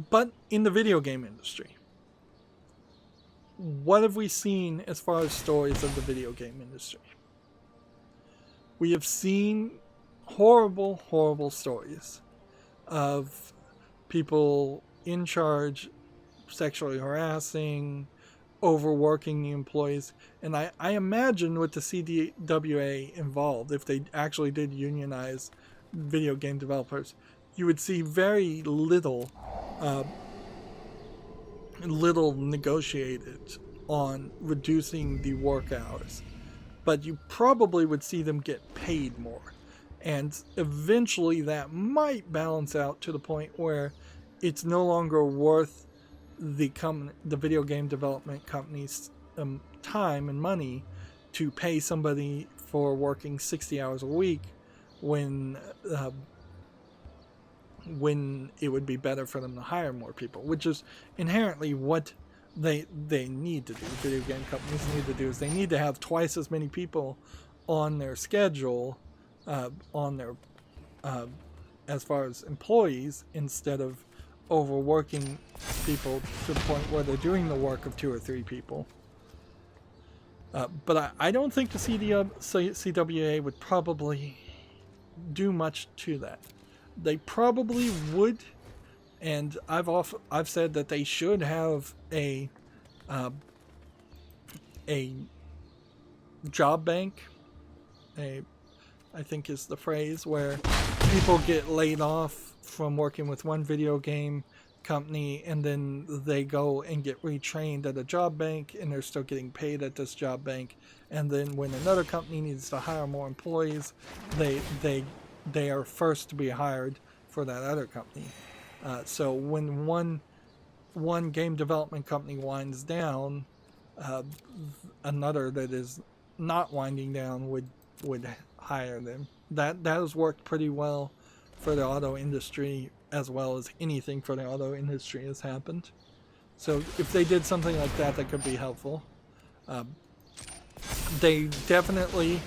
Speaker 1: But in the video game industry, what have we seen as far as stories of the video game industry? We have seen horrible, horrible stories of people in charge sexually harassing, overworking the employees. And I imagine with the CDWA involved, if they actually did unionize video game developers, you would see very little negotiated on reducing the work hours. But you probably would see them get paid more. And eventually that might balance out to the point where it's no longer worth the video game development company's time and money to pay somebody for working 60 hours a week when it would be better for them to hire more people, which is inherently what they need to do. Video game companies need to do is they need to have twice as many people on their schedule, as far as employees, instead of overworking people to the point where they're doing the work of 2 or 3 people. But I don't think the CWA would probably do much to that. They probably would, and I've said that they should have a job bank. I think is the phrase, where people get laid off from working with one video game company, and then they go and get retrained at a job bank, and they're still getting paid at this job bank. And then when another company needs to hire more employees, they are first to be hired for that other company. So when one game development company winds down, another that is not winding down would hire them. That has worked pretty well for the auto industry, as well as anything for the auto industry has happened. So if they did something like that, that could be helpful. They definitely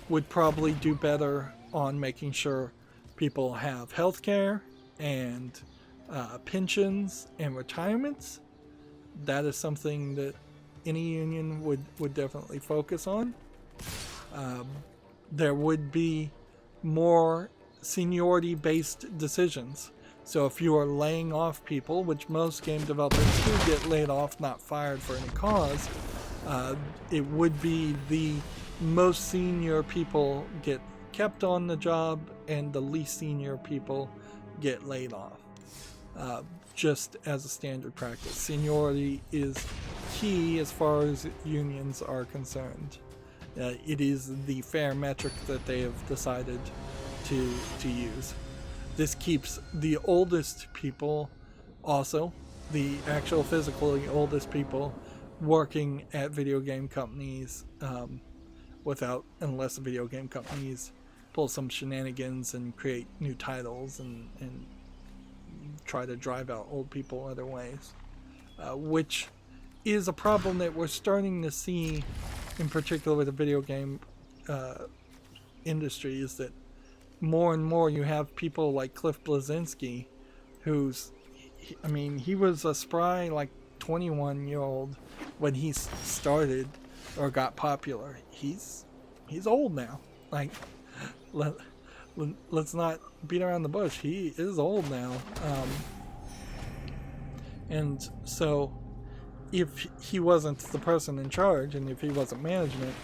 Speaker 1: would probably do better on making sure people have health care and pensions and retirements. That is something that any union would definitely focus on. There would be more seniority-based decisions. So if you are laying off people, which most game developers do get laid off, not fired for any cause, it would be the most senior people get kept on the job and the least senior people get laid off. Just as a standard practice. Seniority is key as far as unions are concerned. It is the fair metric that they have decided to use. This keeps the oldest people, also the actual physically oldest people, working at video game companies unless the video game companies pull some shenanigans and create new titles and try to drive out old people other ways, which is a problem that we're starting to see, in particular with the video game industry, is that more and more you have people like Cliff Bleszinski, he was a spry, like 21-year-old when he started or got popular. He's old now. Like, let's not beat around the bush. He is old now. And so if he wasn't the person in charge, and if he wasn't management,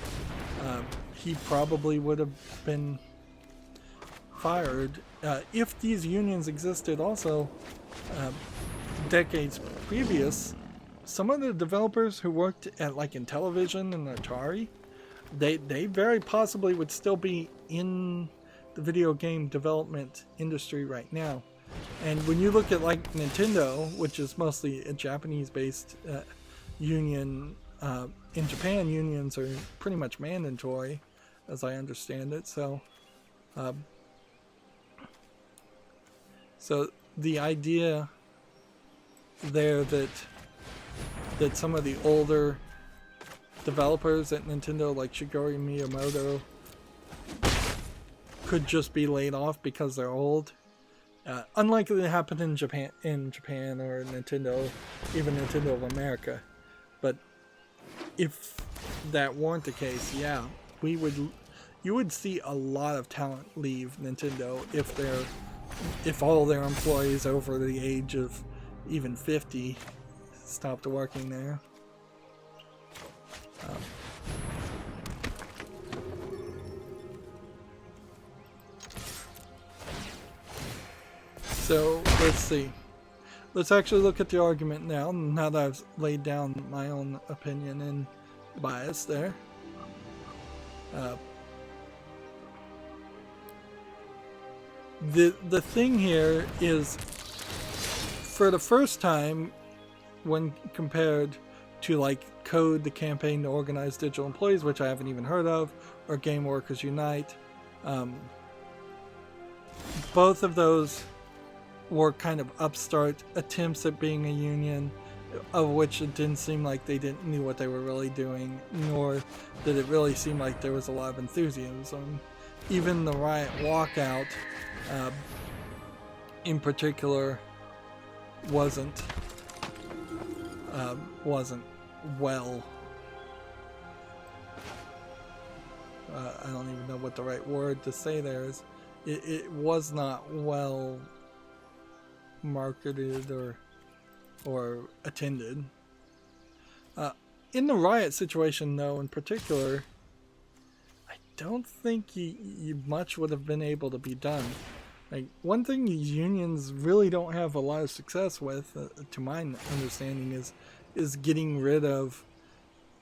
Speaker 1: he probably would have been fired. If these unions existed also decades previous, some of the developers who worked at like Intellivision and Atari, they very possibly would still be in the video game development industry right now. And when you look at like Nintendo, which is mostly a Japanese-based union, in Japan unions are pretty much mandatory, as I understand it. So the idea there that some of the older developers at Nintendo, like Shigeru Miyamoto, could just be laid off because they're old. Unlikely to happen in Japan or Nintendo, even Nintendo of America. But if that weren't the case, yeah, you would see a lot of talent leave Nintendo if all their employees over the age of even 50 stopped working there. So let's see. Let's actually look at the argument now that I've laid down my own opinion and bias there. The thing here is, for the first time, when compared to like Code, the campaign to organize digital employees, which I haven't even heard of, or Game Workers Unite, both of those were kind of upstart attempts at being a union, of which it didn't seem like they didn't knew what they were really doing, nor did it really seem like there was a lot of enthusiasm. Even the Riot walkout, in particular, wasn't well. I don't even know what the right word to say there is. It was not well marketed or attended. In the Riot situation, though, in particular, I don't think you much would have been able to be done. Like, one thing these unions really don't have a lot of success with, to my understanding, is getting rid of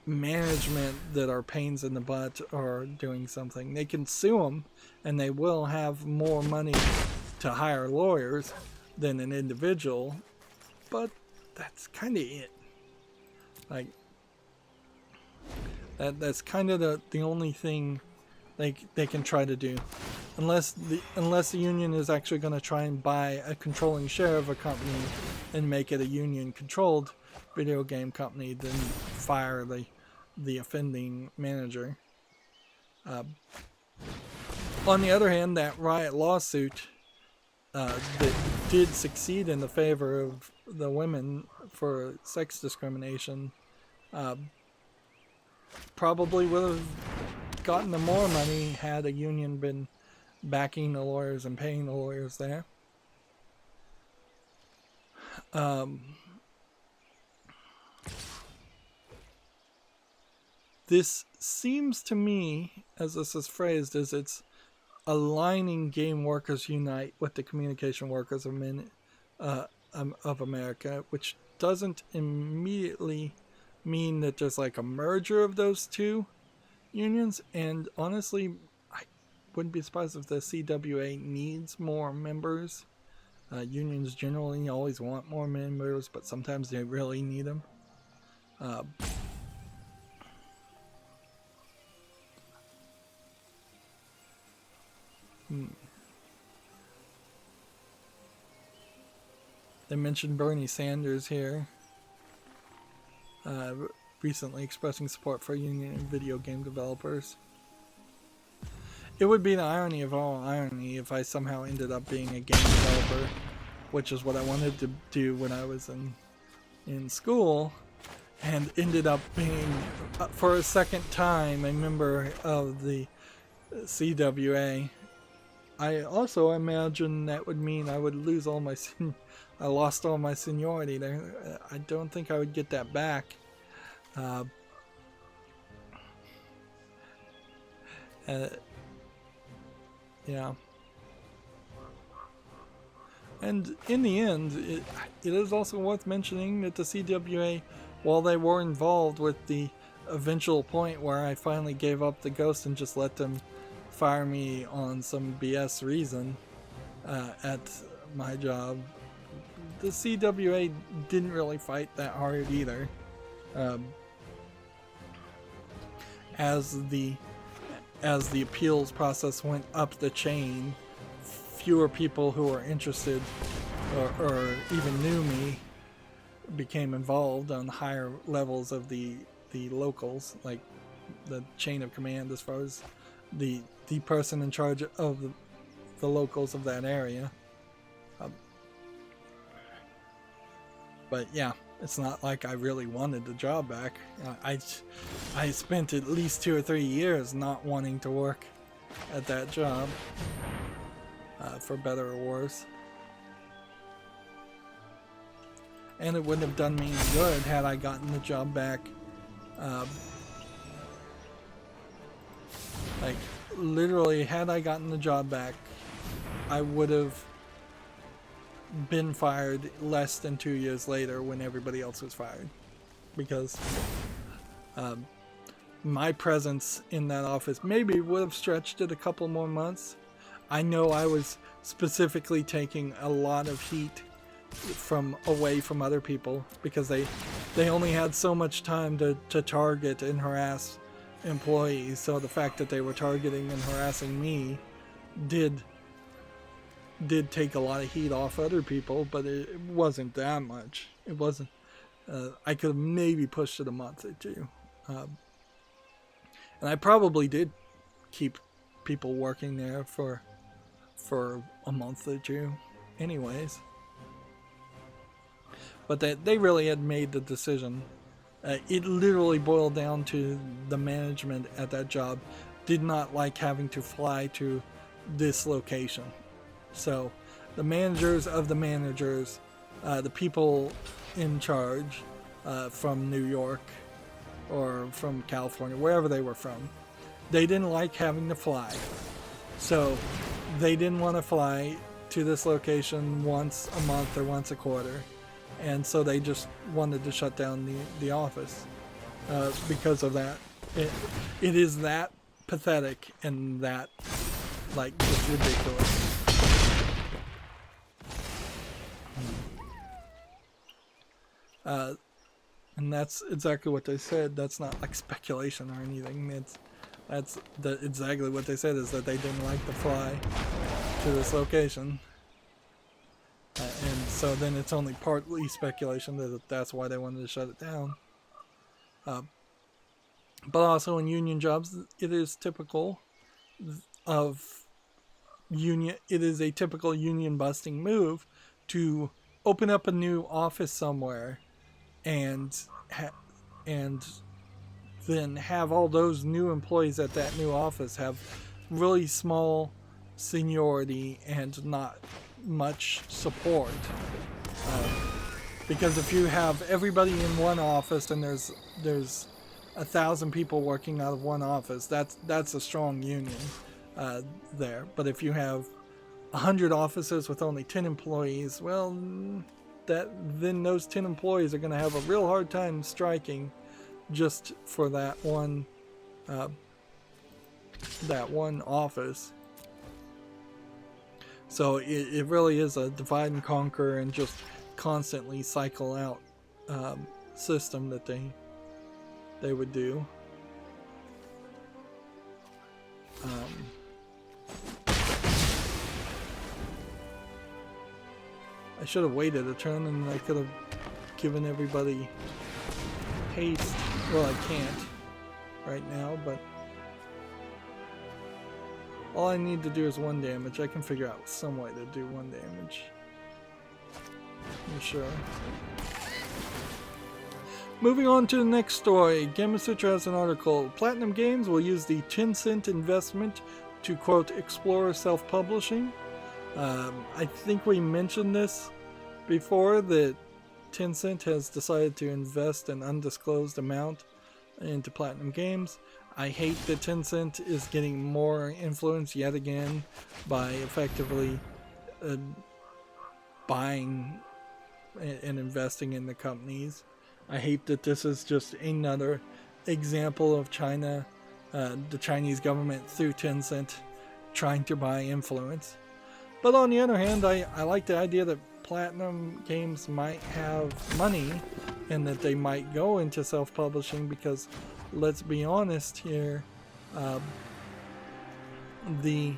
Speaker 1: management that are pains in the butt or doing something. They can sue them, and they will have more money to hire lawyers than an individual, but that's kind of it. Like, that's kind of the only thing they can try to do, unless the union is actually going to try and buy a controlling share of a company and make it a union controlled video game company, then fire the offending manager. On the other hand, that Riot lawsuit that did succeed in the favor of the women for sex discrimination probably would have gotten them more money had a union been backing the lawyers and paying the lawyers there. This seems to me, as this is phrased, as it's aligning Game Workers Unite with the Communication Workers of America, which doesn't immediately mean that there's like a merger of those two unions. And honestly, I wouldn't be surprised if the CWA needs more members. Unions generally always want more members, but sometimes they really need them. They mentioned Bernie Sanders here, recently expressing support for union and video game developers. It would be the irony of all irony if I somehow ended up being a game developer, which is what I wanted to do when I was in school, and ended up being, for a second time, a member of the CWA. I also imagine that would mean I would lose all my I lost all my seniority there. I don't think I would get that back. Yeah. And in the end, it is also worth mentioning that the CWA, while they were involved with the eventual point where I finally gave up the ghost and just let them fire me on some BS reason at my job. The CWA didn't really fight that hard either. As the appeals process went up the chain, fewer people who were interested or even knew me became involved on higher levels of the locals, like the chain of command, as far as the person in charge of the locals of that area. But yeah, it's not like I really wanted the job back. I spent at least 2 or 3 years not wanting to work at that job, for better or worse. And it wouldn't have done me any good had I gotten the job back. Like, literally, had I gotten the job back, I would have been fired less than 2 years later when everybody else was fired. Because my presence in that office maybe would have stretched it a couple more months. I know I was specifically taking a lot of heat away from other people because they only had so much time to target and harass employees. So the fact that they were targeting and harassing me did take a lot of heat off other people, but it wasn't that much. It wasn't. I could have maybe pushed it a month or two, and I probably did keep people working there for a month or two, anyways. But they really had made the decision. It literally boiled down to the management at that job did not like having to fly to this location. So the managers of the managers, the people in charge from New York or from California, wherever they were from, they didn't like having to fly. So they didn't want to fly to this location once a month or once a quarter. And so they just wanted to shut down the office because of that. It is that pathetic and that, like, just ridiculous. And that's exactly what they said. That's not like speculation or anything. That's exactly what they said, is that they didn't like to fly to this location. And so then it's only partly speculation that that's why they wanted to shut it down. But also in union jobs, it is typical of union. It is a typical union busting move to open up a new office somewhere, and then have all those new employees at that new office have really small seniority and not much support. Because if you have everybody in one office and there's 1,000 people working out of one office, that's a strong union there. But if you have 100 offices with only 10 employees, well, then those 10 employees are going to have a real hard time striking just for that one office. So it really is a divide and conquer and just constantly cycle out system that they would do. I should have waited a turn and I could have given everybody haste. Well, I can't right now, but all I need to do is 1 damage. I can figure out some way to do 1 damage. I'm sure. Moving on to the next story. Gamasutra has an article. Platinum Games will use the Tencent investment to, quote, explore self-publishing. I think we mentioned this before, that Tencent has decided to invest an undisclosed amount into Platinum Games. I hate that Tencent is getting more influence yet again by effectively buying and investing in the companies. I hate that this is just another example of China, the Chinese government through Tencent, trying to buy influence. But on the other hand, I like the idea that Platinum Games might have money and that they might go into self-publishing, because let's be honest here, the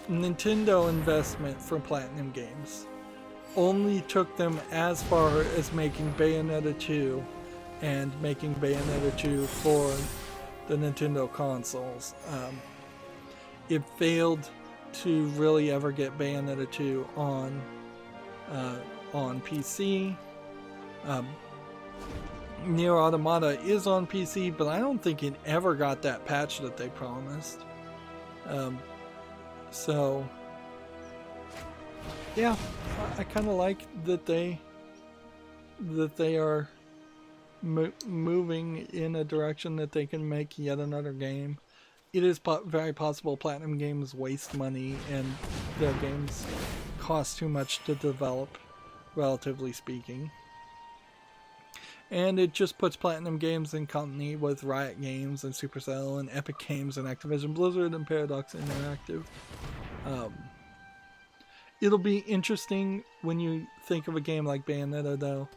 Speaker 1: Nintendo investment for Platinum Games only took them as far as making Bayonetta 2 and making Bayonetta 2 for the Nintendo consoles. It failed to really ever get Bayonetta 2 on PC. Nier Automata is on PC, but I don't think it ever got that patch that they promised. So yeah, I kind of like that they are moving in a direction that they can make yet another game. It is very possible Platinum Games waste money and their games cost too much to develop, relatively speaking. And it just puts Platinum Games in company with Riot Games and Supercell and Epic Games and Activision Blizzard and Paradox Interactive. It'll be interesting when you think of a game like Bayonetta, though.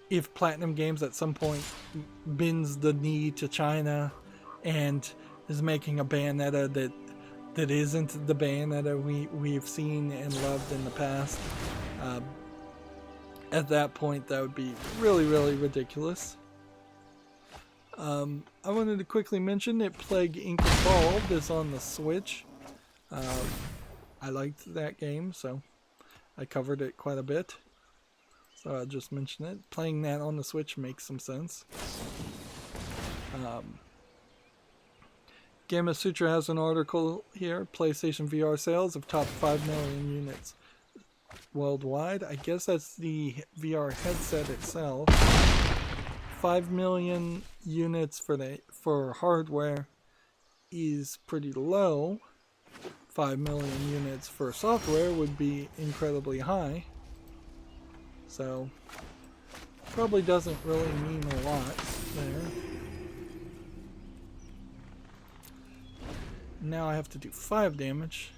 Speaker 1: If Platinum Games at some point bends the knee to China and is making a Bayonetta that isn't the Bayonetta we've seen and loved in the past. At that point, that would be really, really ridiculous. I wanted to quickly mention that Plague Inc. Evolved is on the Switch. I liked that game, so I covered it quite a bit. So I'll just mention it. Playing that on the Switch makes some sense. Gamma Sutra has an article here. PlayStation VR sales have topped 5 million units worldwide. I guess that's the VR headset itself. 5 million units for hardware is pretty low. 5 million units for software would be incredibly high. So, probably doesn't really mean a lot there. Now I have to do 5 damage.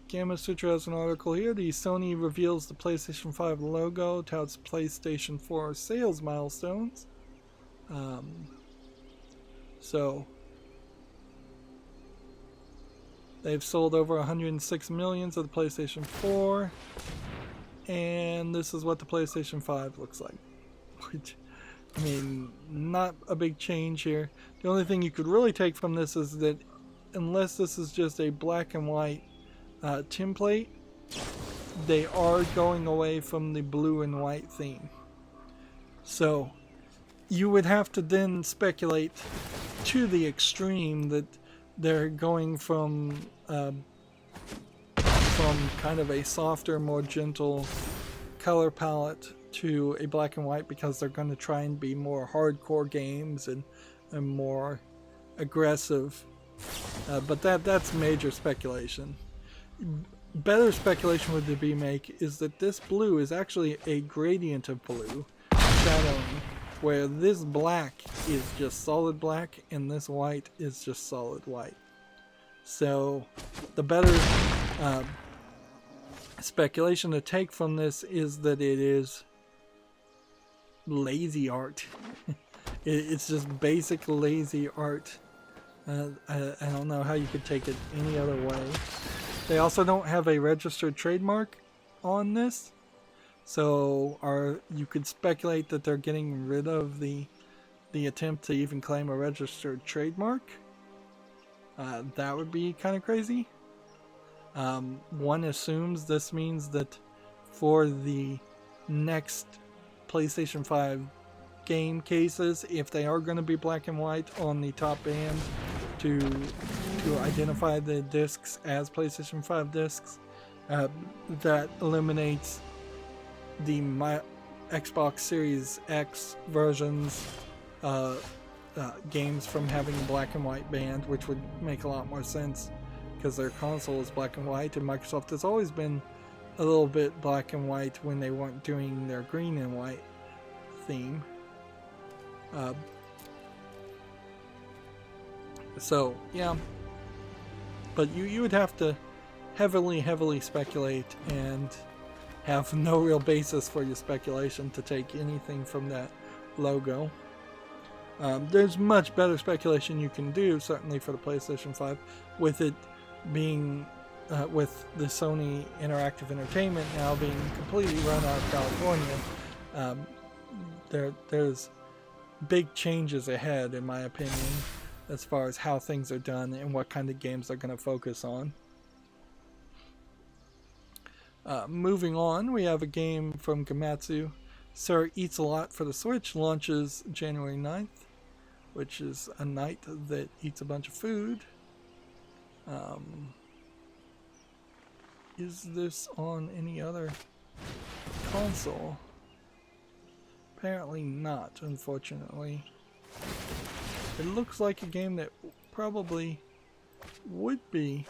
Speaker 1: Gamma Sutra has an article here. The Sony reveals the PlayStation 5 logo, touts PlayStation 4 sales milestones. So, they've sold over 106 million of the PlayStation 4. And this is what the PlayStation 5 looks like. Which, I mean, not a big change here. The only thing you could really take from this is that unless this is just a black and white template, they are going away from the blue and white theme. So you would have to then speculate to the extreme that they're going from kind of a softer, more gentle color palette to a black and white, because they're going to try and be more hardcore games and more aggressive. But that's major speculation. Better speculation would be make is that this blue is actually a gradient of blue, shadowing, where this black is just solid black and this white is just solid white. So the better speculation to take from this is that it is lazy art. It's just basic lazy art. I don't know how you could take it any other way. They also don't have a registered trademark on this, so you could speculate that they're getting rid of the attempt to even claim a registered trademark. That would be kind of crazy. One assumes this means that for the next PlayStation 5 game cases, if they are going to be black and white on the top band to identify the discs as PlayStation 5 discs, that eliminates the Xbox Series X versions games from having a black and white band, which would make a lot more sense because their console is black and white, and Microsoft has always been a little bit black and white when they weren't doing their green and white theme. So yeah, but you would have to heavily speculate and have no real basis for your speculation to take anything from that logo. There's much better speculation you can do, certainly for the PlayStation 5, with it being with the Sony Interactive Entertainment now being completely run out of California. There's big changes ahead, in my opinion, as far as how things are done and what kind of games they're going to focus on. Moving on, we have a game from Gamatsu. Sir Eats a Lot for the Switch launches January 9th, which is a night that eats a bunch of food. Is this on any other console? Apparently not, unfortunately. It looks like a game that probably would be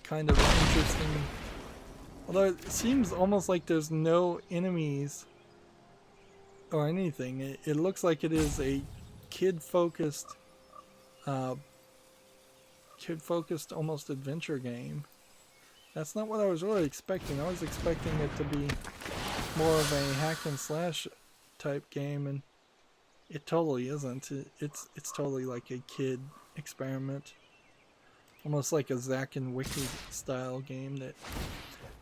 Speaker 1: kind of interesting. Although it seems almost like there's no enemies or anything. It looks like it is a kid-focused almost adventure game. That's not what I was really expecting. I was expecting it to be more of a hack and slash type game, and it totally isn't. It's totally like a kid experiment. Almost like a Zack and Wiki style game that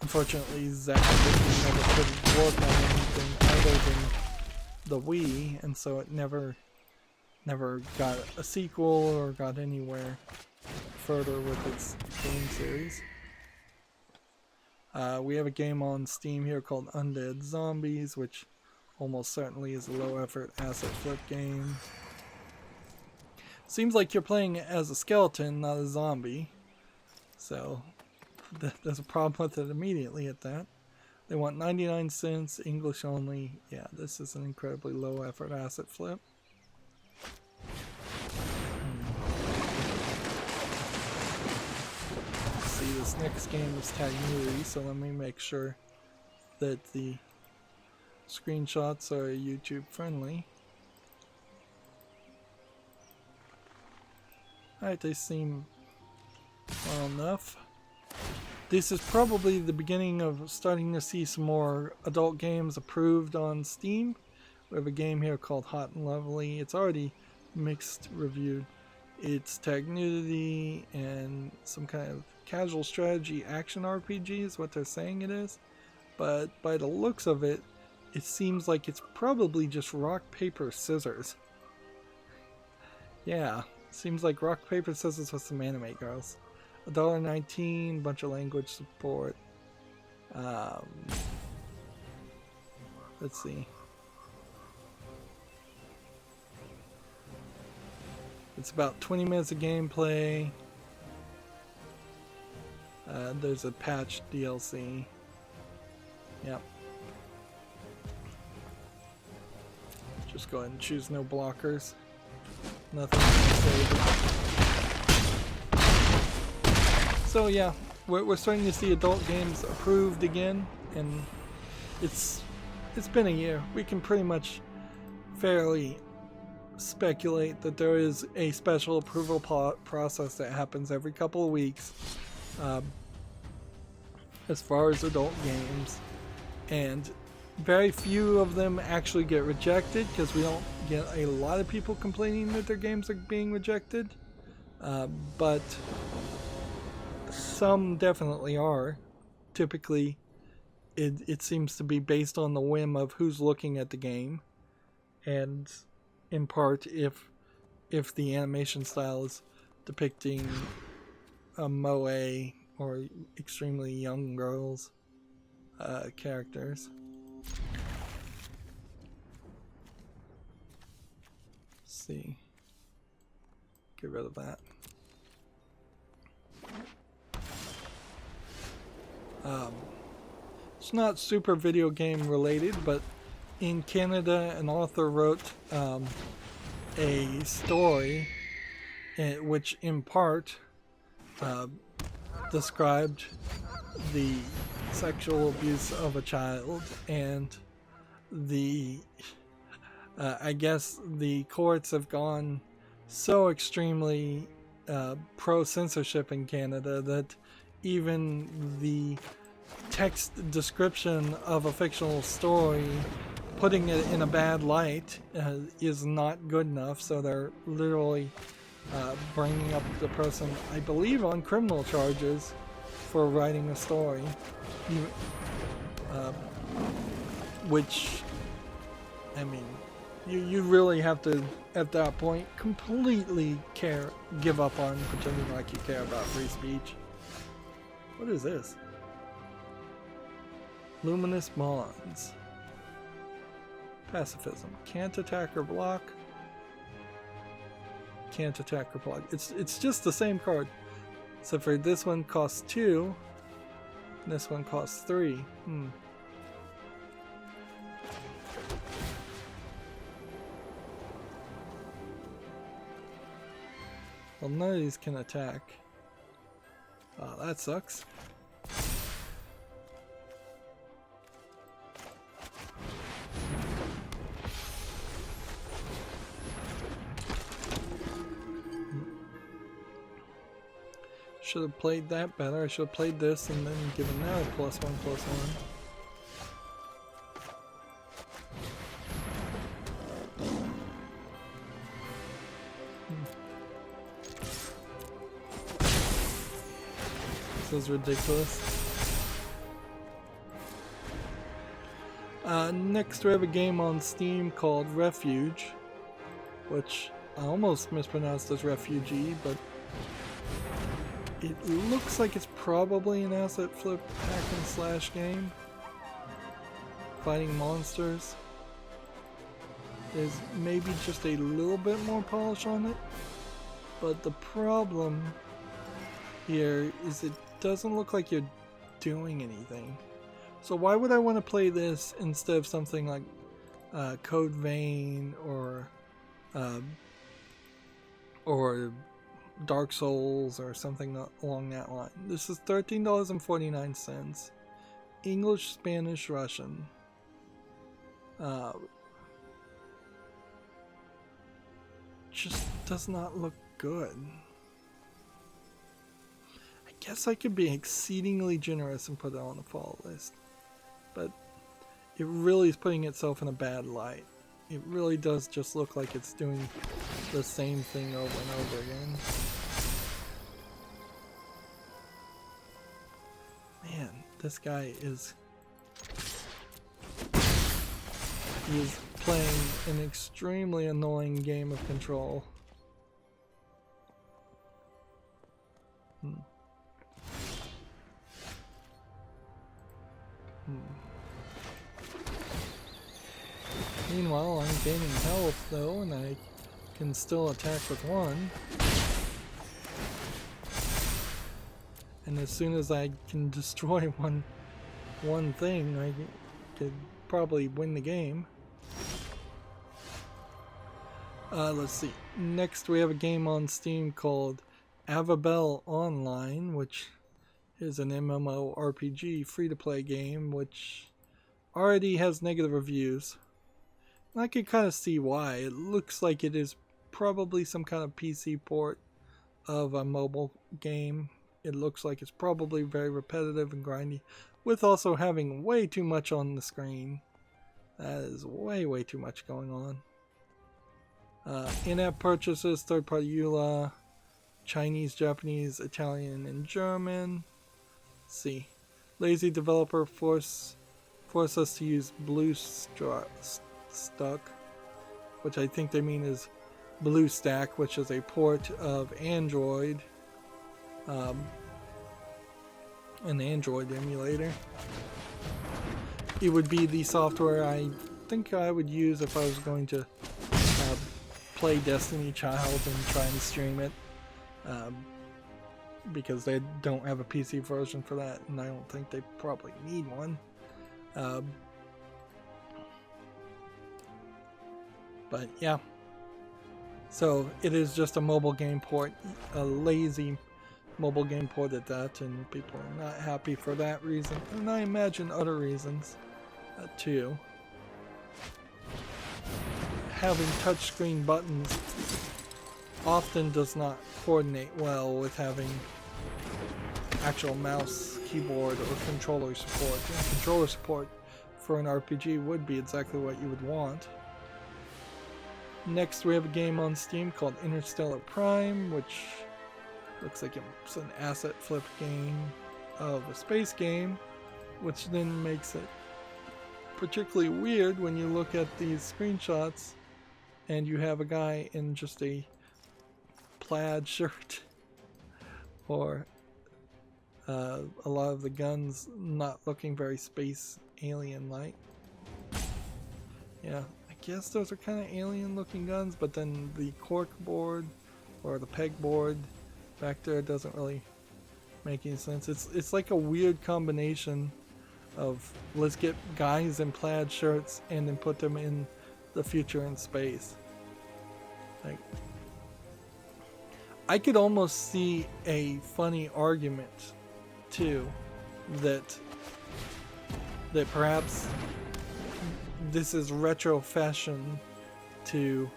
Speaker 1: unfortunately Zack and Wiki never could work on anything other than the Wii, and so it never got a sequel or got anywhere further with its game series. We have a game on Steam here called Undead Zombies, which almost certainly is a low-effort asset flip game. Seems like you're playing as a skeleton, not a zombie. So, there's a problem with it immediately at that. They want 99 cents, English only. Yeah, this is an incredibly low-effort asset flip. See, this next game is Tagnuri, so let me make sure that the screenshots are YouTube friendly. Alright, they seem well enough. This is probably the beginning of starting to see some more adult games approved on Steam. We have a game here called Hot and Lovely. It's already mixed reviewed. It's tag nudity and some kind of casual strategy action RPG is what they're saying it is. But by the looks of it, it seems like it's probably just rock, paper, scissors. Yeah, seems like rock, paper, scissors with some anime girls. $1.19, bunch of language support. Let's see. It's about 20 minutes of gameplay. There's a patch DLC. Yep. Just go ahead and choose no blockers. Nothing to say. So yeah, we're starting to see adult games approved again, and it's been a year. We can pretty much fairly speculate that there is a special approval process that happens every couple of weeks as far as adult games, and very few of them actually get rejected because we don't get a lot of people complaining that their games are being rejected, but some definitely are. Typically it seems to be based on the whim of who's looking at the game, and in part if the animation style is depicting a moe or extremely young girls characters. Let's see. Get rid of that. It's not super video game related, but in Canada an author wrote a story which in part described the sexual abuse of a child, and the I guess the courts have gone so extremely pro-censorship in Canada that even the text description of a fictional story, putting it in a bad light, is not good enough. So they're literally bringing up the person, I believe, on criminal charges for writing a story, which, I mean, you really have to, at that point, completely give up on pretending like you care about free speech. What is this? Luminous bonds. Pacifism. Can't attack or block. Can't attack or block. It's just the same card. So for this one costs 2. And this one costs 3. Well, none of these can attack. Oh, that sucks. Should have played that better. I should have played this and then given that a +1/+1. This is ridiculous. Next we have a game on Steam called Refuge, which I almost mispronounced as Refugee, but it looks like it's probably an asset flip hack and slash game. Fighting monsters. There's maybe just a little bit more polish on it, but the problem here is it doesn't look like you're doing anything. So why would I want to play this instead of something like Code Vein or Dark Souls or something along that line? This is $13.49. English, Spanish, Russian. Just does not look good. I guess I could be exceedingly generous and put it on the fall list, but it really is putting itself in a bad light. It really does just look like it's doing the same thing over and over again. Man, this guy is playing an extremely annoying game of Control. Meanwhile, I'm gaining health though, and I can still attack with 1. And as soon as I can destroy one thing, I could probably win the game. Let's see. Next we have a game on Steam called Avabel Online, which is an MMORPG free-to-play game, which already has negative reviews. And I can kind of see why. It looks like it is probably some kind of PC port of a mobile game. It looks like it's probably very repetitive and grindy, with also having way too much on the screen. That is way too much going on. In-app purchases, third-party EULA, Chinese, Japanese, Italian, and German. Let's see. Lazy developer force us to use BlueStack, which I think they mean is BlueStack, which is a port of Android, an Android emulator. It would be the software I think I would use if I was going to play Destiny Child and try and stream it, because they don't have a PC version for that, and I don't think they probably need one. But yeah, so it is just a mobile game port, a lazy mobile game port at that, and people are not happy for that reason, and I imagine other reasons too. Having touchscreen buttons often does not coordinate well with having actual mouse, keyboard, or controller support. And controller support for an RPG would be exactly what you would want. Next we have a game on Steam called Interstellar Prime, which looks like it's an asset flip game of a space game, which then makes it particularly weird when you look at these screenshots and you have a guy in just a plaid shirt, or a lot of the guns not looking very space alien-like. Yeah, I guess those are kind of alien-looking guns, but then the cork board or the pegboard back there doesn't really make any sense. It's like a weird combination of let's get guys in plaid shirts and then put them in the future in space. Like, I could almost see a funny argument too that perhaps this is retro fashion to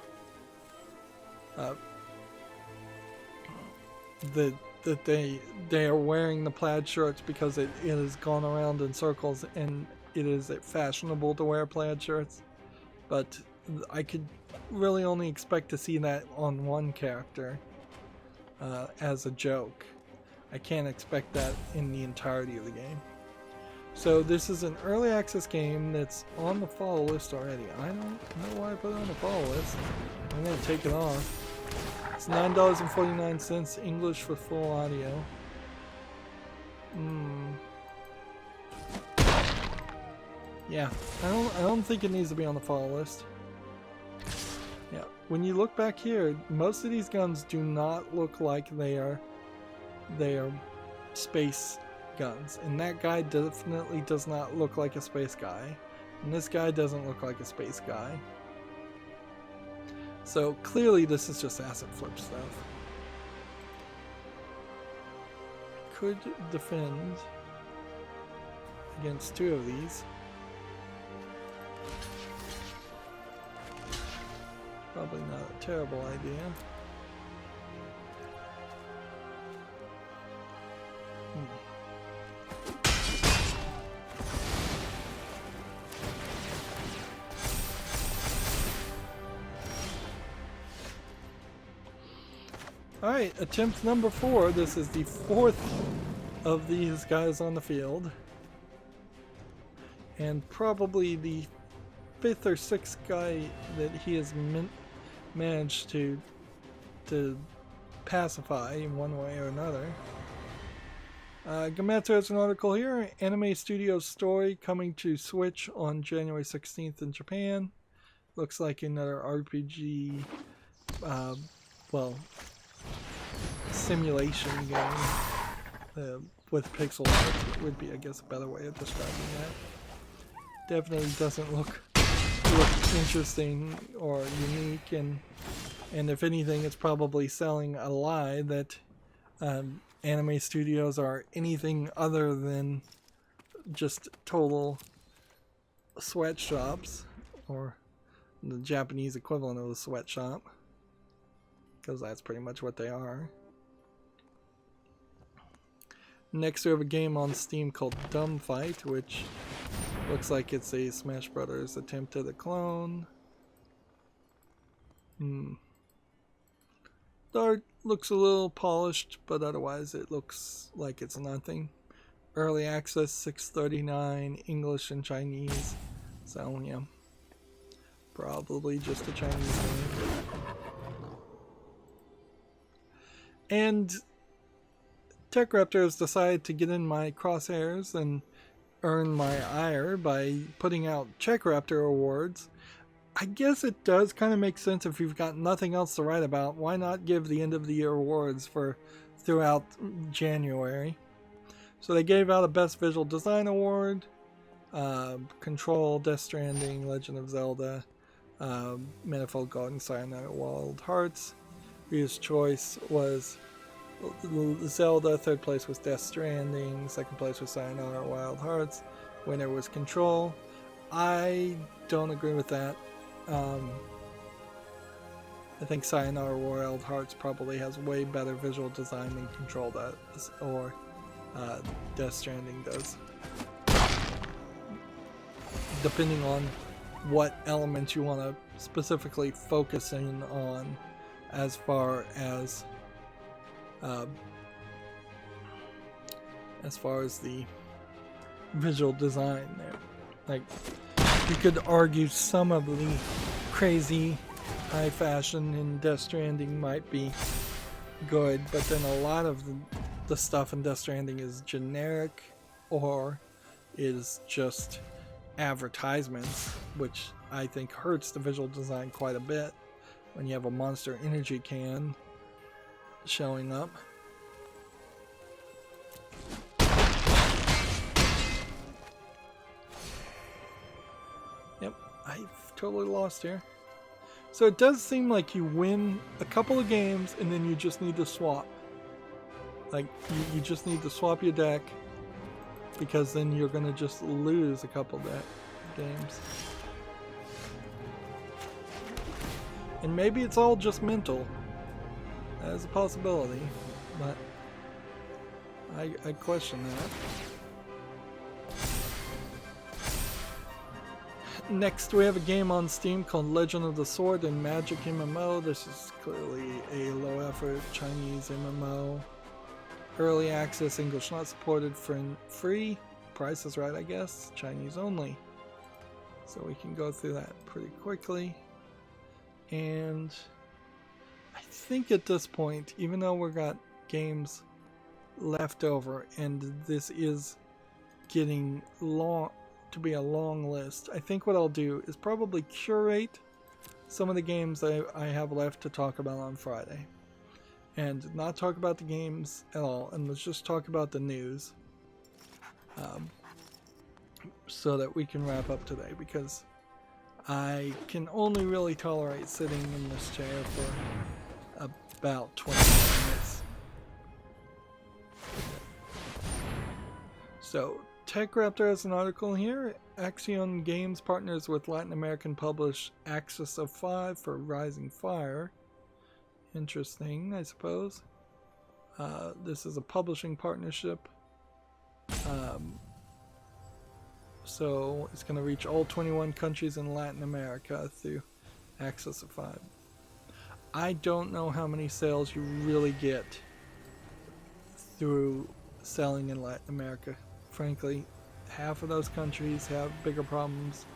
Speaker 1: that they are wearing the plaid shirts because it has gone around in circles and it is fashionable to wear plaid shirts. But I could really only expect to see that on one character as a joke. I can't expect that in the entirety of the game. So this is an early access game that's on the follow list already. I don't know why I put it on the follow list. I'm going to take it off. It's $9.49, English for full audio. Yeah, I don't think it needs to be on the follow list. Yeah, when you look back here, most of these guns do not look like they are space guns, and that guy definitely does not look like a space guy, and this guy doesn't look like a space guy. So clearly this is just asset flip stuff. Could defend against two of these. Probably not a terrible idea. Alright, attempt number 4. This is the 4th of these guys on the field. And probably the 5th or 6th guy that he has managed to pacify in one way or another. Gametsu has an article here. Anime Studios story coming to Switch on January 16th in Japan. Looks like another RPG, well, simulation game with pixel art would be, I guess, a better way of describing that. Definitely doesn't look interesting or unique, and if anything, it's probably selling a lie that anime studios are anything other than just total sweatshops, or the Japanese equivalent of a sweatshop, because that's pretty much what they are. Next we have a game on Steam called Dumb Fight, which looks like it's a Smash Brothers attempt at a clone. The art looks a little polished, but otherwise it looks like it's nothing. Early access, $6.39, English and Chinese. So yeah, probably just a Chinese game. And TechRaptor has decided to get in my crosshairs and earn my ire by putting out CheckRaptor awards. I guess it does kind of make sense if you've got nothing else to write about. Why not give the end of the year awards for throughout January? So they gave out a Best Visual Design Award, Control, Death Stranding, Legend of Zelda, Manifold Garden, Sayonara Wild Hearts. Reader's choice was Zelda, third place was Death Stranding, second place was Sayonara Wild Hearts, winner was Control. I don't agree with that. I think Sayonara Wild Hearts probably has way better visual design than Control does, or Death Stranding does. Depending on what elements you want to specifically focus in on as far as the visual design there. Like, you could argue some of the crazy high fashion in Death Stranding might be good, but then a lot of the stuff in Death Stranding is generic or is just advertisements, which I think hurts the visual design quite a bit when you have a Monster Energy can showing up. Yep, I've totally lost here. So it does seem like you win a couple of games and then you just need to swap. Like, you just need to swap your deck, because then you're going to just lose a couple of games. And maybe it's all just mental. That is a possibility, but I question that. Next, we have a game on Steam called Legend of the Sword and Magic MMO. This is clearly a low-effort Chinese MMO. Early access, English not supported, free. Price is right, I guess. Chinese only. So we can go through that pretty quickly. And I think at this point, even though we've got games left over, and this is getting long to be a long list, I think what I'll do is probably curate some of the games that I have left to talk about on Friday, and not talk about the games at all, and let's just talk about the news, so that we can wrap up today, because I can only really tolerate sitting in this chair for about 20 minutes. So TechRaptor has an article here. Axion Games partners with Latin American publisher Axis of 5 for Rising Fire. Interesting, I suppose. This is a publishing partnership. So it's going to reach all 21 countries in Latin America through Axis of 5. I don't know how many sales you really get through selling in Latin America. Frankly, half of those countries have bigger problems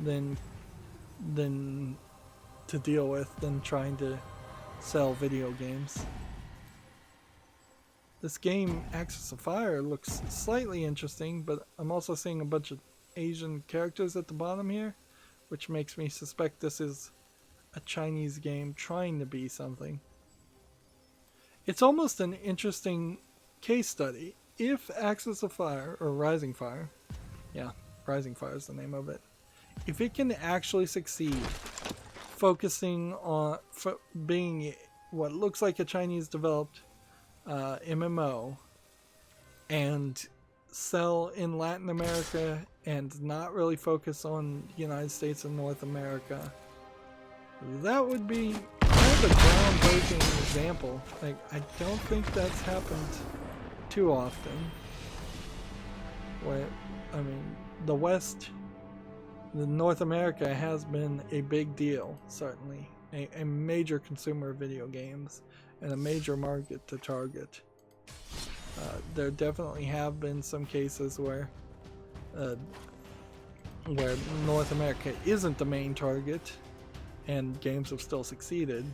Speaker 1: than to deal with than trying to sell video games. This game, Axis of Fire, looks slightly interesting, but I'm also seeing a bunch of Asian characters at the bottom here, which makes me suspect this is a Chinese game trying to be something. It's almost an interesting case study. If Axis of Fire, or Rising Fire, yeah, Rising Fire is the name of it, if it can actually succeed focusing on being what looks like a Chinese developed MMO and sell in Latin America and not really focus on the United States and North America, that would be kind of a groundbreaking example. Like, I don't think that's happened too often. Where, I mean, the West, the North America has been a big deal, certainly. A major consumer of video games and a major market to target. There definitely have been some cases where North America isn't the main target and games have still succeeded,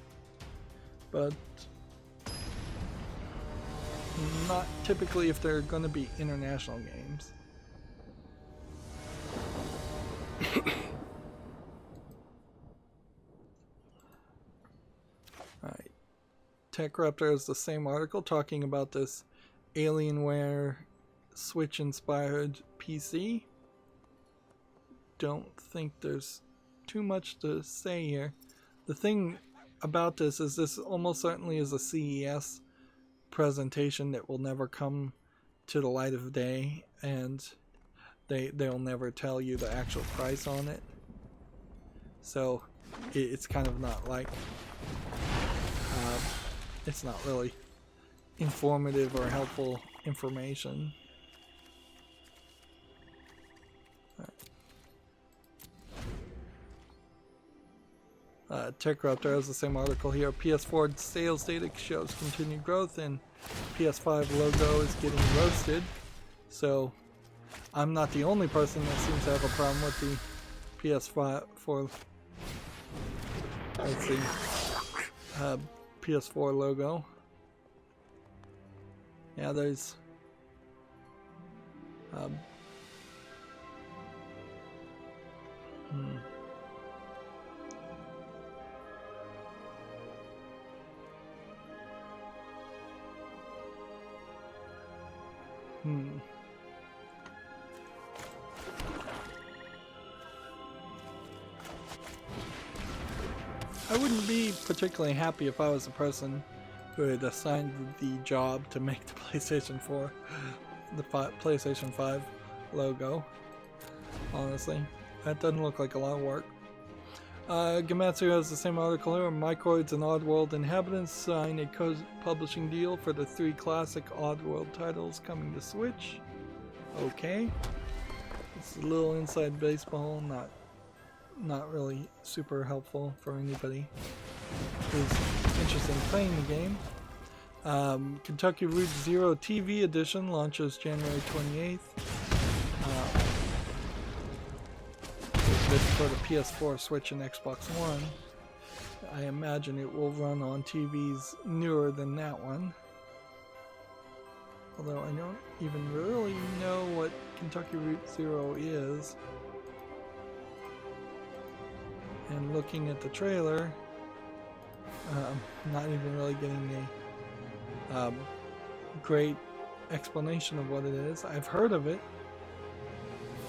Speaker 1: but not typically if they're going to be international games. Alright. TechRaptor has the same article talking about this Alienware Switch-inspired PC. Don't think there's too much to say here. The thing about this is this almost certainly is a CES presentation that will never come to the light of day, and they'll never tell you the actual price on it. So it's kind of not like, it's not really informative or helpful information. TechRaptor has the same article here. PS4 sales data shows continued growth, and PS5 logo is getting roasted. So I'm not the only person that seems to have a problem with the PS5 for, let's see, PS4 logo. Yeah, there's I wouldn't be particularly happy if I was the person who had assigned the job to make the PlayStation 4, the PlayStation 5 logo. Honestly, that doesn't look like a lot of work. Gamatsu has the same article here. Microids and Oddworld inhabitants sign a co-publishing deal for the 3 classic Oddworld titles coming to Switch. Okay. It's a little inside baseball, not really super helpful for anybody who's interested in playing the game. Kentucky Route Zero TV edition launches January 28th. This is for the PS4, Switch, and Xbox One. I imagine it will run on TVs newer than that one. Although I don't even really know what Kentucky Route Zero is. And looking at the trailer, not even really getting a great explanation of what it is. I've heard of it.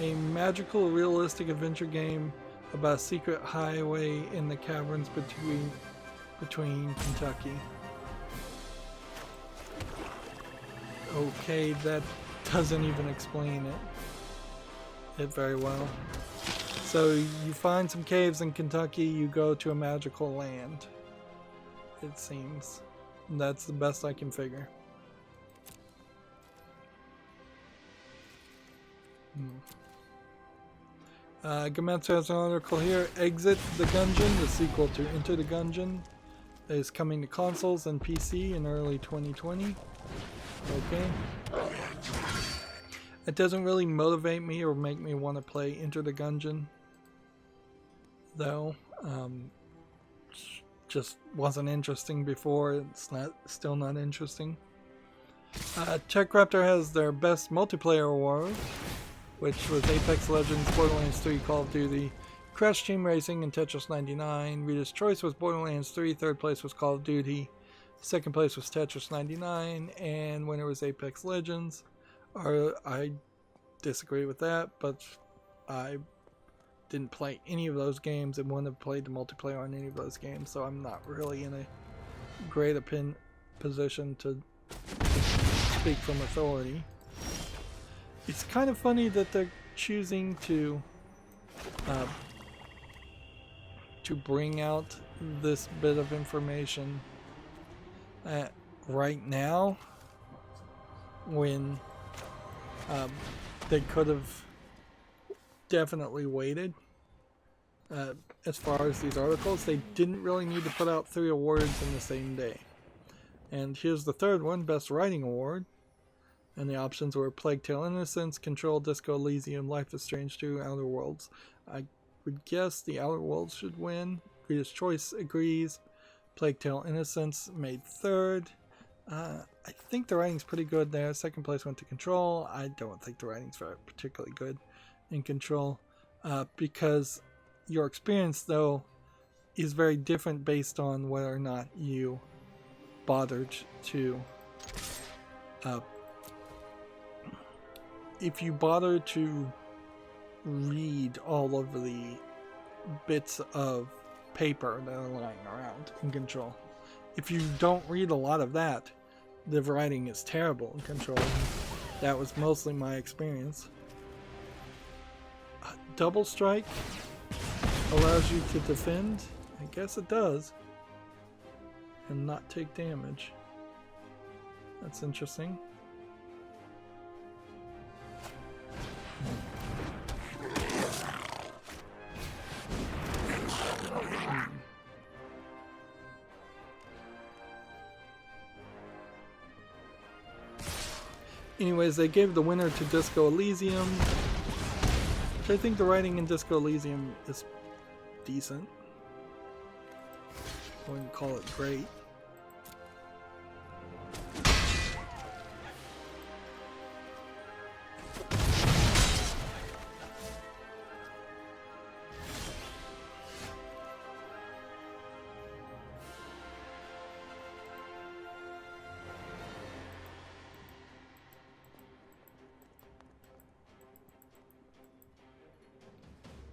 Speaker 1: A magical, realistic adventure game about a secret highway in the caverns between Kentucky. Okay, that doesn't even explain it very well. So you find some caves in Kentucky, you go to a magical land. It seems. That's the best I can figure. Gamatsu has an article here. Exit the Gungeon, the sequel to Enter the Gungeon, is coming to consoles and PC in early 2020. Okay. It doesn't really motivate me or make me want to play Enter the Gungeon, though. Just wasn't interesting before. It's still not interesting. TechRaptor has their best multiplayer award, which was Apex Legends, Borderlands 3, Call of Duty, Crash Team Racing, and Tetris 99. Reader's choice was Borderlands 3, third place was Call of Duty, second place was Tetris 99, and winner was Apex Legends. I disagree with that, but I didn't play any of those games and wouldn't have played the multiplayer on any of those games, so I'm not really in a great position to speak from authority. It's kind of funny that they're choosing to bring out this bit of information right now, when they could have definitely waited. As far as these articles, they didn't really need to put out 3 awards in the same day. And here's the third one, Best Writing Award. And the options were Plague Tale Innocence, Control, Disco Elysium, Life is Strange 2, Outer Worlds. I would guess the Outer Worlds should win. Reader's Choice agrees. Plague Tale Innocence made third. I think the writing's pretty good there. Second place went to Control. I don't think the writing's very particularly good in Control, because your experience, though, is very different based on whether or not you bothered to if you bother to read all of the bits of paper that are lying around in Control. If you don't read a lot of that, the writing is terrible in Control. That was mostly my experience. Double Strike allows you to defend. I guess it does. And not take damage. That's interesting. Anyways, they gave the winner to Disco Elysium, which I think the writing in Disco Elysium is decent. I wouldn't call it great.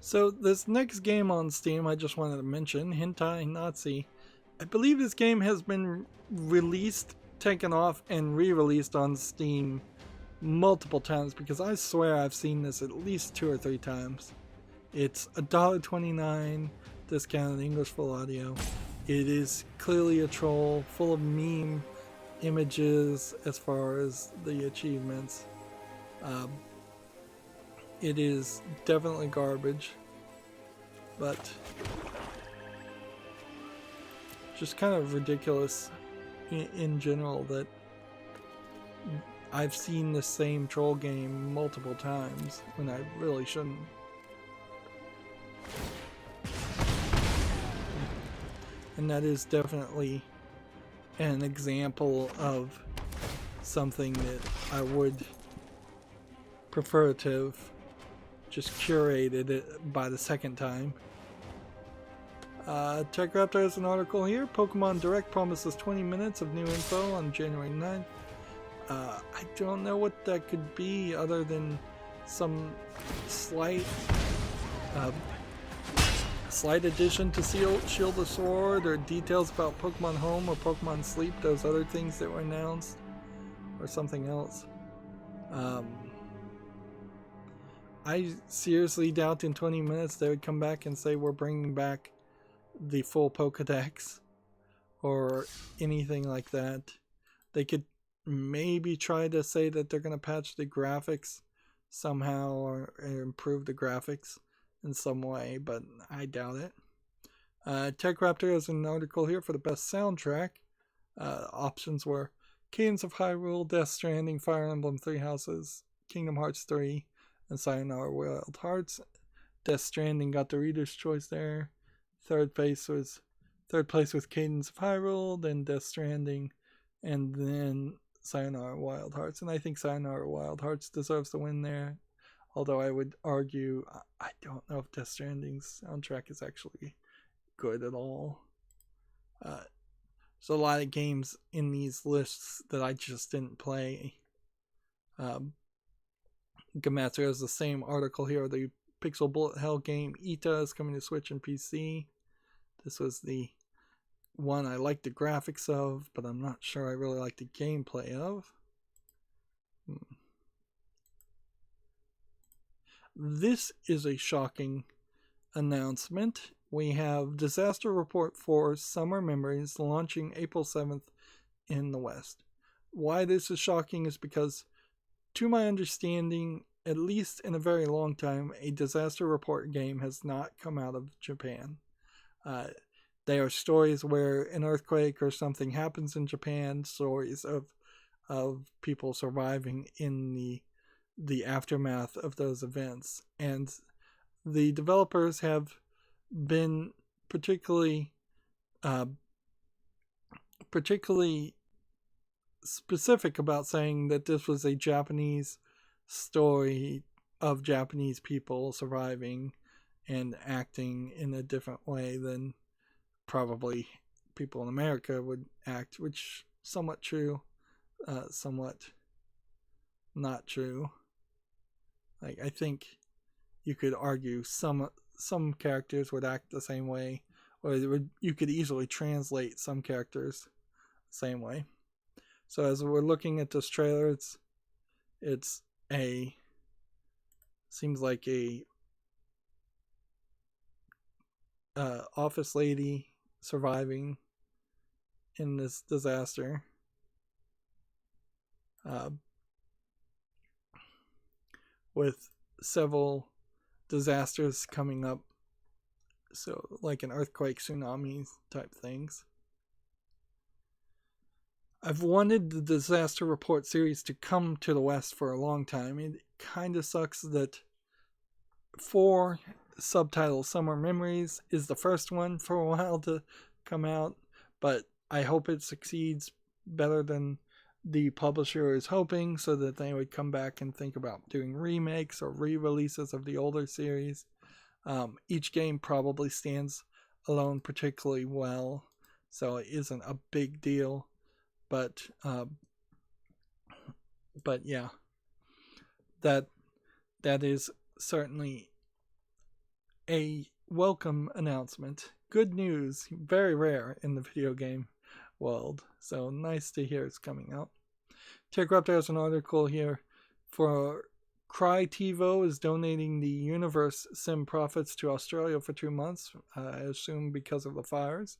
Speaker 1: So this next game on Steam I just wanted to mention, Hentai Nazi. I believe this game has been released, taken off, and re-released on Steam multiple times because I swear I've seen this at least 2 or 3 times. It's $1.29, discounted English full audio. It is clearly a troll, full of meme images as far as the achievements. It is definitely garbage, but just kind of ridiculous in general that I've seen the same troll game multiple times when I really shouldn't. And that is definitely an example of something that I would prefer to have just curated it by the second time. TechRaptor has an article here. Pokemon Direct promises 20 minutes of new info on January 9th. I don't know what that could be other than some slight addition to Shield the Sword, or details about Pokemon Home or Pokemon Sleep, those other things that were announced, or something else. I seriously doubt in 20 minutes they would come back and say we're bringing back the full Pokedex or anything like that. They could maybe try to say that they're going to patch the graphics somehow or improve the graphics in some way, but I doubt it. TechRaptor has an article here for the best soundtrack. Options were Cadence of Hyrule, Death Stranding, Fire Emblem Three Houses, Kingdom Hearts 3, and Sayonara Wild Hearts. Death Stranding got the reader's choice there. Third place was Cadence of Hyrule, then Death Stranding, and then Sayonara Wild Hearts. And I think Sayonara Wild Hearts deserves the win there. Although I would argue, I don't know if Death Stranding's soundtrack is actually good at all. There's a lot of games in these lists that I just didn't play. Gamatsu has the same article here. The Pixel Bullet Hell game Ita is coming to Switch and PC. This was the one I like the graphics of, but I'm not sure I really like the gameplay of. This is a shocking announcement. We have Disaster Report 4 Summer Memories launching April 7th in the West. Why this is shocking is because, to my understanding, at least in a very long time, a Disaster Report game has not come out of Japan. They are stories where an earthquake or something happens in Japan, stories of people surviving in the aftermath of those events. And the developers have been particularly specific about saying that this was a Japanese story of Japanese people surviving and acting in a different way than probably people in America would act, which somewhat true, somewhat not true. Like, I think you could argue some characters would act the same way, or you could easily translate some characters the same way. So as we're looking at this trailer, seems like a office lady surviving in this disaster. With several disasters coming up, so like an earthquake, tsunami type things. I've wanted the disaster report series to come to the West for a long time. It kind of sucks that 4 subtitle Summer Memories is the first one for a while to come out, but I hope it succeeds better than the publisher is hoping, so that they would come back and think about doing remakes or re-releases of the older series. Each game probably stands alone particularly well, so it isn't a big deal. But yeah, that is certainly a welcome announcement. Good news, very rare in the video game world. So nice to hear it's coming out. TechRaptor has an article here for CryTivo is donating the Universe Sim profits to Australia for 2 months, I assume because of the fires.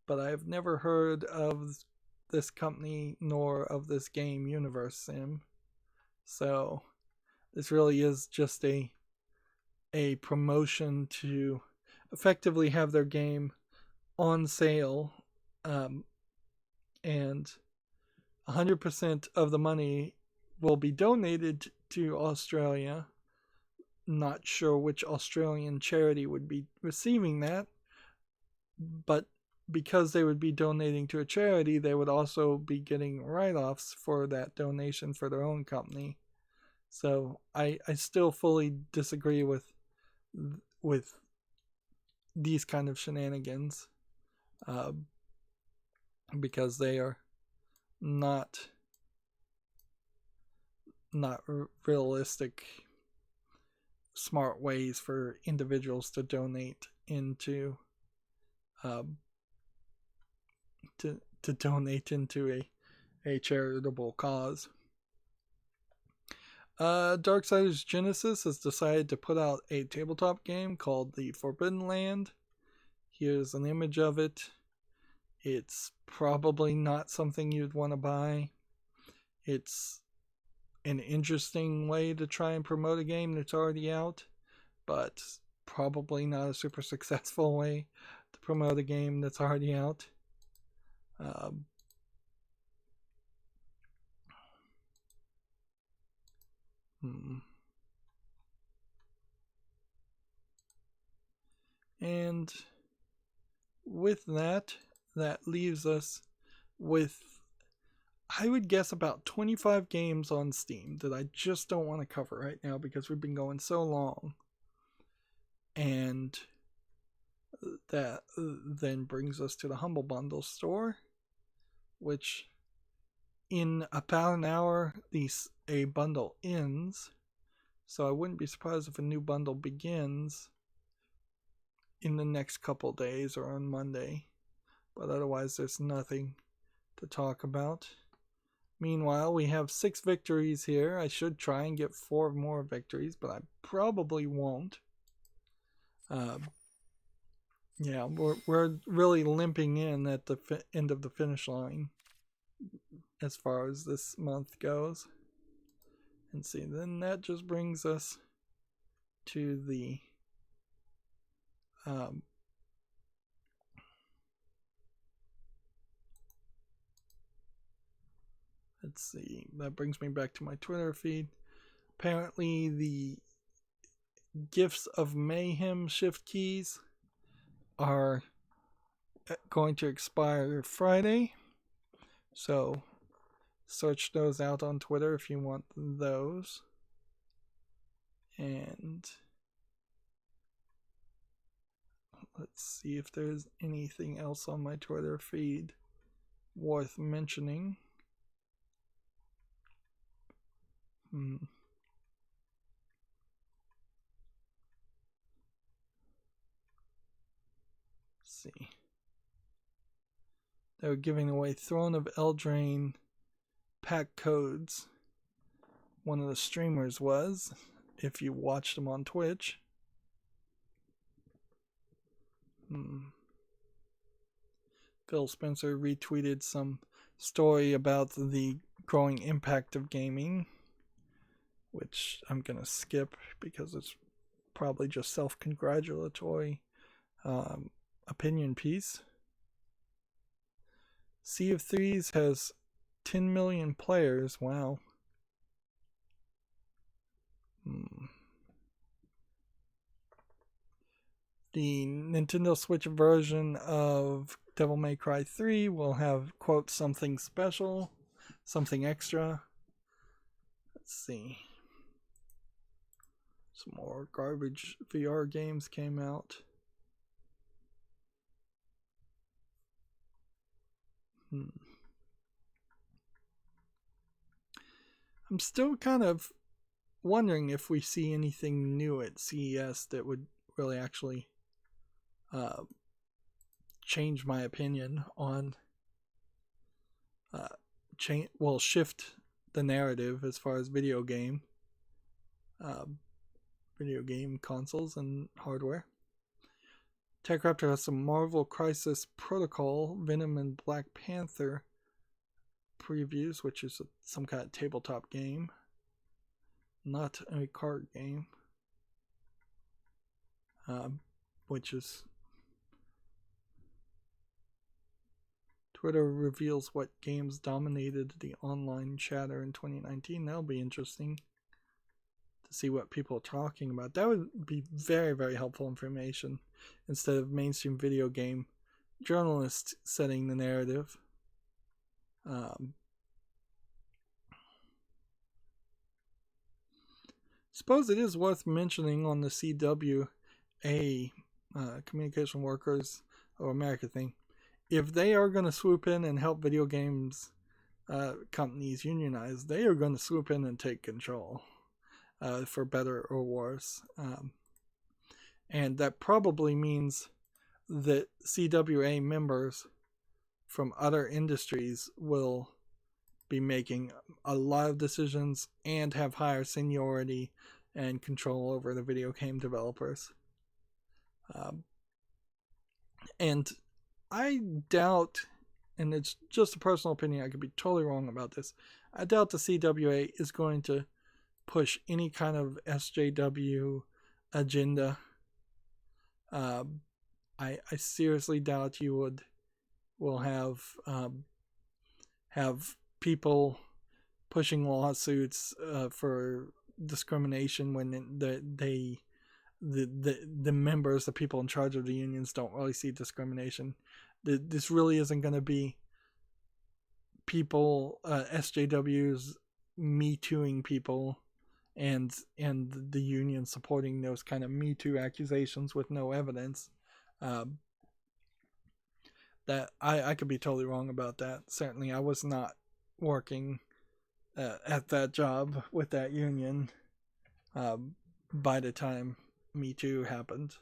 Speaker 1: But I've never heard of this company nor of this game, Universe Sim. So this really is just a promotion to effectively have their game on sale, and 100% of the money will be donated to Australia. Not sure which Australian charity would be receiving that, but because they would be donating to a charity, they would also be getting write-offs for that donation for their own company. So I still fully disagree with these kind of shenanigans, because they are not realistic, smart ways for individuals to donate into to donate into a charitable cause. Darksiders Genesis has decided to put out a tabletop game called The Forbidden Land. Here's an image of it. It's probably not something you'd want to buy. It's an interesting way to try and promote a game that's already out, but probably not a super successful way to promote a game that's already out. And with that leaves us with, I would guess, about 25 games on Steam that I just don't want to cover right now because we've been going so long. And that then brings us to the Humble Bundle store, which in about an hour a bundle ends. So I wouldn't be surprised if a new bundle begins in the next couple days or on Monday. But otherwise there's nothing to talk about. Meanwhile, we have 6 victories here. I should try and get 4 more victories, but I probably won't. Yeah, we're really limping in at the end of the finish line as far as this month goes. And see, then that just brings us to the let's see, that brings me back to my Twitter feed. Apparently the Gifts of Mayhem shift keys are going to expire Friday, so search those out on Twitter if you want those. And let's see if there's anything else on my Twitter feed worth mentioning. See. They were giving away Throne of Eldraine pack codes. One of the streamers was, if you watched them on Twitch. Phil Spencer retweeted some story about the growing impact of gaming, which I'm going to skip because it's probably just self-congratulatory opinion piece. Sea of Thieves has 10 million players. Wow. The Nintendo Switch version of Devil May Cry 3 will have, quote, something special, something extra. Let's see. Some more garbage VR games came out. I'm still kind of wondering if we see anything new at CES that would really actually change my opinion on shift the narrative as far as video game consoles and hardware. TechRaptor has some Marvel Crisis Protocol, Venom, and Black Panther previews, which is some kind of tabletop game, not a card game, which is Twitter reveals what games dominated the online chatter in 2019. That'll be interesting to see what people are talking about. That would be very, very helpful information instead of mainstream video game journalists setting the narrative. Suppose it is worth mentioning on the CWA, Communication Workers of America thing, if they are going to swoop in and help video games companies unionize, they are going to swoop in and take control, for better or worse. And that probably means that CWA members from other industries will be making a lot of decisions and have higher seniority and control over the video game developers. And I doubt, and it's just a personal opinion, I could be totally wrong about this, I doubt the CWA is going to push any kind of SJW agenda. I seriously doubt you will have people pushing lawsuits for discrimination when the members, the people in charge of the unions, don't really see discrimination. This really isn't going to be people, SJWs, Me Tooing people, and the union supporting those kind of Me Too accusations with no evidence. That I could be totally wrong about that. Certainly, I was not working at that job with that union by the time Me Too happened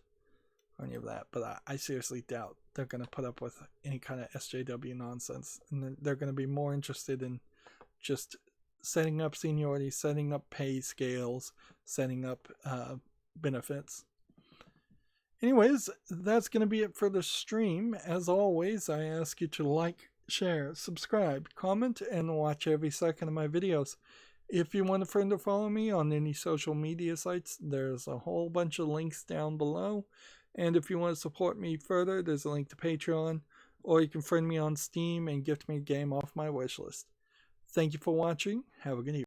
Speaker 1: or any of that. But I seriously doubt they're going to put up with any kind of SJW nonsense. And they're going to be more interested in just setting up seniority, setting up pay scales, setting up benefits. Anyways, that's going to be it for the stream. As always, I ask you to like, share, subscribe, comment, and watch every second of my videos. If you want a friend to follow me on any social media sites, there's a whole bunch of links down below. And if you want to support me further, there's a link to Patreon, or you can friend me on Steam and gift me a game off my wishlist. Thank you for watching. Have a good evening.